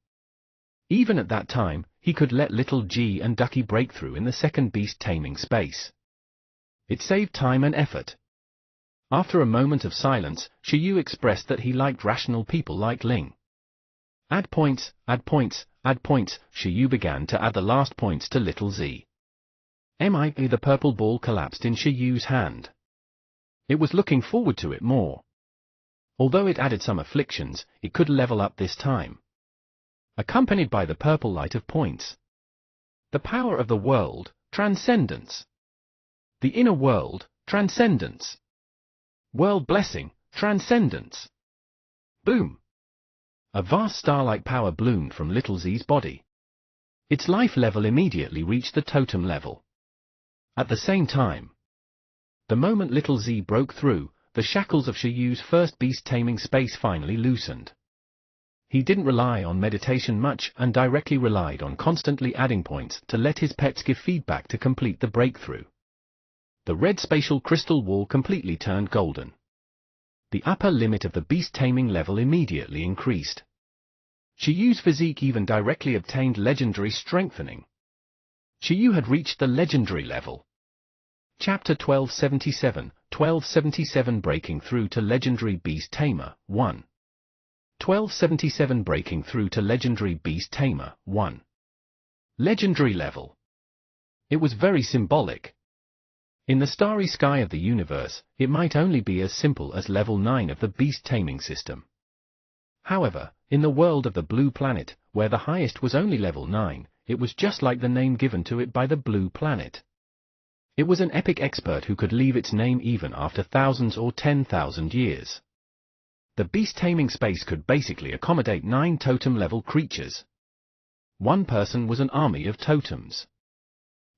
S1: Even at that time, he could let Little G and Ducky break through in the second beast taming space. It saved time and effort. After a moment of silence, Shi Yu expressed that he liked rational people like Ling. Add points, add points, add points. Shi Yu began to add the last points to Little Z. The purple ball collapsed in Shi Yu's hand. It was looking forward to it more. Although it added some afflictions, it could level up this time. Accompanied by the purple light of points. The power of the world, transcendence. The inner world, transcendence. World blessing, transcendence. Boom! A vast star-like power bloomed from Little Z's body. Its life level immediately reached the totem level. At the same time, the moment Little Z broke through, the shackles of Shi Yu's first beast taming space finally loosened. He didn't rely on meditation much and directly relied on constantly adding points to let his pets give feedback to complete the breakthrough. The red spatial crystal wall completely turned golden. The upper limit of the beast taming level immediately increased. Shi Yu's physique even directly obtained legendary strengthening. Shi Yu had reached the legendary level. Chapter 1277, 1277 Breaking Through to Legendary Beast Tamer, 1. 1277 Breaking Through to Legendary Beast Tamer, 1. Legendary level. It was very symbolic. In the starry sky of the universe, it might only be as simple as level 9 of the beast taming system. However, in the world of the Blue Planet, where the highest was only level 9, it was just like the name given to it by the Blue Planet. It was an epic expert who could leave its name even after thousands or 10,000 years. The beast taming space could basically accommodate 9 totem-level creatures. One person was an army of totems.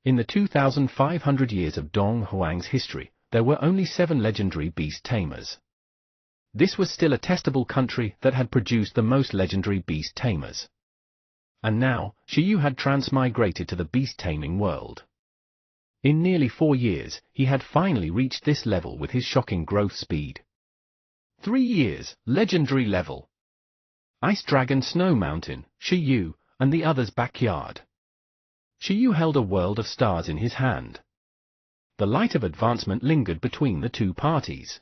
S1: In the 2,500 years of Dong Huang's history, there were only 7 legendary beast tamers. This was still a testable country that had produced the most legendary beast tamers. And now, Shi Yu had transmigrated to the beast taming world. In nearly 4 years, he had finally reached this level with his shocking growth speed. 3 years, legendary level. Ice Dragon Snow Mountain, Shi Yu, and the others' backyard. Shi Yu held a world of stars in his hand. The light of advancement lingered between the two parties.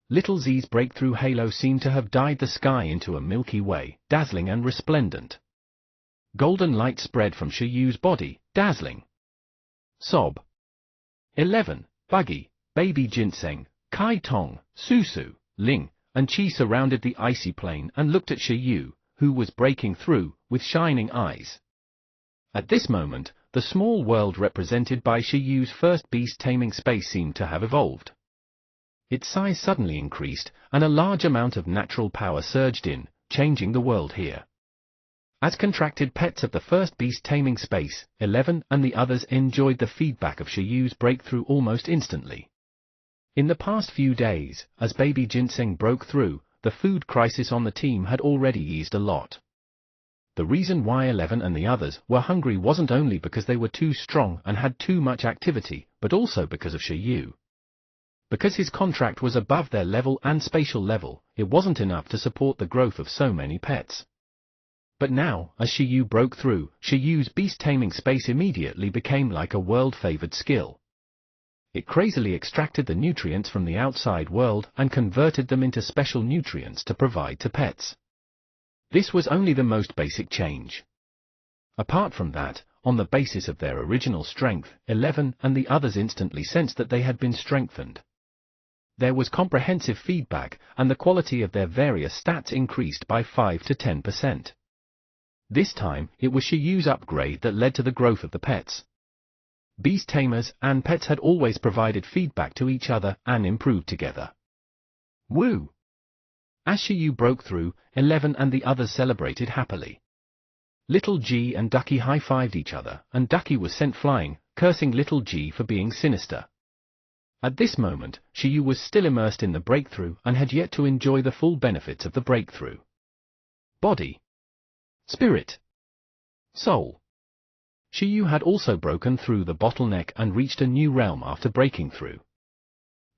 S1: Little Z's breakthrough halo seemed to have dyed the sky into a Milky Way, dazzling and resplendent. Golden light spread from Shi Yu's body, dazzling. Sob. 11. Buggy, Baby Ginseng, Kai Tong, Susu, Ling, and Chi surrounded the icy plain and looked at Shi Yu, who was breaking through, with shining eyes. At this moment, the small world represented by Shiyu's first beast-taming space seemed to have evolved. Its size suddenly increased, and a large amount of natural power surged in, changing the world here. As contracted pets of the first beast-taming space, 11 and the others enjoyed the feedback of Shiyu's breakthrough almost instantly. In the past few days, as baby Ginseng broke through, the food crisis on the team had already eased a lot. The reason why 11 and the others were hungry wasn't only because they were too strong and had too much activity, but also because of Shiyu. Because his contract was above their level and spatial level, it wasn't enough to support the growth of so many pets. But now, as Shiyu broke through, Shiyu's beast-taming space immediately became like a world-favored skill. It crazily extracted the nutrients from the outside world and converted them into special nutrients to provide to pets. This was only the most basic change. Apart from that, on the basis of their original strength, 11 and the others instantly sensed that they had been strengthened. There was comprehensive feedback, and the quality of their various stats increased by 5 to 10%. This time, it was Shiyu's upgrade that led to the growth of the pets. Beast tamers and pets had always provided feedback to each other and improved together. Woo! As Shiyu broke through, 11 and the others celebrated happily. Little G and Ducky high-fived each other, and Ducky was sent flying, cursing Little G for being sinister. At this moment, Shiyu was still immersed in the breakthrough and had yet to enjoy the full benefits of the breakthrough. Body. Spirit. Soul. Shiyu had also broken through the bottleneck and reached a new realm after breaking through.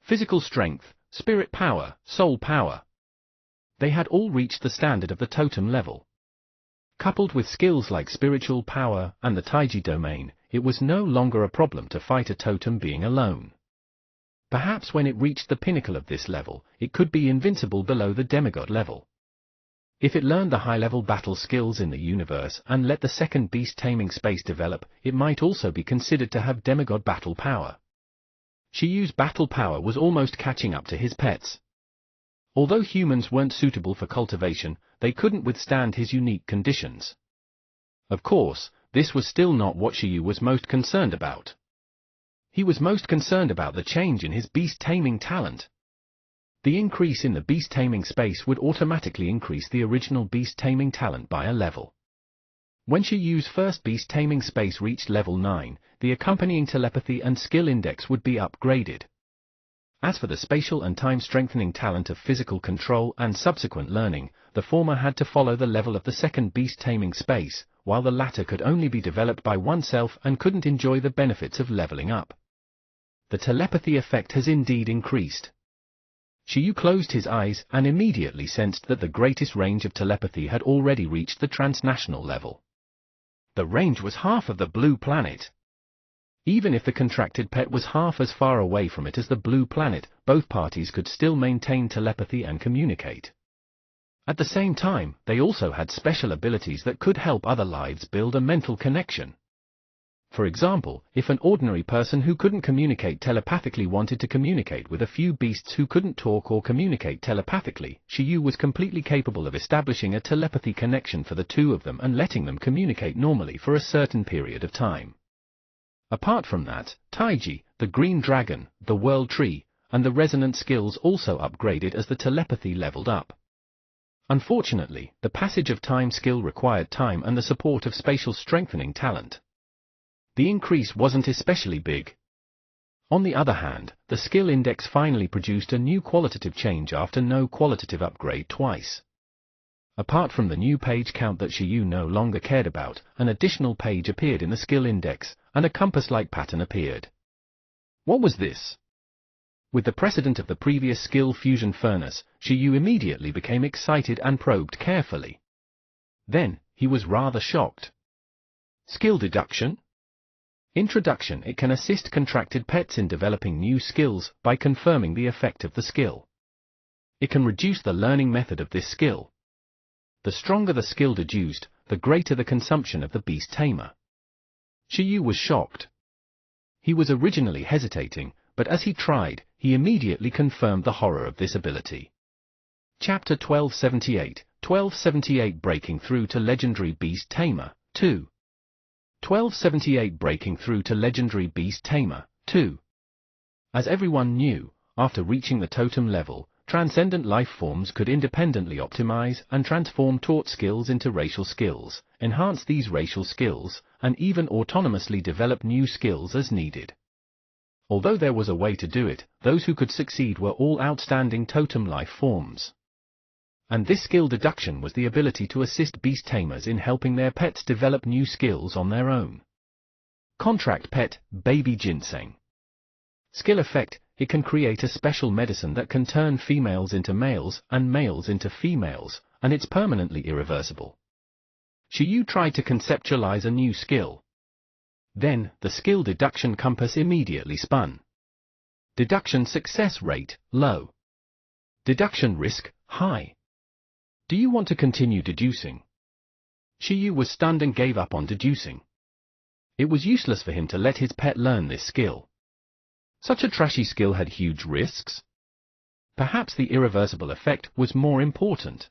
S1: Physical strength, spirit power, soul power. They had all reached the standard of the totem level. Coupled with skills like spiritual power and the Taiji domain, it was no longer a problem to fight a totem being alone. Perhaps when it reached the pinnacle of this level, it could be invincible below the demigod level. If it learned the high-level battle skills in the universe and let the second beast-taming space develop, it might also be considered to have demigod battle power. Shiyu's battle power was almost catching up to his pets. Although humans weren't suitable for cultivation, they couldn't withstand his unique conditions. Of course, this was still not what Shiyu was most concerned about. He was most concerned about the change in his beast-taming talent. The increase in the beast-taming space would automatically increase the original beast-taming talent by a level. When Shiyu's first beast-taming space reached level 9, the accompanying telepathy and skill index would be upgraded. As for the spatial and time-strengthening talent of physical control and subsequent learning, the former had to follow the level of the second beast-taming space, while the latter could only be developed by oneself and couldn't enjoy the benefits of leveling up. The telepathy effect has indeed increased. Shiyu closed his eyes and immediately sensed that the greatest range of telepathy had already reached the transnational level. The range was half of the blue planet. Even if the contracted pet was half as far away from it as the blue planet, both parties could still maintain telepathy and communicate. At the same time, they also had special abilities that could help other lives build a mental connection. For example, if an ordinary person who couldn't communicate telepathically wanted to communicate with a few beasts who couldn't talk or communicate telepathically, Shiyu was completely capable of establishing a telepathy connection for the two of them and letting them communicate normally for a certain period of time. Apart from that, Taiji, the green dragon, the world tree, and the resonant skills also upgraded as the telepathy leveled up. Unfortunately, the passage of time skill required time and the support of spatial strengthening talent. The increase wasn't especially big. On the other hand, the skill index finally produced a new qualitative change after no qualitative upgrade twice. Apart from the new page count that Shiyu no longer cared about, an additional page appeared in the skill index, and a compass-like pattern appeared. What was this? With the precedent of the previous skill fusion furnace, Shiyu immediately became excited and probed carefully. Then, he was rather shocked. Skill deduction? Introduction. It can assist contracted pets in developing new skills by confirming the effect of the skill. It can reduce the learning method of this skill. The stronger the skill deduced, the greater the consumption of the beast tamer. Shiyu was shocked. He was originally hesitating, but as he tried, he immediately confirmed the horror of this ability. Chapter 1278, 1278 Breaking Through to Legendary Beast Tamer, 2. 1278 Breaking Through to Legendary Beast Tamer, 2. As everyone knew, after reaching the totem level, transcendent life forms could independently optimize and transform taught skills into racial skills, enhance these racial skills, and even autonomously develop new skills as needed. Although there was a way to do it, those who could succeed were all outstanding totem life forms. And this skill deduction was the ability to assist beast tamers in helping their pets develop new skills on their own. Contract Pet, Baby Ginseng. Skill effect: it can create a special medicine that can turn females into males and males into females, and it's permanently irreversible. Shiyu tried to conceptualize a new skill. Then, the skill deduction compass immediately spun. Deduction success rate, low. Deduction risk, high. Do you want to continue deducing? Shiyu was stunned and gave up on deducing. It was useless for him to let his pet learn this skill. Such a trashy skill had huge risks. Perhaps the irreversible effect was more important.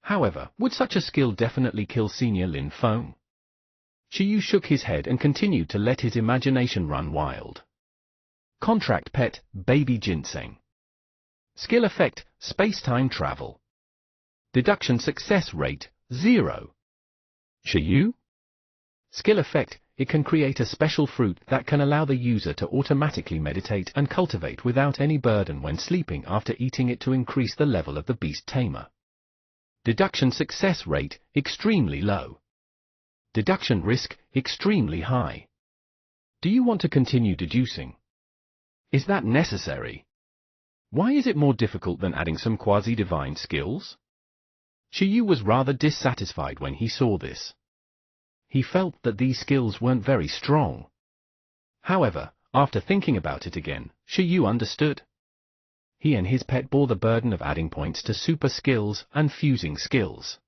S1: However, would such a skill definitely kill Senior Lin Feng? Shiyu shook his head and continued to let his imagination run wild. Contract Pet, Baby Ginseng. Skill effect: space-time travel. Deduction success rate, 0. Shiyu? Skill effect: it can create a special fruit that can allow the user to automatically meditate and cultivate without any burden when sleeping after eating it to increase the level of the beast tamer. Deduction success rate, extremely low. Deduction risk, extremely high. Do you want to continue deducing? Is that necessary? Why is it more difficult than adding some quasi-divine skills? Shiyu was rather dissatisfied when he saw this. He felt that these skills weren't very strong. However, after thinking about it again, Shiyu understood. He and his pet bore the burden of adding points to super skills and fusing skills.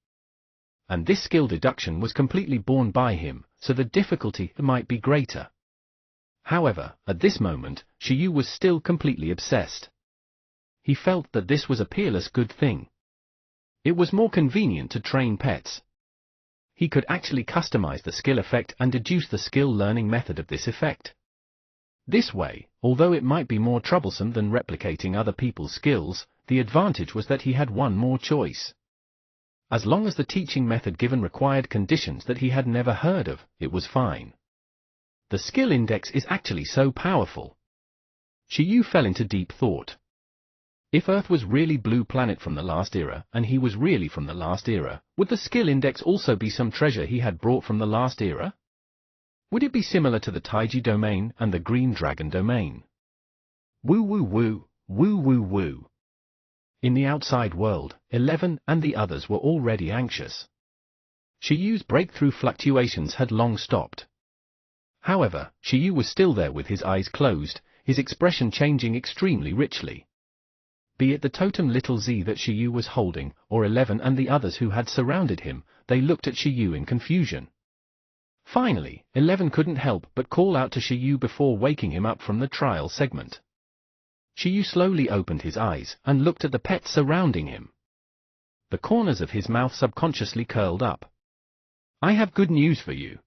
S1: And this skill deduction was completely borne by him, so the difficulty might be greater. However, at this moment, Shiyu was still completely obsessed. He felt that this was a peerless good thing. It was more convenient to train pets. He could actually customize the skill effect and deduce the skill learning method of this effect. This way, although it might be more troublesome than replicating other people's skills, the advantage was that he had one more choice. As long as the teaching method given required conditions that he had never heard of, it was fine. The skill index is actually so powerful. Shiyu fell into deep thought. If Earth was really Blue Planet from the last era, and he was really from the last era, would the skill index also be some treasure he had brought from the last era? Would it be similar to the Taiji domain and the Green Dragon domain? Woo woo woo, woo woo woo. In the outside world, 11 and the others were already anxious. Shiyu's breakthrough fluctuations had long stopped. However, Shiyu was still there with his eyes closed, his expression changing extremely richly. Be it the totem little Z that Shiyu was holding, or 11 and the others who had surrounded him, they looked at Shiyu in confusion. Finally, 11 couldn't help but call out to Shiyu before waking him up from the trial segment. Shiyu slowly opened his eyes and looked at the pets surrounding him. The corners of his mouth subconsciously curled up. I have good news for you.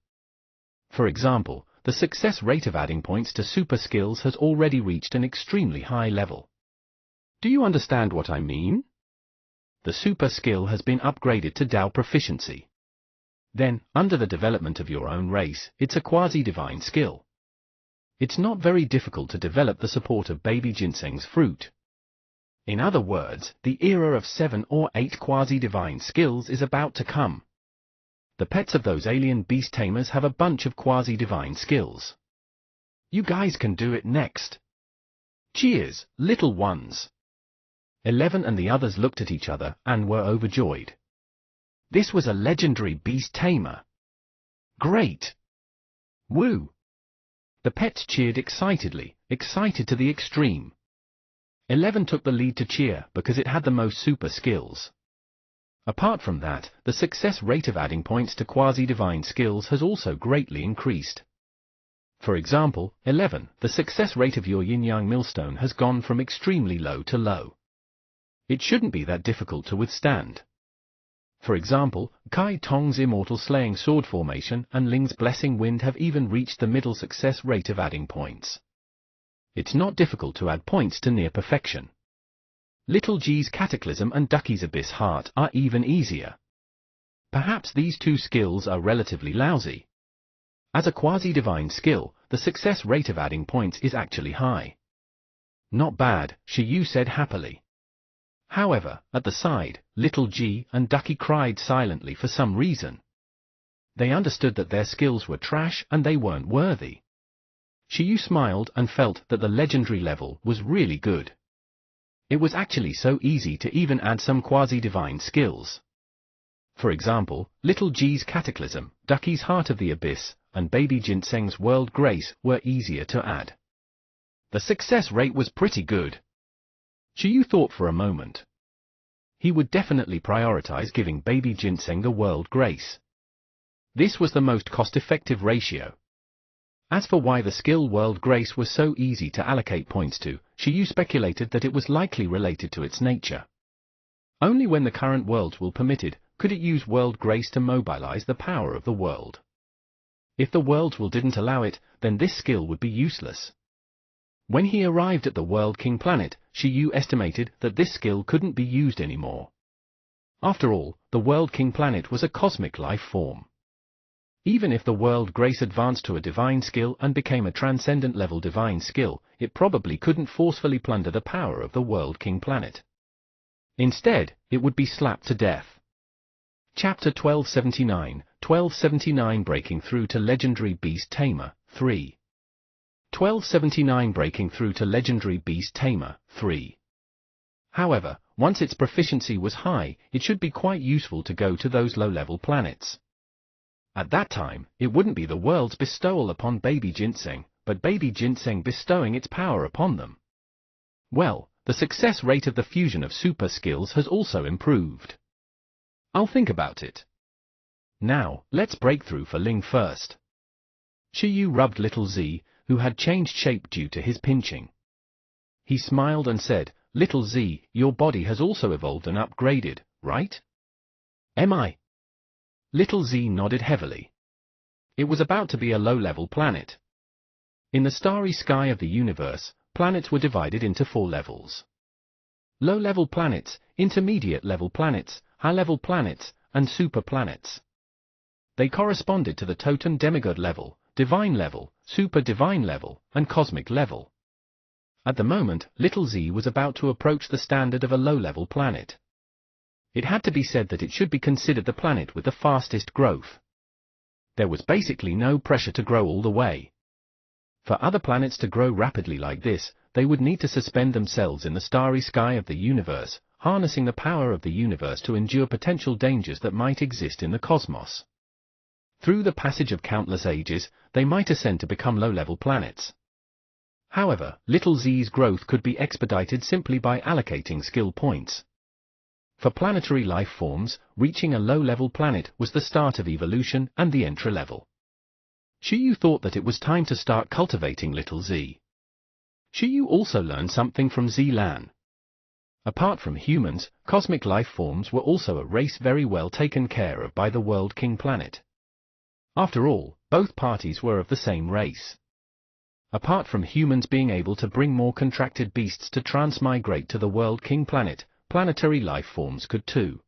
S1: For example, the success rate of adding points to super skills has already reached an extremely high level. Do you understand what I mean? The super skill has been upgraded to Dao proficiency. Then, under the development of your own race, it's a quasi-divine skill. It's not very difficult to develop the support of Baby Ginseng's fruit. In other words, the era of 7 or 8 quasi-divine skills is about to come. The pets of those alien beast tamers have a bunch of quasi-divine skills. You guys can do it next. Cheers, little ones. 11 and the others looked at each other and were overjoyed. This was a legendary beast tamer. Great! Woo! The pets cheered excitedly, excited to the extreme. 11 took the lead to cheer because it had the most super skills. Apart from that, the success rate of adding points to quasi-divine skills has also greatly increased. For example, 11, the success rate of your yin-yang millstone has gone from extremely low to low. It shouldn't be that difficult to withstand. For example, Kai Tong's Immortal Slaying Sword formation and Ling's Blessing Wind have even reached the middle success rate of adding points. It's not difficult to add points to near perfection. Little G's Cataclysm and Ducky's Abyss Heart are even easier. Perhaps these two skills are relatively lousy. As a quasi-divine skill, the success rate of adding points is actually high. Not bad, Shiyu said happily. However, at the side, Little G and Ducky cried silently for some reason. They understood that their skills were trash and they weren't worthy. Shiyu smiled and felt that the legendary level was really good. It was actually so easy to even add some quasi-divine skills. For example, Little G's Cataclysm, Ducky's Heart of the Abyss, and Baby Ginseng's World Grace were easier to add. The success rate was pretty good. Shiyu thought for a moment. He would definitely prioritize giving Baby Ginseng the World Grace. This was the most cost-effective ratio. As for why the skill World Grace was so easy to allocate points to, Shiyu speculated that it was likely related to its nature. Only when the current world's will permitted, could it use World Grace to mobilize the power of the world. If the world's will didn't allow it, then this skill would be useless. When he arrived at the World King planet, Shiyu estimated that this skill couldn't be used anymore. After all, the World King planet was a cosmic life form. Even if the World Grace advanced to a divine skill and became a transcendent level divine skill, it probably couldn't forcefully plunder the power of the World King planet. Instead, it would be slapped to death. Chapter 1279 Breaking Through to Legendary Beast Tamer, 3. 1279 Breaking Through to Legendary Beast Tamer, 3. However, once its proficiency was high, it should be quite useful to go to those low-level planets. At that time, it wouldn't be the world's bestowal upon Baby Ginseng, but Baby Ginseng bestowing its power upon them. Well, the success rate of the fusion of super skills has also improved. I'll think about it. Now, let's break through for Ling first. Shiyu rubbed Little Z, who had changed shape due to his pinching. He smiled and said, "Little Z, your body has also evolved and upgraded, right?" "Am I?" Little Z nodded heavily. It was about to be a low-level planet. In the starry sky of the universe, planets were divided into 4 levels. Low-level planets, intermediate-level planets, high-level planets, and super planets. They corresponded to the totem demigod level, divine level, super divine level, and cosmic level. At the moment, Little Z was about to approach the standard of a low-level planet. It had to be said that it should be considered the planet with the fastest growth. There was basically no pressure to grow all the way. For other planets to grow rapidly like this, they would need to suspend themselves in the starry sky of the universe, harnessing the power of the universe to endure potential dangers that might exist in the cosmos. Through the passage of countless ages, they might ascend to become low-level planets. However, Little Z's growth could be expedited simply by allocating skill points. For planetary life forms, reaching a low-level planet was the start of evolution and the entry level. Shiyu thought that it was time to start cultivating Little Z. Shiyu also learned something from Z-Lan. Apart from humans, cosmic life forms were also a race very well taken care of by the World King planet. After all, both parties were of the same race. Apart from humans being able to bring more contracted beasts to transmigrate to the World King planet, planetary life forms could too.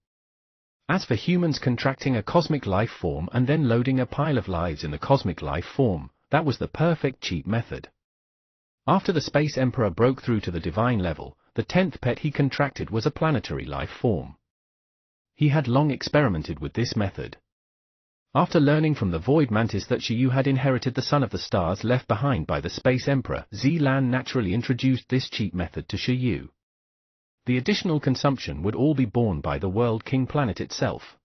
S1: As for humans contracting a cosmic life form and then loading a pile of lives in the cosmic life form, that was the perfect cheap method. After the Space Emperor broke through to the divine level, the 10th pet he contracted was a planetary life form. He had long experimented with this method. After learning from the Void Mantis that Shiyu had inherited the Son of the Stars left behind by the Space Emperor, Z-Lan naturally introduced this cheap method to Shiyu. The additional consumption would all be borne by the World King planet itself.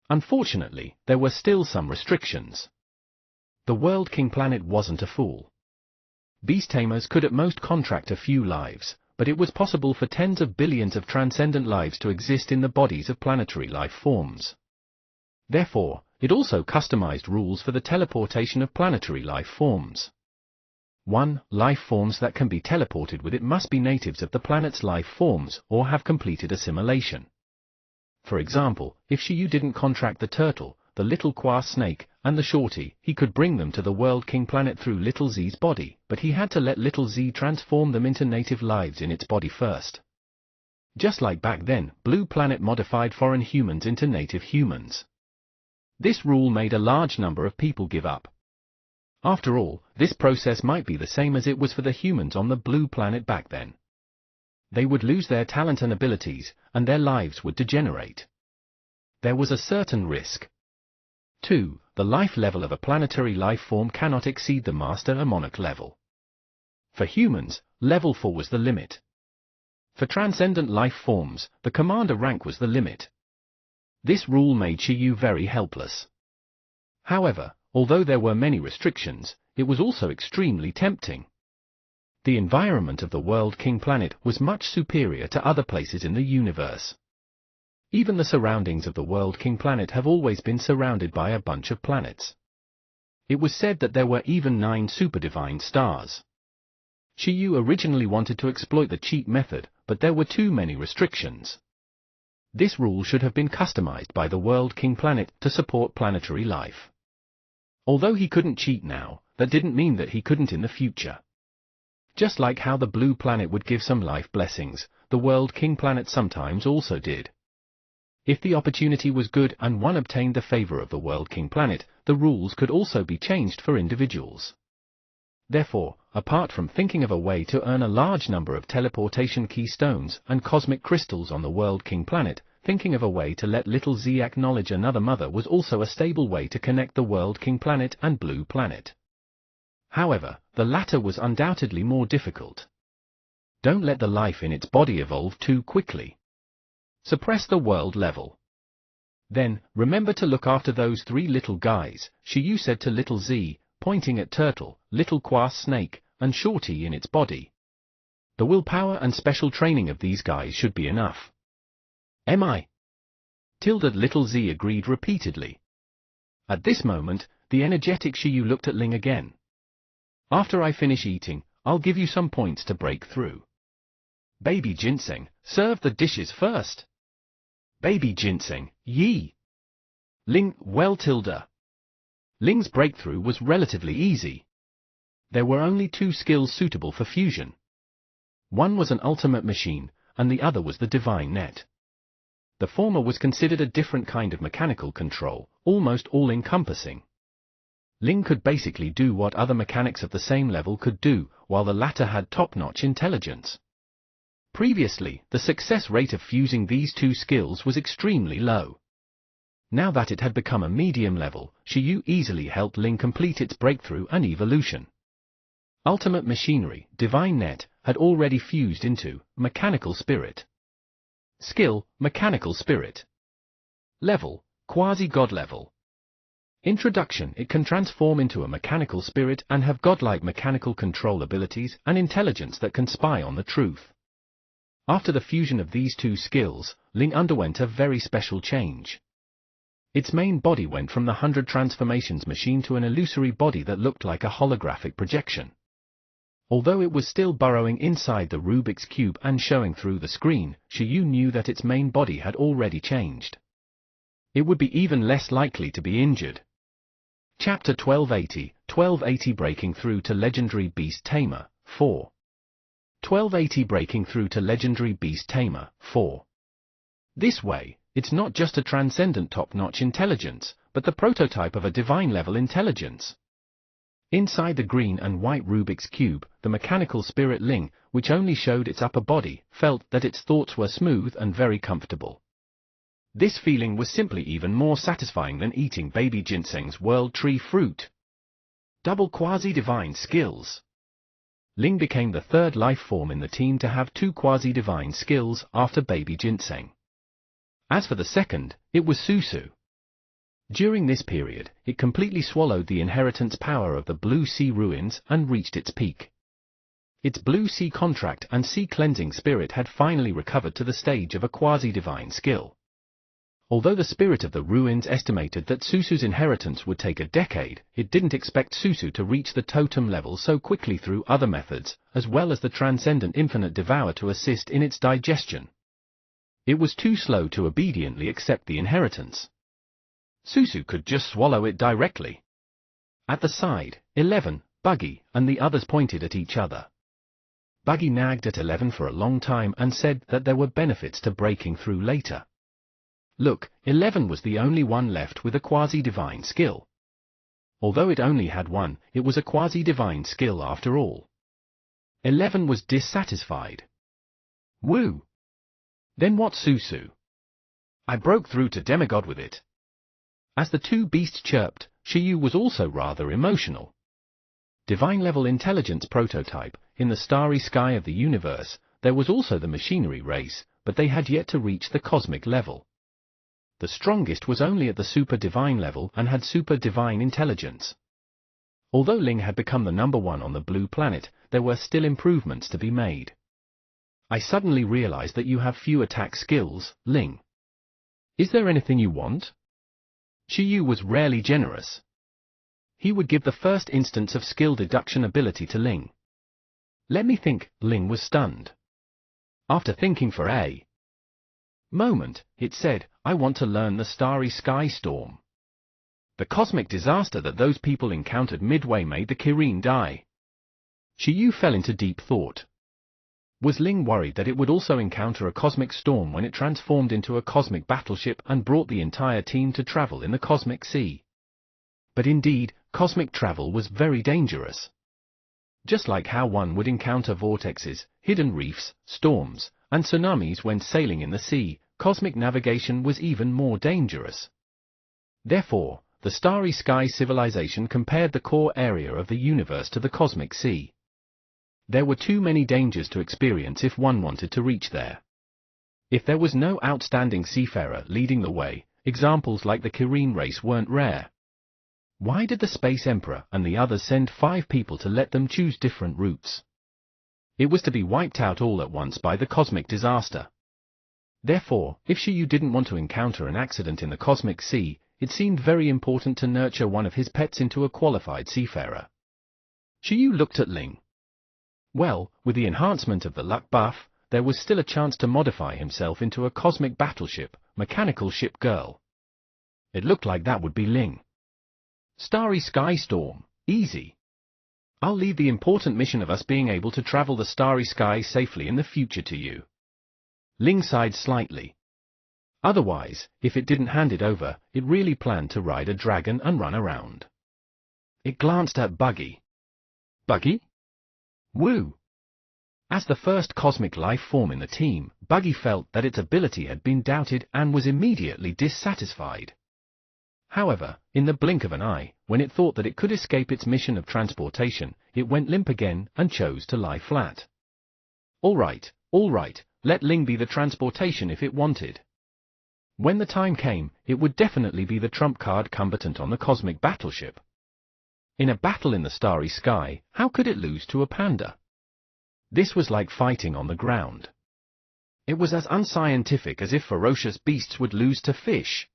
S1: Unfortunately, there were still some restrictions. The World King planet wasn't a fool. Beast tamers could at most contract a few lives, but it was possible for tens of billions of transcendent lives to exist in the bodies of planetary life forms. Therefore, it also customized rules for the teleportation of planetary life forms. 1. Life forms that can be teleported with it must be natives of the planet's life forms or have completed assimilation. For example, if Shiyu didn't contract the turtle, the little Kwa snake, and the shorty, he could bring them to the World King planet through Little Z's body, but he had to let Little Z transform them into native lives in its body first. Just like back then, Blue Planet modified foreign humans into native humans. This rule made a large number of people give up. After all, this process might be the same as it was for the humans on the Blue Planet back then. They would lose their talent and abilities, and their lives would degenerate. There was a certain risk. 2. The life level of a planetary life form cannot exceed the Master or Monarch level. For humans, level 4 was the limit. For transcendent life forms, the Commander rank was the limit. This rule made Shiyu very helpless. However, although there were many restrictions, it was also extremely tempting. The environment of the World King planet was much superior to other places in the universe. Even the surroundings of the World King planet have always been surrounded by a bunch of planets. It was said that there were even 9 superdivine stars. Shiyu originally wanted to exploit the cheat method, but there were too many restrictions. This rule should have been customized by the World King planet to support planetary life. Although he couldn't cheat now, that didn't mean that he couldn't in the future. Just like how the Blue Planet would give some life blessings, the World King planet sometimes also did. If the opportunity was good and one obtained the favor of the World King planet, the rules could also be changed for individuals. Therefore, apart from thinking of a way to earn a large number of teleportation keystones and cosmic crystals on the World King planet, thinking of a way to let Little Z acknowledge another mother was also a stable way to connect the World King planet and Blue Planet. However, the latter was undoubtedly more difficult. Don't let the life in its body evolve too quickly. Suppress the world level. Then, remember to look after those 3 little guys, Shiyu said to Little Z, pointing at Turtle, Little Kwa Snake, and Shorty in its body. The willpower and special training of these guys should be enough. Am I? Little Z agreed repeatedly. At this moment, the energetic Shiyu looked at Ling again. After I finish eating, I'll give you some points to break through. Baby Ginseng, serve the dishes first. Baby Ginseng, yee. Ling, well Tilda. Ling's breakthrough was relatively easy. There were only 2 skills suitable for fusion. One was an ultimate machine, and the other was the divine net. The former was considered a different kind of mechanical control, almost all-encompassing. Ling could basically do what other mechanics of the same level could do, while the latter had top-notch intelligence. Previously, the success rate of fusing these 2 skills was extremely low. Now that it had become a medium level, Shiyu easily helped Ling complete its breakthrough and evolution. Ultimate Machinery, Divine Net, had already fused into Mechanical Spirit. Skill, Mechanical Spirit. Level, Quasi-God level. Introduction: it can transform into a mechanical spirit and have godlike mechanical control abilities and intelligence that can spy on the truth. After the fusion of these 2 skills, Ling underwent a very special change. Its main body went from the 100 transformations machine to an illusory body that looked like a holographic projection. Although it was still burrowing inside the Rubik's Cube and showing through the screen, Shiyu knew that its main body had already changed. It would be even less likely to be injured. Chapter 1280 Breaking Through to Legendary Beast Tamer, 4. 1280 Breaking Through to Legendary Beast Tamer, 4. This way, it's not just a transcendent top-notch intelligence, but the prototype of a divine-level intelligence. Inside the green and white Rubik's Cube, the mechanical spirit Ling, which only showed its upper body, felt that its thoughts were smooth and very comfortable. This feeling was simply even more satisfying than eating Baby Ginseng's World Tree fruit. Double quasi-divine skills. Ling became the 3rd life form in the team to have 2 quasi-divine skills after Baby Ginseng. As for the second, it was Susu. During this period, it completely swallowed the inheritance power of the Blue Sea ruins and reached its peak. Its Blue Sea contract and sea cleansing spirit had finally recovered to the stage of a quasi-divine skill. Although the spirit of the ruins estimated that Susu's inheritance would take a decade, it didn't expect Susu to reach the totem level so quickly through other methods, as well as the transcendent infinite devour to assist in its digestion. It was too slow to obediently accept the inheritance. Susu could just swallow it directly. At the side, 11, Buggy, and the others pointed at each other. Buggy nagged at 11 for a long time and said that there were benefits to breaking through later. Look, 11 was the only one left with a quasi-divine skill. Although it only had one, it was a quasi-divine skill after all. 11 was dissatisfied. Woo! Then what, Susu? I broke through to demigod with it. As the two beasts chirped, Shiyu was also rather emotional. Divine-level intelligence prototype. In the starry sky of the universe, there was also the machinery race, but they had yet to reach the cosmic level. The strongest was only at the super-divine level and had super-divine intelligence. Although Ling had become the #1 on the blue planet, there were still improvements to be made. I suddenly realized that you have few attack skills, Ling. Is there anything you want? Shiyu was rarely generous. He would give the first instance of skill deduction ability to Ling. Let me think. Ling was stunned. After thinking for a moment, it said, I want to learn the starry sky storm. The cosmic disaster that those people encountered midway made the Kirin die. Shiyu fell into deep thought. Was Ling worried that it would also encounter a cosmic storm when it transformed into a cosmic battleship and brought the entire team to travel in the cosmic sea? But indeed, cosmic travel was very dangerous. Just like how one would encounter vortexes, hidden reefs, storms, and tsunamis when sailing in the sea, cosmic navigation was even more dangerous. Therefore, the Starry Sky civilization compared the core area of the universe to the cosmic sea. There were too many dangers to experience if one wanted to reach there. If there was no outstanding seafarer leading the way, examples like the Kirin race weren't rare. Why did the Space Emperor and the others send 5 people to let them choose different routes? It was to be wiped out all at once by the cosmic disaster. Therefore, if Shiyu didn't want to encounter an accident in the cosmic sea, it seemed very important to nurture one of his pets into a qualified seafarer. Shiyu looked at Ling. Well, with the enhancement of the luck buff, there was still a chance to modify himself into a cosmic battleship, mechanical ship girl. It looked like that would be Ling. Starry Sky Storm, easy. I'll leave the important mission of us being able to travel the starry sky safely in the future to you. Ling sighed slightly. Otherwise, if it didn't hand it over, it really planned to ride a dragon and run around. It glanced at Buggy. Buggy? Woo! As the first cosmic life form in the team, Buggy felt that its ability had been doubted and was immediately dissatisfied. However, in the blink of an eye, when it thought that it could escape its mission of transportation, it went limp again and chose to lie flat. All right, let Ling be the transportation if it wanted. When the time came, it would definitely be the trump card combatant on the cosmic battleship. In a battle in the starry sky, how could it lose to a panda? This was like fighting on the ground. It was as unscientific as if ferocious beasts would lose to fish.